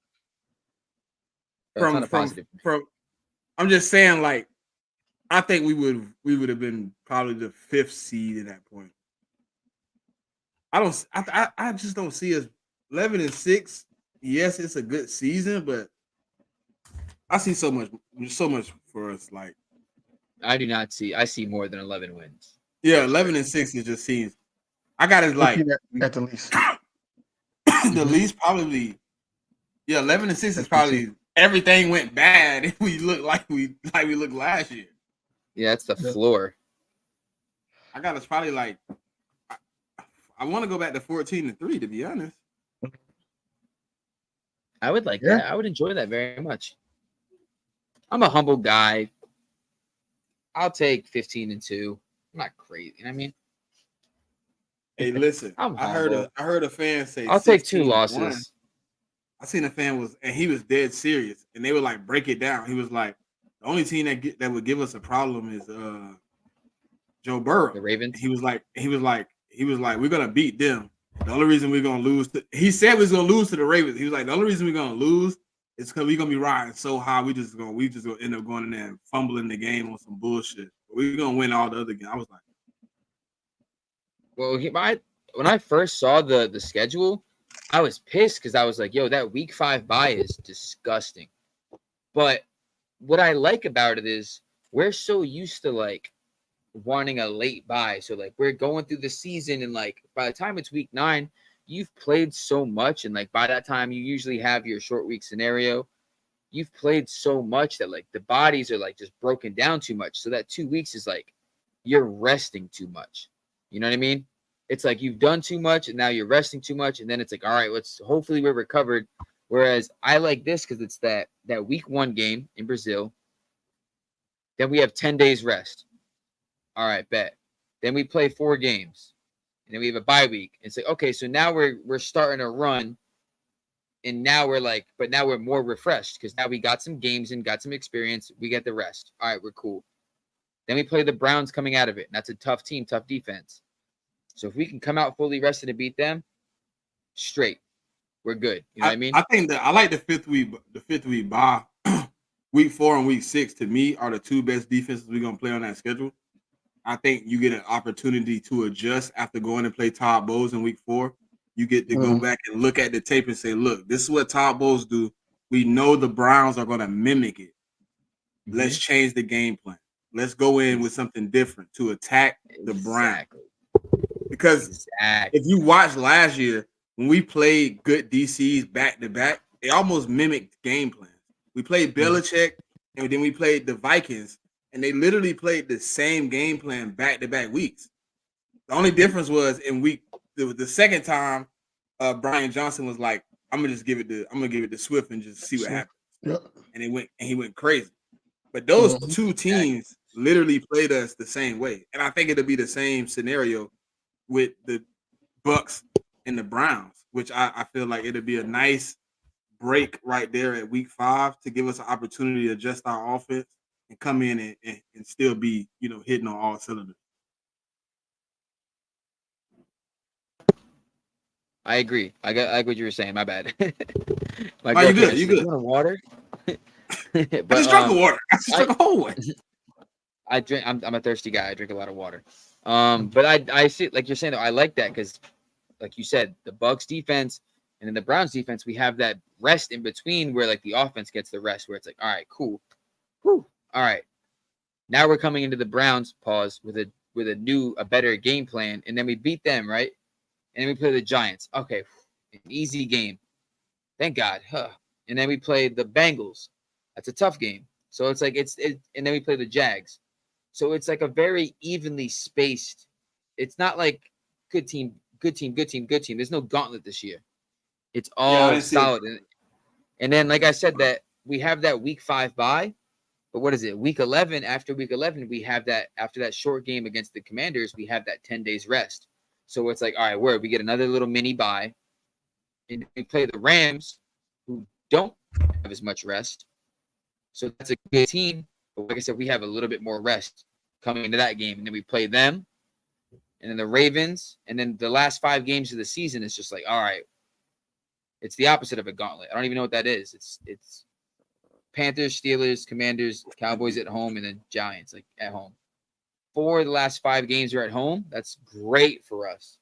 That's not a positive. From I'm just saying, like, I think we would have been probably the 5th seed at that point. I just don't see us 11-6. Yes, it's a good season, but I see so much for us. Like, I do not see. I see more than 11 wins. yeah, 11-6 it just seems. I got it like at the least. the least probably. Yeah, 11-6 is probably everything went bad and we look like we looked last year. Yeah, that's the floor. I got us probably like. I want to go back to 14-3 to be honest. I would like that. I would enjoy that very much. I'm a humble guy. I'll take 15-2. I'm not crazy. You know what I mean? Hey, listen. I'm I heard a fan say I'll take 2 losses. I seen a fan he was dead serious, and they would like break it down. He was like, the only team that would give us a problem is Joe Burrow. The Ravens. He was like, we're gonna beat them. The only reason we're gonna lose, he said we was gonna lose to the Ravens. He was like, the only reason we're gonna lose is because we're gonna be riding so high. We just gonna end up going in there and fumbling the game on some bullshit. We're gonna win all the other games. I was like, well, when I first saw the schedule, I was pissed because I was like, yo, that week 5 bye is disgusting. But what I like about it is we're so used to like wanting a late bye. So like we're going through the season and like by the time it's week 9, you've played so much. And like by that time you usually have your short week scenario. You've played so much that like the bodies are like just broken down too much. So that 2 weeks is like you're resting too much. You know what I mean? It's like you've done too much and now you're resting too much. And then it's like, all right, hopefully we're recovered. Whereas I like this because it's that week 1 game in Brazil. Then we have 10 days rest. All right, bet. Then we play 4 games. And then we have a bye week. It's like, okay, so now we're starting a run. And now we're more refreshed because now we got some games and got some experience. We get the rest. All right, we're cool. Then we play the Browns coming out of it. And that's a tough team, tough defense. So if we can come out fully rested and beat them, straight, we're good. You know what I mean? I think that I like the 5th week bye. Week 4 and week 6 to me are the 2 best defenses we're gonna play on that schedule. I think you get an opportunity to adjust after going and play Todd Bowles in week 4. You get to go back and look at the tape and say, look, this is what Todd Bowles do. We know the Browns are going to mimic it. Let's change the game plan. Let's go in with something different to attack the Browns. Because if you watch last year, when we played good DCs back to back, they almost mimicked game plans. We played Belichick, and then we played the Vikings, and they literally played the same game plan back to back weeks. The only difference was in the second time, Brian Johnson was like, I'm gonna give it to Swift and just see what happens. Yep. And he went crazy. But those 2 teams literally played us the same way. And I think it'll be the same scenario with the Bucks and the Browns, which I feel like it'll be a nice break right there at week 5 to give us an opportunity to adjust our offense and come in and still be, hitting on all cylinders. I agree. I like what you were saying. My bad. You good? You good? Water? I just drank water. I just drank a whole one. I drink. I'm a thirsty guy. I drink a lot of water. But I see, like you're saying, though, I like that because, like you said, the Bucks defense and then the Browns defense, we have that rest in between where like the offense gets the rest, where it's like, all right, cool, whew, all right. Now we're coming into the Browns with a better game plan, and then we beat them, right? And then we play the Giants. Okay, an easy game. Thank God. And then we play the Bengals. That's a tough game. So it's like and then we play the Jags. So it's like a very evenly spaced. It's not like good team. There's no gauntlet this year. It's all solid. And then, like I said, that we have that week 5 bye. But what is it? Week 11, after week 11, we have that, after that short game against the Commanders, we have that 10 days rest. So it's like, all right, we get another little mini bye. And we play the Rams, who don't have as much rest. So that's a good team. But like I said, we have a little bit more rest coming into that game. And then we play them. And then the Ravens. And then the last 5 games of the season is just like, all right. It's the opposite of a gauntlet. I don't even know what that is. It's Panthers, Steelers, Commanders, Cowboys at home, and then Giants like at home. 4 of the last 5 games are at home. That's great for us.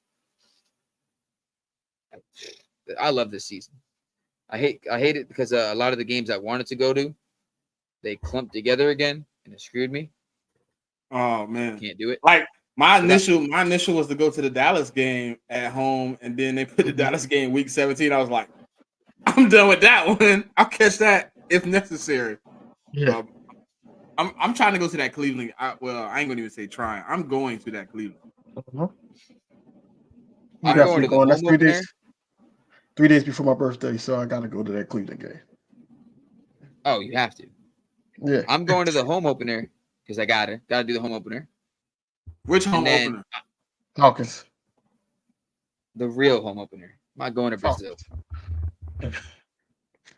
I love this season. I hate it because a lot of the games I wanted to go to, they clumped together again and it screwed me. Oh man, Can't do it. Like my initial was to go to the Dallas game at home, and then they put the Dallas game week 17. I was like, I'm done with that one. I'll catch that if necessary. Yeah. I'm trying to go to that Cleveland. I ain't gonna even say trying. I'm going to that Cleveland. You I'm definitely going to the going. That's home 3 opener. days. 3 days before my birthday, so I gotta go to that Cleveland game. Oh, you have to. Yeah. I'm going to the home opener because I gotta do the home opener. Which home And then opener? Falcons. the real home opener. I'm not going to Brazil.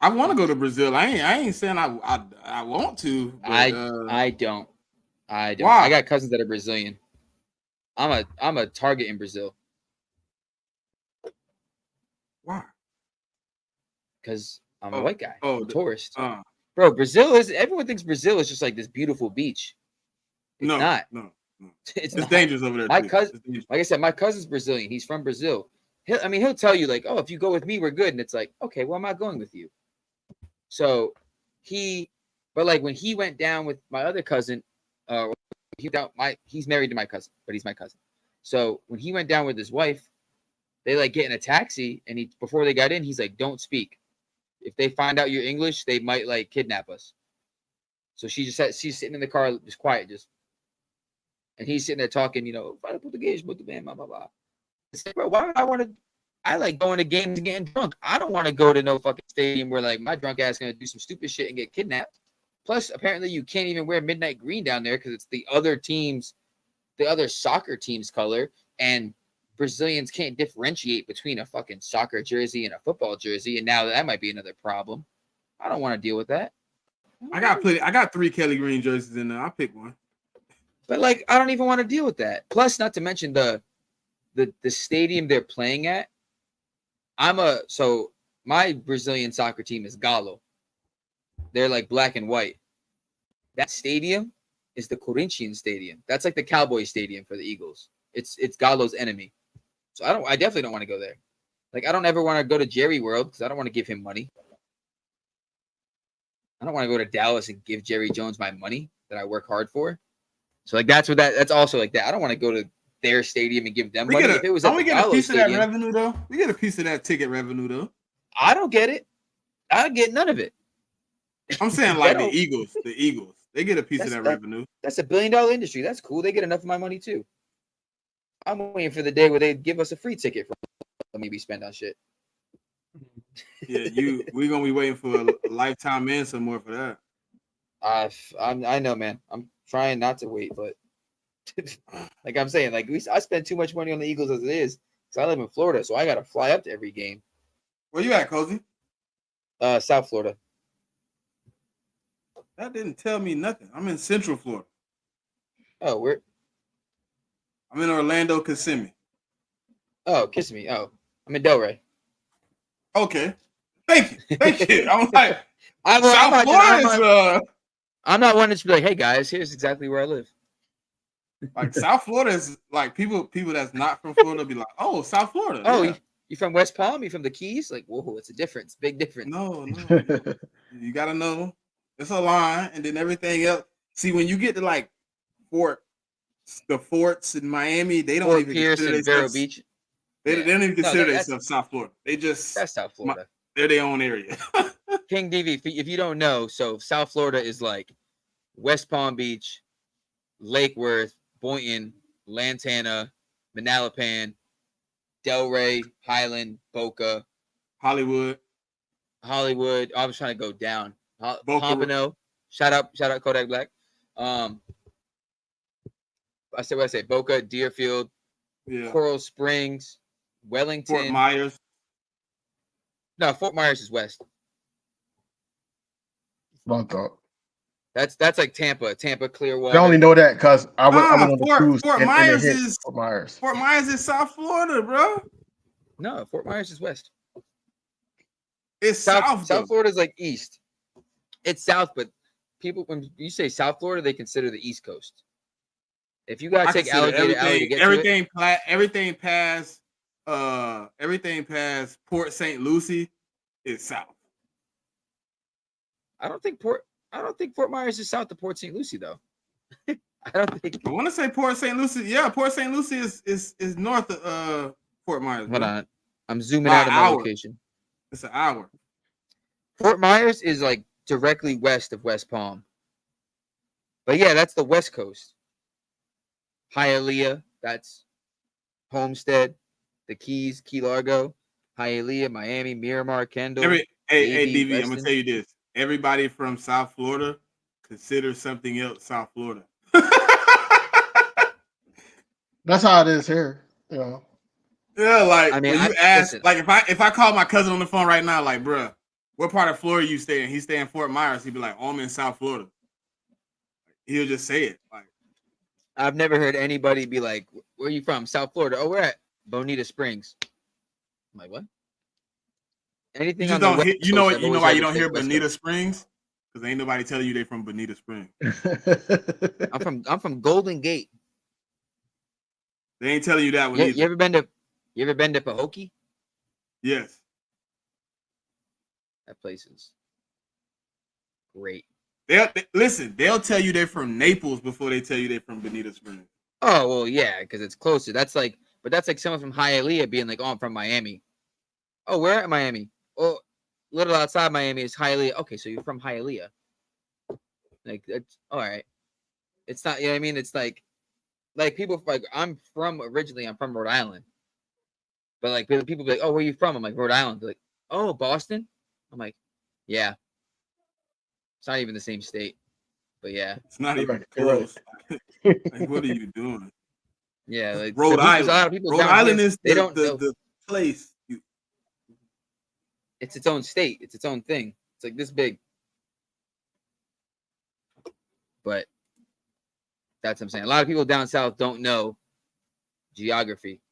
I want to go to Brazil. I ain't saying I want to. But, I don't. Why? I got cousins that are Brazilian. I'm a target in Brazil Why? because I'm a white guy. Oh, I'm a tourist. Uh, Bro, Brazil is everyone thinks Brazil is just like this beautiful beach. It's no, not. no. It's It's not. dangerous over there. My too. cousin, It's dangerous. like I said, my cousin's Brazilian. He's from Brazil. He'll tell you like, oh, if you go with me, we're good. And it's like, okay, well, I'm not going with you. So but like when he went down with my other cousin, he's married to my cousin, but he's my cousin. So when he went down with his wife, they like get in a taxi, and before they got in, he's like, don't speak. If they find out you're English, they might like kidnap us. So she's sitting in the car, just quiet, and he's sitting there talking, blah, blah, blah. It's like, bro, why would I want to? I like going to games and getting drunk. I don't want to go to no fucking stadium where like my drunk ass gonna do some stupid shit and get kidnapped. Plus, apparently, you can't even wear midnight green down there because it's the other soccer team's color, and Brazilians can't differentiate between a fucking soccer jersey and a football jersey, and now that might be another problem. I don't want to deal with that. I got 3 Kelly Green jerseys in there. I'll pick one. But like, I don't even want to deal with that. Plus, not to mention the stadium they're playing at. My Brazilian soccer team is Galo. They're like black and white. That stadium is the Corinthians Stadium. That's like the Cowboy Stadium for the Eagles. It's Galo's enemy. So I definitely don't want to go there. Like, I don't ever want to go to Jerry World because I don't want to give him money. I don't want to go to Dallas and give Jerry Jones my money that I work hard for. So like that's also like that. I don't want to go to their stadium and give them money. If it was at we get a Galo piece stadium, of that revenue though. We get a piece of that ticket revenue though. I don't get it. I don't get none of it. I'm saying like the Eagles. The Eagles. They get a piece of that revenue. That's $1 billion industry. That's cool. They get enough of my money too. I'm waiting for the day where they give us a free ticket for maybe spend on shit. Yeah, we're gonna be waiting for a lifetime and some more for that. I know, man. I'm trying not to wait, but like I'm saying, like I spend too much money on the Eagles as it is. Because I live in Florida, so I gotta fly up to every game. Where you at, Cozy? South Florida. That didn't tell me nothing. I'm in Central Florida. Oh, where? I'm in Orlando, Kissimmee. Oh, kiss me. Oh, I'm in Delray. Okay. Thank you. I'm like, South Florida. I'm not one to be like, hey guys, here's exactly where I live. Like South Florida is like people that's not from Florida be like, oh, South Florida. Oh, yeah. you from West Palm? You from the Keys? Like, whoa, it's a difference, big difference. No. You gotta know. It's a line, and then everything else. See, when you get to like the forts in Miami, they don't Fort even Pierce consider and Vero themselves. Beach. They don't even consider that's themselves South Florida. That's South Florida. They're their own area. King DV, if you don't know, so South Florida is like West Palm Beach, Lake Worth, Boynton, Lantana, Manalapan, Delray, Highland, Boca, Hollywood. I was trying to go down. Boca. Pompano. Shout out Kodak Black. I said what I say. Boca, Deerfield, Yeah. Coral Springs, Wellington. Fort Myers. No, Fort Myers is west. I thought. That's like Tampa, Clearwater. I only know that because I went on the cruise. Fort and Myers it hit is Fort Myers. Fort Myers is South Florida, bro. No, Fort Myers is west. It's South. South Florida is like east. It's south, but people when you say South Florida, they consider the East Coast. If you gotta I take consider Alligator Alley to get to it, everything past Port St. Lucie is south. I don't think Fort Myers is south of Port St. Lucie though. I don't think. I want to say Port St. Lucie. Yeah, Port St. Lucie is north of Fort Myers. Hold bro. on, I'm zooming By out of an my hour. location. It's an hour. Fort Myers is like directly west of West Palm. But yeah, that's the West Coast. Hialeah, that's Homestead, the Keys, Key Largo, Hialeah, Miami, Miramar, Kendall. Hey, Davie, DV, I'm Weston. gonna tell you this. Everybody from South Florida considers something else South Florida. That's how it is here. You know. Yeah, like I mean, when you ask, like if I call my cousin on the phone right now, like, bruh, what part of Florida you stay in? He stay in Fort Myers. He'd be like, oh, I'm in South Florida. He'll just say it. Like, I've never heard anybody be like, where are you from? South Florida. Oh, we're at Bonita Springs. I'm like, what? Anything you on just the don't West hear, you know Coast, what I've you know always why had you to don't say hear West Bonita Coast. Springs? Because ain't nobody telling you they from Bonita Springs. I'm from Golden Gate. They ain't telling you that one You either. ever been to Pahokee? Yes. That place is great. They'll tell you they're from Naples before they tell you they're from Bonita Springs. Oh well, yeah, because it's closer. That's like someone from Hialeah being like, "Oh, I'm from Miami." Oh, where at Miami? Oh, little outside Miami is Hialeah. Okay, so you're from Hialeah. Like that's all right. It's not. You know what I mean? It's like people like I'm from Rhode Island, but like people be like, "Oh, where you from?" I'm like Rhode Island. They're like, "Oh, Boston." I'm like, "Yeah." It's not even the same state, but yeah. It's not even You're right. close. Like, what are you doing? Yeah, like Rhode there's a lot Island. of people Rhode down Island here, is they don't know. the place. It's its own state. It's its own thing. It's like this big. But that's what I'm saying. A lot of people down south don't know geography,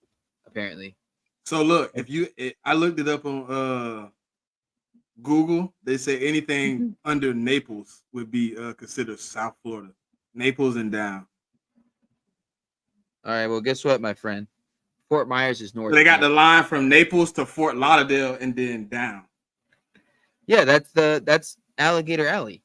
apparently. So look, I looked it up on Google. They say anything under Naples would be considered South Florida. Naples and down. All right. Well, guess what, my friend? Fort Myers is north. So they got of the me. line from Naples to Fort Lauderdale and then down. Yeah, that's Alligator Alley.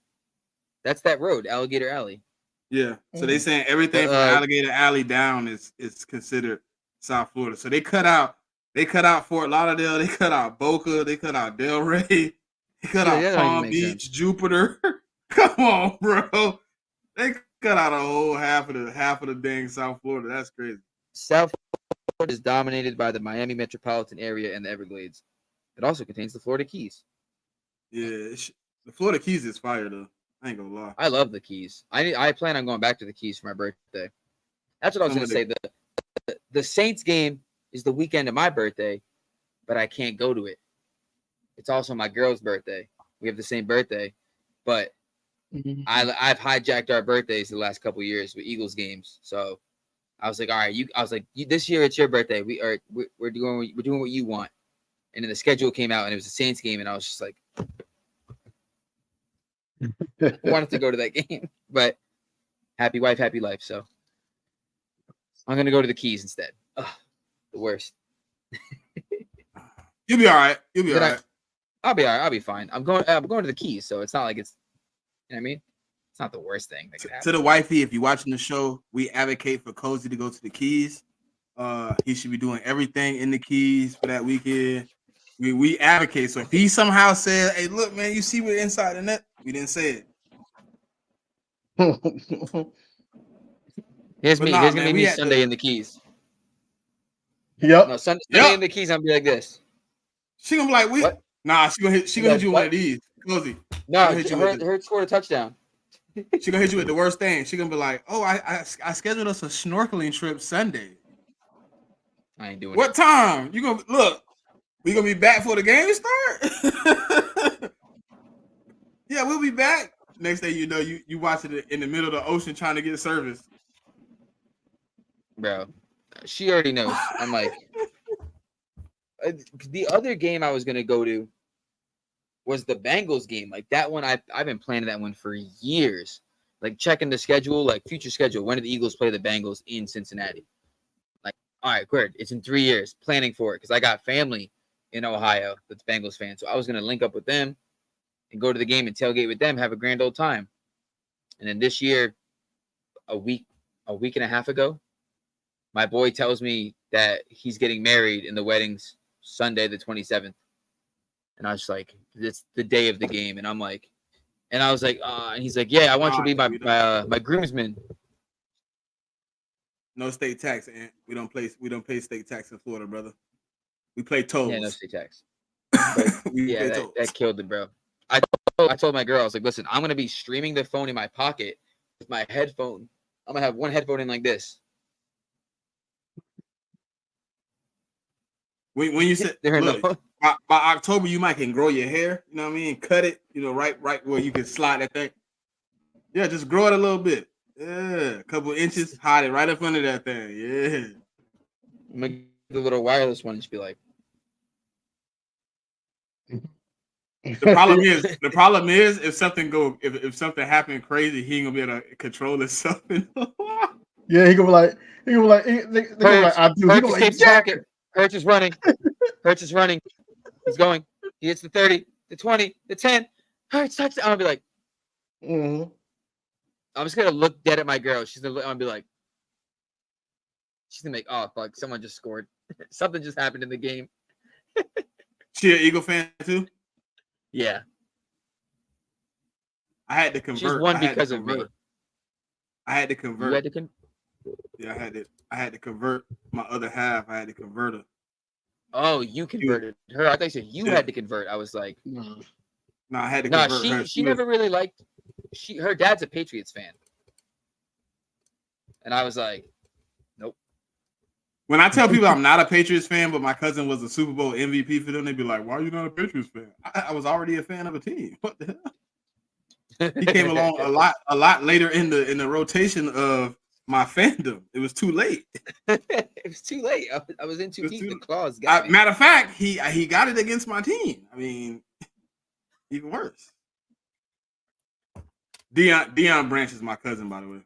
That's that road, Alligator Alley. Yeah. So they saying everything from Alligator Alley down is considered South Florida. So they cut out Fort Lauderdale, they cut out Boca, they cut out Delray, they cut out Palm Beach, Jupiter. Come on, bro. They cut out a whole half of the dang South Florida. That's crazy. South Florida is dominated by the Miami metropolitan area and the Everglades. It also contains the Florida Keys. Yeah, the Florida Keys is fire though. I ain't gonna lie. I love the Keys. I plan on going back to the Keys for my birthday. That's what I was going to say. The Saints game is the weekend of my birthday, but I can't go to it. It's also my girl's birthday. We have the same birthday, but I've hijacked our birthdays the last couple of years with Eagles games. So I was like, all right, this year it's your birthday. We're doing what you want. And then the schedule came out and it was the Saints game, and I was just like, I wanted to go to that game, but happy wife, happy life. So I'm gonna go to the Keys instead. Ugh, the worst. You'll be all right. You'll be all right. I'll be all right. I'll be fine. I'm going to the Keys, so it's not like it's. You know what I mean? It's not the worst thing that could happen. To the wifey, if you're watching the show, we advocate for Cozy to go to the Keys. He should be doing everything in the Keys for that weekend. We advocate. So if he somehow said, "Hey, look, man, you see what's inside the net," we didn't say it. Here's gonna be me Sunday in the Keys. Yep. No, Sunday in the Keys. I'll be like this. She gonna be like, "What?" Nah, she gonna hit you one of these, Cozy. No, her scored a touchdown. She gonna hit you with the worst thing. She gonna be like, "Oh, I scheduled us a snorkeling trip Sunday." I ain't doing it. What time? You gonna look? We gonna be back for the game start? Yeah, we'll be back. Next thing you know, you watching it in the middle of the ocean trying to get service. Bro, she already knows. I'm like, the other game I was gonna go to was the Bengals game. Like that one, I've been planning that one for years. Like checking the schedule, like future schedule. When do the Eagles play the Bengals in Cincinnati? Like, all right, good. It's in 3 years. Planning for it because I got family in Ohio that's Bengals fans. So I was gonna link up with them and go to the game and tailgate with them, have a grand old time. And then this year, a week and a half ago, my boy tells me that he's getting married and the wedding's Sunday the 27th. And I was like, it's the day of the game. And I'm like, and I was like, and he's like, yeah, I want you to be my groomsman. No state tax, and we don't pay state tax in Florida, brother. We play tolls. Yeah, no state tax. Yeah, that killed it, bro. I told my girl, I was like, listen, I'm gonna be streaming the phone in my pocket with my headphone. I'm gonna have one headphone in like this. When you said, look, by October you might can grow your hair. You know what I mean? Cut it. You know, right where you can slide that thing. Yeah, just grow it a little bit. Yeah, a couple inches, hide it right in front of that thing. Yeah. Make the little wireless one, just be like. The problem is if something happened crazy, he ain't gonna be able to control himself. Yeah, he gonna be like, they gonna be like, I do. He gonna be like, yeah. Hurts is running. Hurts is running. He's going. He hits the 30, the 20, the 10. Hurts touchdown. I'll be like, mm-hmm. I'm just gonna look dead at my girl. She's gonna look, I'll be like, she's gonna make, oh fuck, someone just scored. Something just happened in the game. She an Eagle fan too? Yeah. I had to convert. She's won because of me. I had to convert. You had to yeah, I had to convert my other half. I had to convert her. Oh, you converted her. I thought you said you had to convert. I was like, no, I had to convert her. She never really liked. Her dad's a Patriots fan, and I was like, nope. When I tell people I'm not a Patriots fan, but my cousin was a Super Bowl MVP for them, they'd be like, "Why are you not a Patriots fan?" I was already a fan of a team. What the hell? He came along a lot later in the rotation of my fandom. It was too late. It was too late. I was in too deep. The claws got me. Matter of fact, he got it against my team. I mean, even worse. Deion Branch is my cousin, by the way.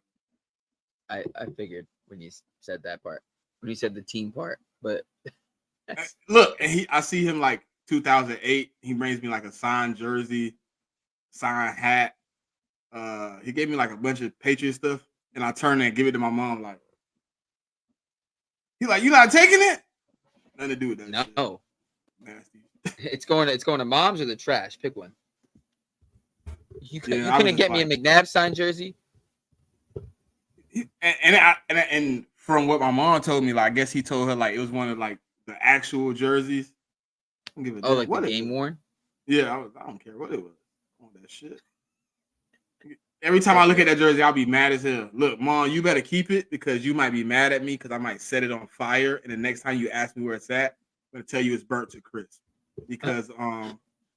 I figured when you said that part, when you said the team part, but look, and I see him like 2008. He brings me like a signed jersey, signed hat. He gave me like a bunch of Patriot stuff, and I turn and give it to my mom. Like, he's like, "You not taking it?" Nothing to do with that. No, shit. Nasty. It's going to mom's or the trash. Pick one. You couldn't get me a McNabb signed jersey. And from what my mom told me, like I guess he told her like it was one of like the actual jerseys. Oh, like the game worn? Yeah, I don't care what it was. I want that shit. Every time I look at that jersey, I'll be mad as hell. Look, Mom, you better keep it because you might be mad at me because I might set it on fire. And the next time you ask me where it's at, I'm gonna tell you it's burnt to crisp. Because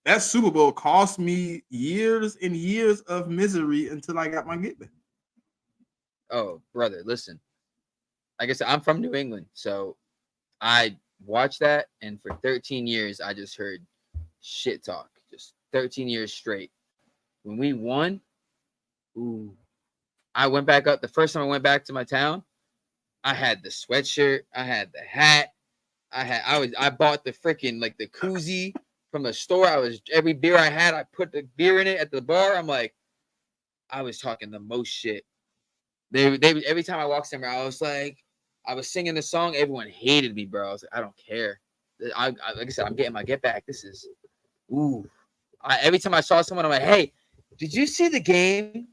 that Super Bowl cost me years and years of misery until I got my get back. Oh, brother, listen. Like I said, I'm from New England, so I watched that, and for 13 years, I just heard shit talk. Just 13 years straight. When we won, ooh, I went back up. The first time I went back to my town, I had the sweatshirt, I had the hat, I bought the freaking like the koozie from the store. Every beer I had, I put the beer in it at the bar. I'm like, I was talking the most shit. They every time I walked somewhere, I was singing the song. Everyone hated me, bro. I was like, I don't care. I like I said, I'm getting my get back. This is, ooh. Every time I saw someone, I'm like, hey, did you see the game?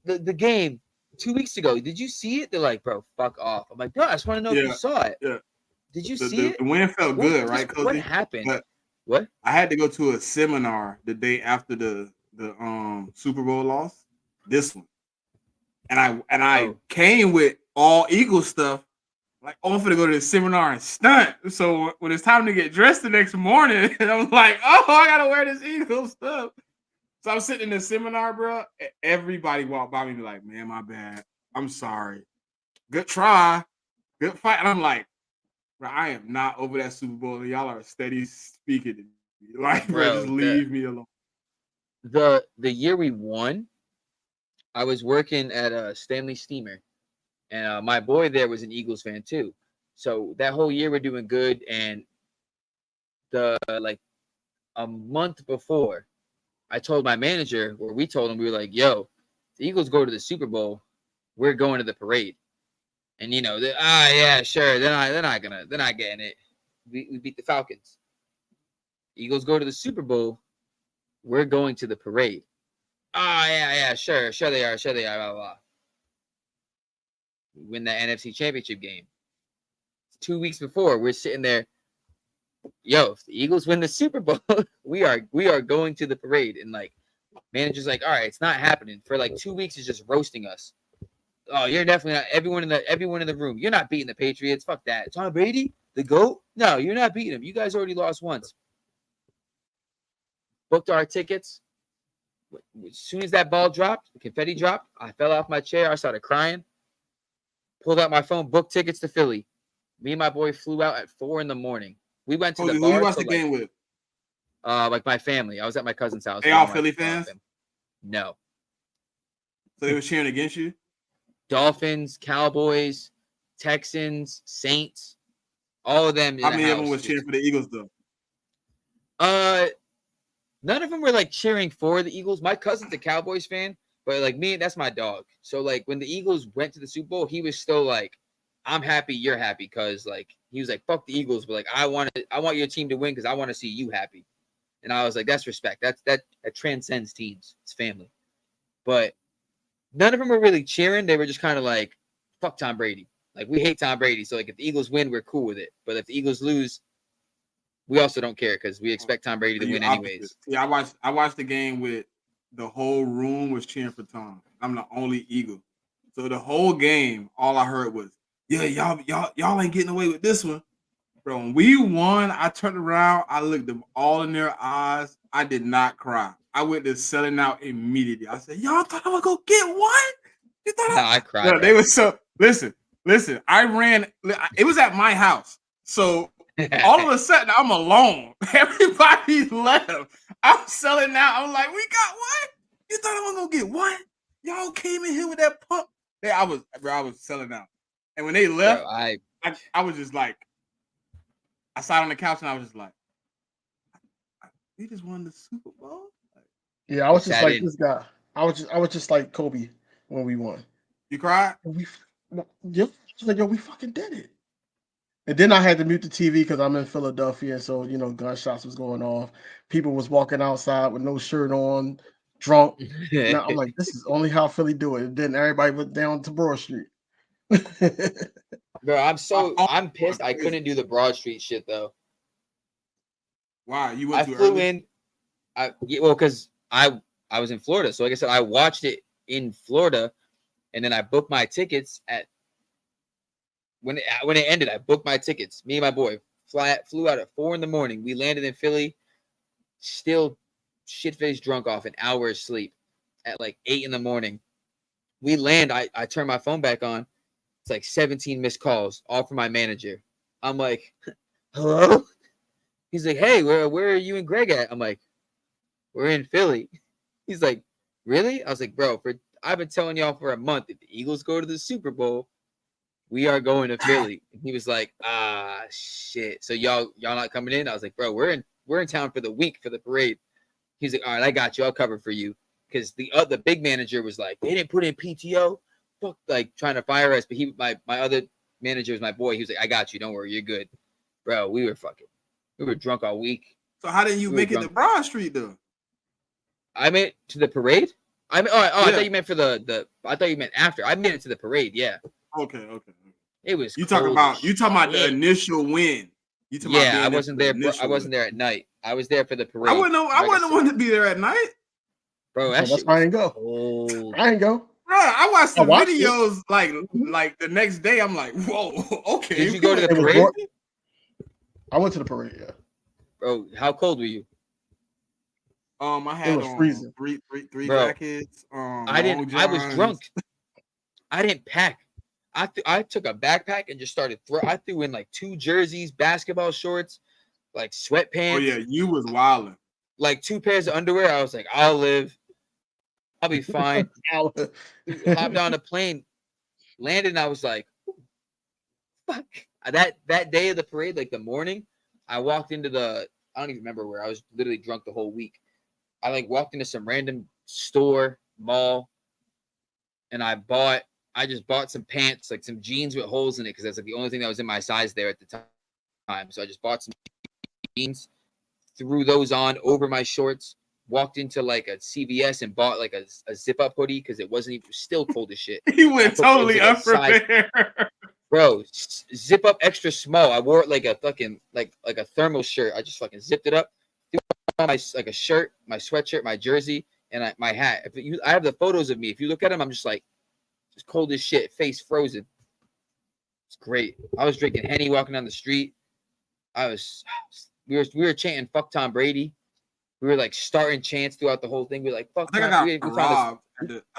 The game 2 weeks ago. Did you see it? They're like, bro, fuck off. I'm like, no, I just want to know if you saw it. Yeah. Did you see it? The win felt good, right, Cozy? What happened? But what? I had to go to a seminar the day after the Super Bowl loss. This one. And I came with all Eagle stuff. Like, I'm gonna go to the seminar and stunt. So when it's time to get dressed the next morning, and I'm like, oh, I gotta wear this Eagle stuff. So I'm sitting in the seminar, bro. Everybody walked by me and be like, man, my bad. I'm sorry. Good try. Good fight. And I'm like, bro, I am not over that Super Bowl. And y'all are steady speaking to me. Like, bro, Bro, just leave me alone. the year we won, I was working at Stanley Steamer, and my boy there was an Eagles fan too. So that whole year we're doing good, and the like a month before, I told my manager, or we told him, we were like, "Yo, the Eagles go to the Super Bowl, we're going to the parade." And you know, yeah, sure, they're not getting it. We beat the Falcons. Eagles go to the Super Bowl, we're going to the parade. Yeah, sure they are, blah, blah, blah. We win the NFC Championship game. 2 weeks before, we're sitting there. Yo, if the Eagles win the Super Bowl, we are going to the parade. And like, manager's like, all right, it's not happening. For like 2 weeks, is just roasting us. Oh, you're definitely not. Everyone in the room, you're not beating the Patriots. Fuck that. Tom Brady, the GOAT. No, you're not beating him. You guys already lost once. Booked our tickets. As soon as that ball dropped, the confetti dropped, I fell off my chair. I started crying. Pulled out my phone, booked tickets to Philly. Me and my boy flew out at 4 a.m. We went to the Who bar. you watched the game with? Like my family. I was at my cousin's house. They all Philly fans? No. So they were cheering against you? Dolphins, Cowboys, Texans, Saints, all of them. How many of them was cheering for the Eagles though? None of them were like cheering for the Eagles. My cousin's a Cowboys fan, but like me, that's my dog. So like when the Eagles went to the Super Bowl, he was still like, I'm happy you're happy, because like he was like, fuck the Eagles, but like I want your team to win because I want to see you happy. And I was like, that's respect. That transcends teams. It's family. But none of them were really cheering. They were just kind of like, fuck Tom Brady. Like, we hate Tom Brady. So like if the Eagles win, we're cool with it. But if the Eagles lose, we also don't care because we expect Tom Brady to win anyways. Yeah, I watched the game with the whole room was cheering for Tom. I'm the only Eagle. So the whole game, all I heard was, yeah, y'all ain't getting away with this one. Bro, when we won, I turned around, I looked them all in their eyes. I did not cry. I went to selling out immediately. I said, y'all thought I would go get one? You thought I cried. No, they were so listen. I ran, it was at my house. So all of a sudden, I'm alone. Everybody left. I'm selling out. I'm like, we got one? You thought I was gonna get one? Y'all came in here with that pump. I was selling out. And when they left, bro, I was just like, I sat on the couch and I was just like, we just won the Super Bowl. Yeah, I was just like this guy. I was just like Kobe when we won. You cried? We fucking did it. And then I had to mute the TV because I'm in Philadelphia, and so gunshots was going off. People was walking outside with no shirt on, drunk. Now I'm like, this is only how Philly do it. And then everybody went down to Broad Street. Bro, I'm pissed. I couldn't do the Broad Street shit though. Why? You went too early? Flew in. Because I was in Florida, so like I said, I watched it in Florida, and then I booked my tickets at when it ended. I booked my tickets. Me and my boy flew out at 4 a.m. We landed in Philly, still shit-faced drunk off an hour of sleep at like 8 a.m. We land. I turn my phone back on. It's like 17 missed calls, all from my manager. I'm like, hello? He's like, hey, where are you and Greg at? I'm like, we're in Philly. He's like, really? I was like, bro, I've been telling y'all for a month, if the Eagles go to the Super Bowl, we are going to Philly. And he was like, shit. So y'all not coming in? I was like, bro, we're in town for the week for the parade. He's like, all right, I got you. I'll cover for you. Because the big manager was like, they didn't put in PTO. Fuck, like trying to fire us. But my other manager was my boy. He was like, I got you. Don't worry, you're good, bro. We were drunk all week. So how did you make it to Broad Street though? I made it to the parade. Yeah. I thought you meant for the. I thought you meant after. I made it to the parade. Yeah. Okay. It was. You talking about the initial win? Yeah, I wasn't there. I wasn't there at night. I was there for the parade. I wouldn't want to be there at night, bro. That's why I didn't go. I didn't go. Bro, I watched the videos like the next day. I'm like, whoa, okay. Did you go to the parade? I went to the parade, yeah. Bro, how cold were you? I had freezing. Three jackets. I was drunk. I didn't pack. I took a backpack and just started I threw in like 2 jerseys, basketball shorts, like sweatpants. Oh yeah, you was wilding. Like 2 pairs of underwear. I was like, I'll live. I'll be fine. Hopped on a plane, landed, and I was like, fuck. That day of the parade, like the morning, I walked into I don't even remember where. I was literally drunk the whole week. I like walked into some random store, mall, and I just bought some pants, like some jeans with holes in it, because that's like the only thing that was in my size there at the time. So I just bought some jeans, threw those on over my shorts, walked into like a CVS and bought like a zip up hoodie because it wasn't even still cold as shit. He went totally unprepared. Bro, zip up extra small. I wore it like a fucking like a thermal shirt. I just fucking zipped it up, threw on my like a shirt, my sweatshirt, my jersey, and my hat. I have the photos of me. If you look at them, I'm just like just cold as shit, face frozen. It's great. I was drinking Henny walking down the street. We were chanting "fuck Tom Brady." We were like starting chants throughout the whole thing. We were like, "Fuck."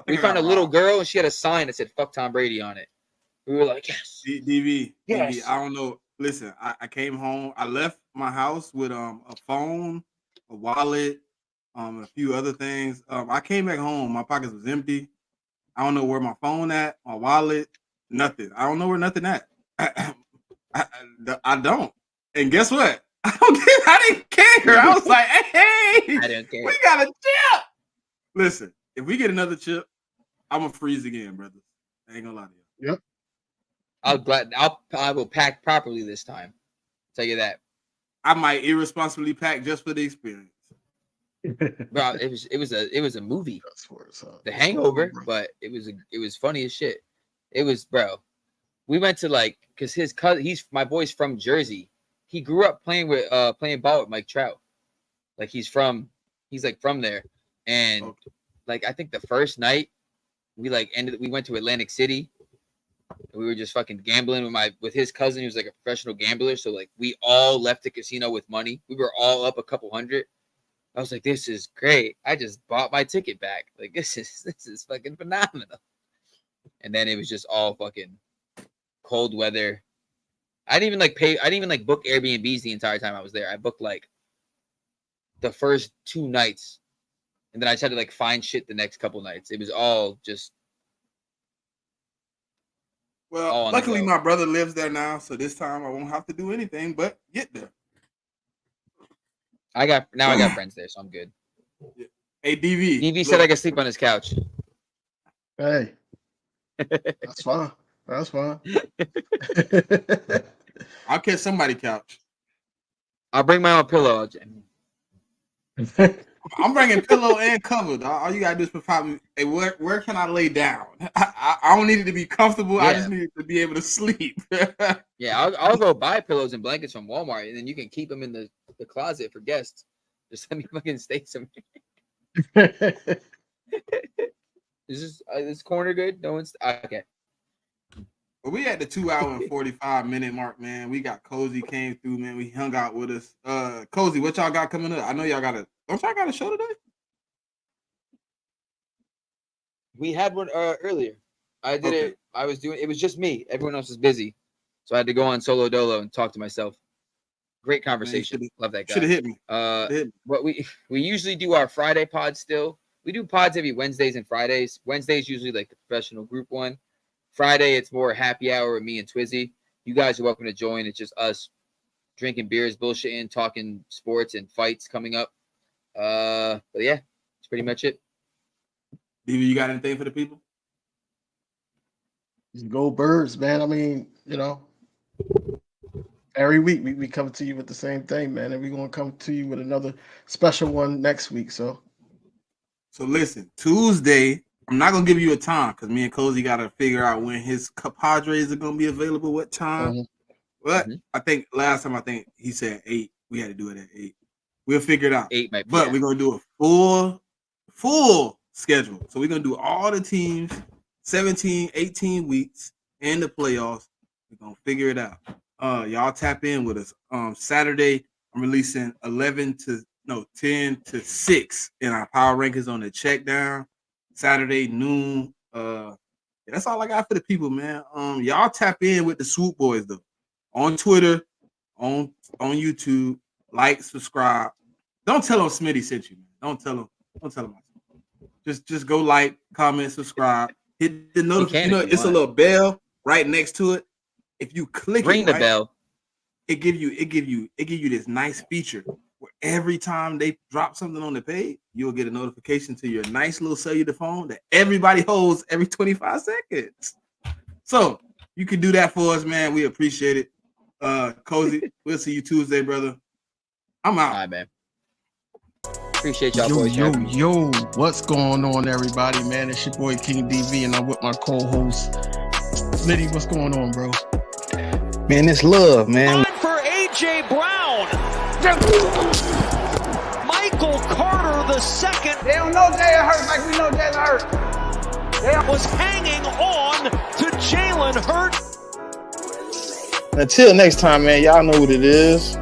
We found a little girl and she had a sign that said "fuck Tom Brady" on it. We were like, "Yes." DV, yes. DV, I don't know. Listen, I came home. I left my house with a phone, a wallet, a few other things. I came back home. My pockets was empty. I don't know where my phone at, my wallet, nothing. I don't know where nothing at. I don't. And guess what? I didn't care. I was like, hey, I didn't care. We got a chip. Listen, if we get another chip, I'm gonna freeze again, brothers. I ain't gonna lie to you. Yep. I will pack properly this time. Tell you that. I might irresponsibly pack just for the experience. Bro, it was a movie. The Hangover, but it was funny as shit. It was, bro. We went to like, cause his cousin, my boy's from Jersey. He grew up playing ball with Mike Trout. Like he's from there. And like I think the first night we went to Atlantic City. We were just fucking gambling with his cousin who's like a professional gambler. So like we all left the casino with money. We were all up a couple hundred. I was like, this is great. I just bought my ticket back. Like this is fucking phenomenal. And then it was just all fucking cold weather. I didn't even book Airbnbs the entire time I was there. I booked like the first 2 nights. And then I just had to like find shit the next couple nights. It was all just. Well, luckily my brother lives there now, so this time I won't have to do anything but get there. I got friends there, so I'm good. Hey, DV. DV said I could sleep on his couch. Hey, that's fine. That's fine. I'll catch somebody's couch. I'll bring my own pillow. I'm bringing pillow and cover. All you gotta do is provide me. Hey, where can I lay down? I don't need it to be comfortable. Yeah. I just need it to be able to sleep. Yeah, I'll go buy pillows and blankets from Walmart, and then you can keep them in the closet for guests. Just let me fucking stay somewhere. Is this corner good? No one's okay. Well, we at the 2 hour and 45-minute mark, man. We got Cozy came through, man. We hung out with us. Cozy, what y'all got coming up? I know y'all got don't y'all got a show today? We had one earlier. I did it. It was just me. Everyone else was busy. So I had to go on solo dolo and talk to myself. Great conversation. Love that guy. Should have hit me. But we usually do our Friday pods still. We do pods every Wednesdays and Fridays. Wednesdays usually like the professional group one. Friday, it's more happy hour with me and Twizzy. You guys are welcome to join. It's just us drinking beers, bullshitting, talking sports and fights coming up. But yeah, that's pretty much it. DV, you got anything for the people? Go Birds, man. I mean, every week we come to you with the same thing, man. And we're going to come to you with another special one next week. So listen, Tuesday, I'm not going to give you a time because me and Cozy got to figure out when his Padres are going to be available, what time. Mm-hmm. But I think last time, he said 8. We had to do it at 8. We'll figure it out. 8 might be. But we're going to do a full schedule. So we're going to do all the teams, 17, 18 weeks, and the playoffs. We're going to figure it out. Y'all tap in with us. Saturday, I'm releasing 10 to 6 in our power rankings on the check down. Saturday noon. That's all I got for the people, man. Y'all tap in with the Swoop Boys though, on Twitter, on YouTube. like, subscribe. Don't tell them Smitty sent you. Don't tell them. Just go like, comment, subscribe. Hit the notification. It's a little bell right next to it. If you click ring the bell, it give you this nice feature where every time they drop something on the page, you'll get a notification to your nice little cellular phone that everybody holds every 25 seconds. So you can do that for us, man. We appreciate it. Cozy, we'll see you Tuesday, brother. I'm out. All right, man. Appreciate y'all, boys. Yo, what's going on, everybody, man? It's your boy King DV, and I'm with my co-host Smitty. What's going on, bro? Man, it's love, man. Time for A.J. Brown. Michael Carter the second. They don't know Jalen Hurts like we know Jalen Hurts. Was hanging on to Jalen Hurts. Until next time, man, y'all know what it is.